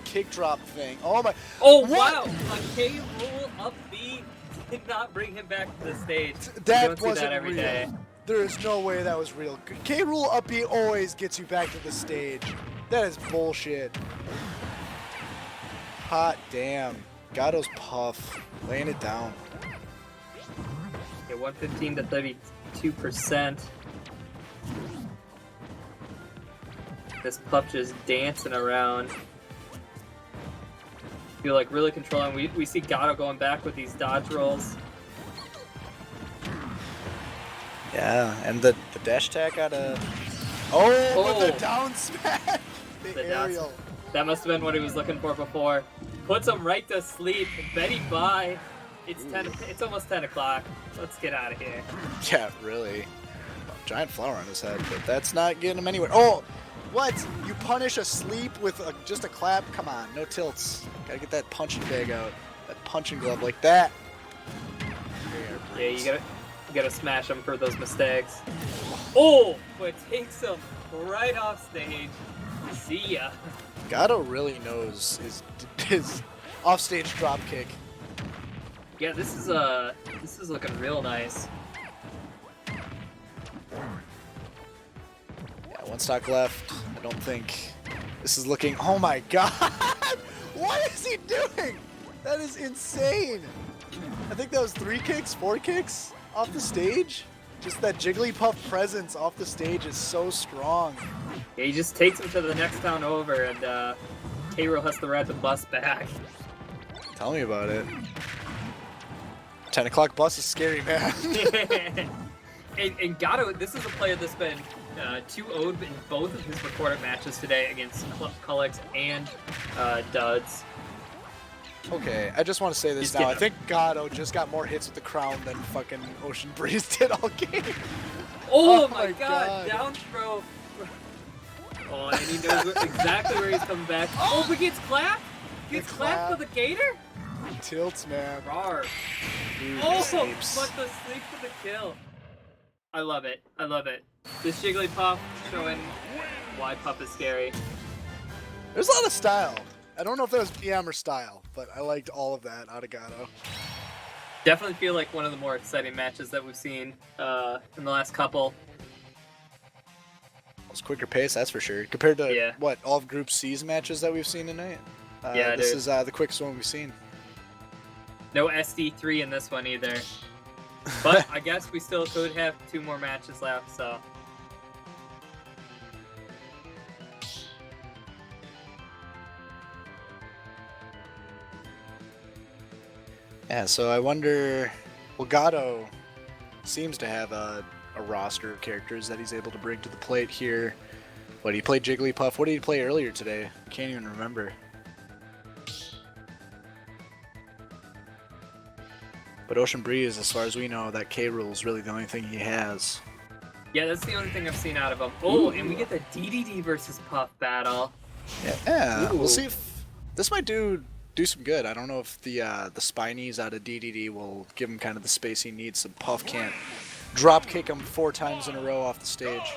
C: kick drop thing. Oh my.
G: Oh
C: what?
G: wow! A K-Rool up B did not bring him back to the stage.
C: That
G: you don't see
C: wasn't
G: that every
C: real.
G: day.
C: There is no way that was real. K-Rool up B always gets you back to the stage. That is bullshit. Hot damn. Gato's Puff. Laying it down.
G: Okay, 115 to 32%. This Puff just dancing around. Feel like really controlling. We see Gato going back with these dodge rolls.
C: Yeah, and the dash attack got a... Oh, with the down smash! The aerial.
G: That must have been what he was looking for before. Puts him right to sleep. Betty, bye. It's 10. It's almost 10 o'clock. Let's get out of here.
C: Yeah, really. Giant flower on his head, but that's not getting him anywhere. Oh! What? You punish a sleep with just a clap? Come on, no tilts. Gotta get that punching bag out. That punching glove like that.
G: Yeah, you gotta smash him for those mistakes. Oh, but it takes him right off stage. See ya.
C: Gato really knows his offstage drop kick.
G: Yeah, this is looking real nice.
C: Yeah, one stock left. I don't think this is looking. Oh my god! What is he doing? That is insane. I think that was 3 kicks, 4 kicks off the stage. Just that Jigglypuff presence off the stage is so strong.
G: Yeah, he just takes him to the next town over, and K-Rool has to ride the bus back.
C: Tell me about it. 10 o'clock bus is scary, man.
G: and Gato, this is a player that's been 2-0'd in both of his recorded matches today against Cullix and Duds.
C: Okay, I just want to say this now. I think Gato just got more hits with the crown than fucking Ocean Breeze did all game.
G: Oh my god, down throw. Oh, and he knows exactly where he's coming back. Oh, but gets clapped? Gets clapped for the gator?
C: Tilts, man.
G: Rawr.
C: Dude,
G: Oh,
C: sleeps.
G: but the sleep for the kill. I love it. I love it. This Jigglypuff showing why Puff is scary.
C: There's a lot of style. I don't know if that was PM or style, but I liked all of that out of Gato.
G: Definitely feel like one of the more exciting matches that we've seen in the last couple.
C: It was quicker pace, that's for sure. Compared to,
G: Yeah.
C: what, all of Group C's matches that we've seen tonight?
G: Yeah,
C: this
G: dude.
C: is the quickest one we've seen.
G: No SD3 in this one either. But I guess we still could have 2 more matches left, so.
C: Yeah, so I wonder, well, Gato seems to have a roster of characters that he's able to bring to the plate here. What, he played Jigglypuff? What did he play earlier today? Can't even remember. But Ocean Breeze, as far as we know, that K-Rool is really the only thing he has.
G: Yeah, that's the only thing I've seen out of him. Oh, and we get the DDD versus Puff battle.
C: Yeah,
G: Ooh.
C: we'll see if this might do some good. I don't know if the Spinies out of DDD will give him kind of the space he needs so Puff can't drop kick him 4 times in a row off the stage.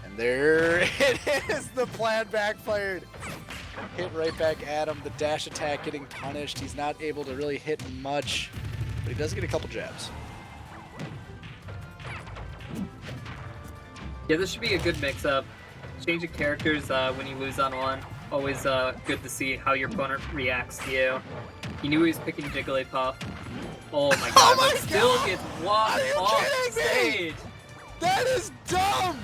C: And there it is. The plan backfired. Hit right back at him. The dash attack getting punished. He's not able to really hit much, but he does get a couple jabs.
G: Yeah, this should be a good mix-up. Change of characters when you lose on one. Always good to see how your opponent reacts to you. He knew he was picking Jigglypuff. Oh my god, but still gets walked off stage.
C: That is dumb!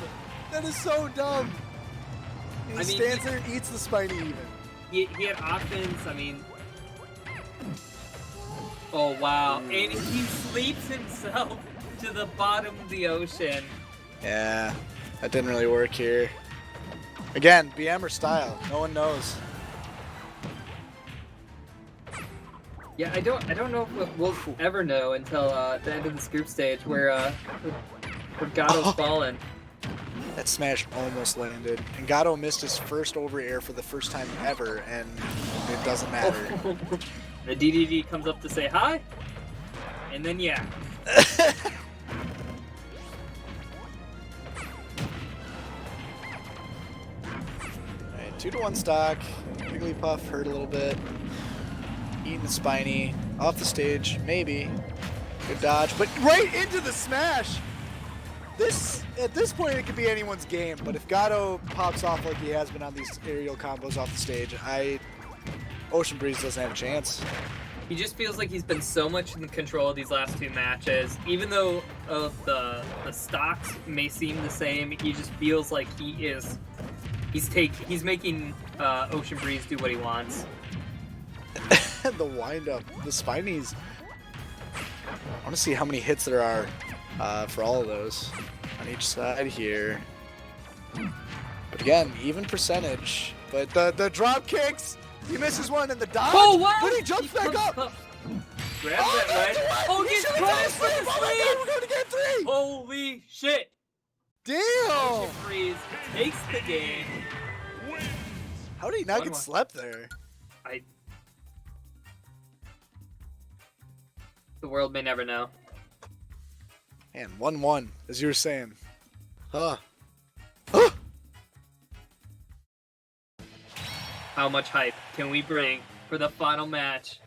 C: That is so dumb. He stands there and eats the spiny even.
G: He had options, I mean... Oh wow, and he sleeps himself to the bottom of the ocean.
C: Yeah, that didn't really work here. Again, BM or style, no one knows.
G: Yeah, I don't know if we'll ever know until the end of this group stage where Gato's fallen.
C: That smash almost landed. And Gato missed his first over air for the first time ever, and it doesn't matter.
G: The DDD comes up to say hi, and then yeah.
C: Alright, 2-to-1 stock. Jigglypuff hurt a little bit. Eating the spiny. Off the stage, maybe. Good dodge, but right into the smash! At this point, it could be anyone's game, but if Gato pops off like he has been on these aerial combos off the stage, Ocean Breeze doesn't have a chance.
G: He just feels like he's been so much in control of these last two matches. Even though the stocks may seem the same, he just feels like he's making Ocean Breeze do what he wants.
C: The wind up, the spinies. I want to see how many hits there are for all of those on each side here. But again, even percentage. But the drop kicks, he misses one, and the dodge.
G: Oh wow!
C: But he jumps back up.
G: Grabs it right. Oh,
C: he
G: gets
C: should have done a sleep. Oh my god, we're going to get 3.
G: Holy shit!
C: Damn!
G: Ocean Breeze takes the game.
C: How did he not get
G: 1-1.
C: slept there?
G: The world may never know.
C: Man, 1-1, as you were saying. Huh.
G: How much hype can we bring for the final match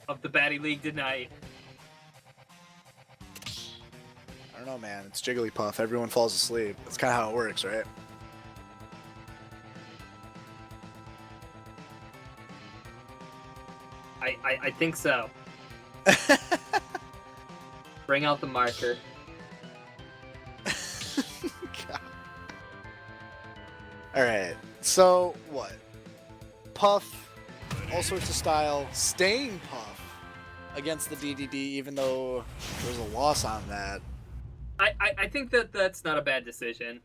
G: of the Baddy League tonight?
C: I don't know, man. It's Jigglypuff. Everyone falls asleep. That's kind of how it works, right?
G: I think so. Bring out the marker.
C: Alright, so what? Puff, all sorts of style, staying Puff against the DDD, even though there was a loss on that.
G: I think that's not a bad decision.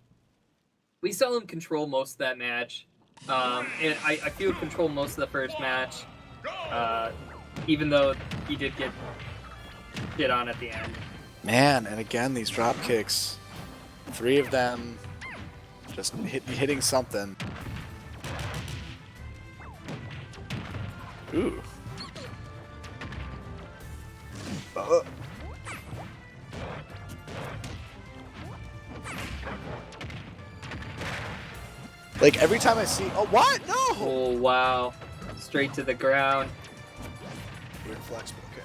G: We saw him control most of that match. And I feel control most of the first match. Even though he did get hit on at the end.
C: Man, and again, these drop kicks. 3 of them just hitting something. Ooh. Like every time I see, oh what? No!
G: Oh wow! Straight to the ground.
C: Weird flex, but okay.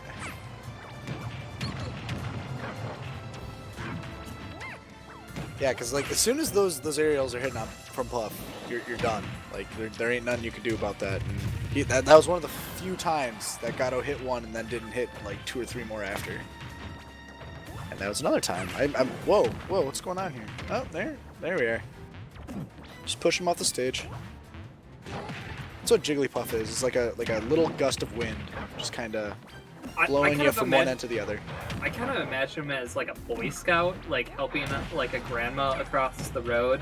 C: Yeah, because like as soon as those aerials are hitting up from Puff, you're done. Like there ain't nothing you can do about that. And that was one of the few times that Gato hit one and then didn't hit like 2 or 3 more after. And that was another time. I'm whoa, what's going on here? Oh, there we are. Just push him off the stage. That's what Jigglypuff is. It's like a little gust of wind, just kind of blowing you from one end to the other.
G: I kind of imagine him as like a Boy Scout, like helping like a grandma across the road.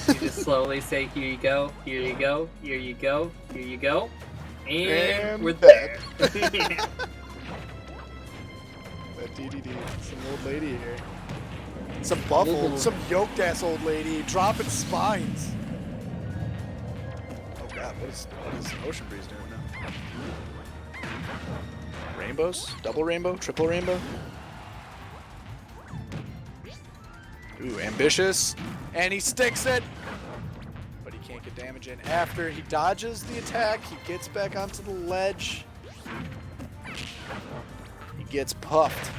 G: You just slowly say, "Here you go, here you go, here you go, here you go," and we're there.
C: That DDD, some old lady here. Some buffled, some yoked ass old lady dropping spines. Oh god, what is Ocean Breeze doing now? Rainbows? Double rainbow? Triple rainbow? Ooh, ambitious. And he sticks it. But he can't get damage in. After he dodges the attack, he gets back onto the ledge. He gets puffed.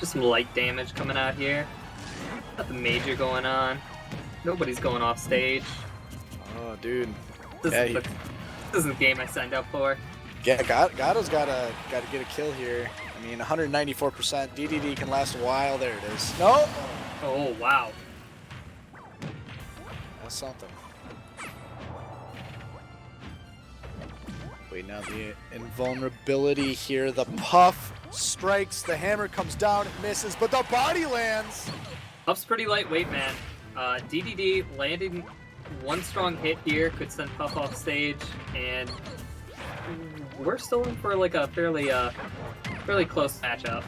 G: Just some light damage coming out here. Nothing major going on. Nobody's going off stage.
C: Oh, dude.
G: This,
C: Yeah,
G: is, this is the game I signed up for.
C: Yeah, Gatto's gotta get a kill here. I mean, 194%. DDD can last a while. There it is. No.
G: Oh, wow.
C: That's something. Wait, now the invulnerability here. The puff strikes. The hammer comes down. It misses, but the body lands.
G: Puff's pretty lightweight, man. DDD landing one strong hit here could send Puff off stage, and we're still in for like a fairly close matchup.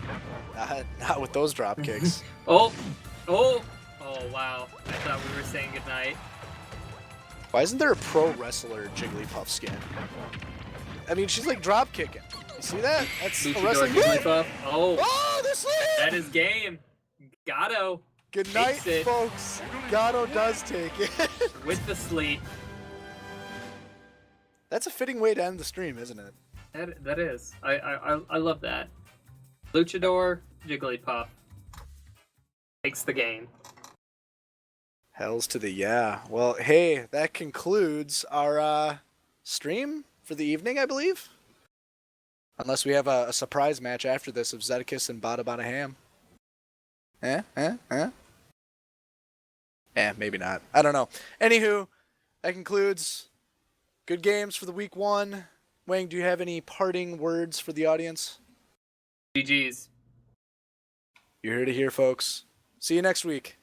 C: Not with those drop kicks.
G: Oh, wow. I thought we were saying goodnight.
C: Why isn't there a pro wrestler Jigglypuff skin? I mean, she's like drop kicking. You see that? That's a
G: Luchador
C: wrestling move.
G: Jigglypuff. Oh,
C: The slam!
G: that is game. Gatto
C: Good night,
G: takes it.
C: folks. Gatto does take it.
G: With the sleep.
C: That's a fitting way to end the stream, isn't it?
G: That is. I love that. Luchador Jigglypuff takes the game.
C: Hells to the yeah. Well, hey, that concludes our stream for the evening, I believe. Unless we have a surprise match after this of Zedekis and Bada Bada Ham. Maybe not. I don't know. Anywho, that concludes good games for the week 1. Wang, do you have any parting words for the audience?
G: GG's.
C: You're here to hear, folks. See you next week.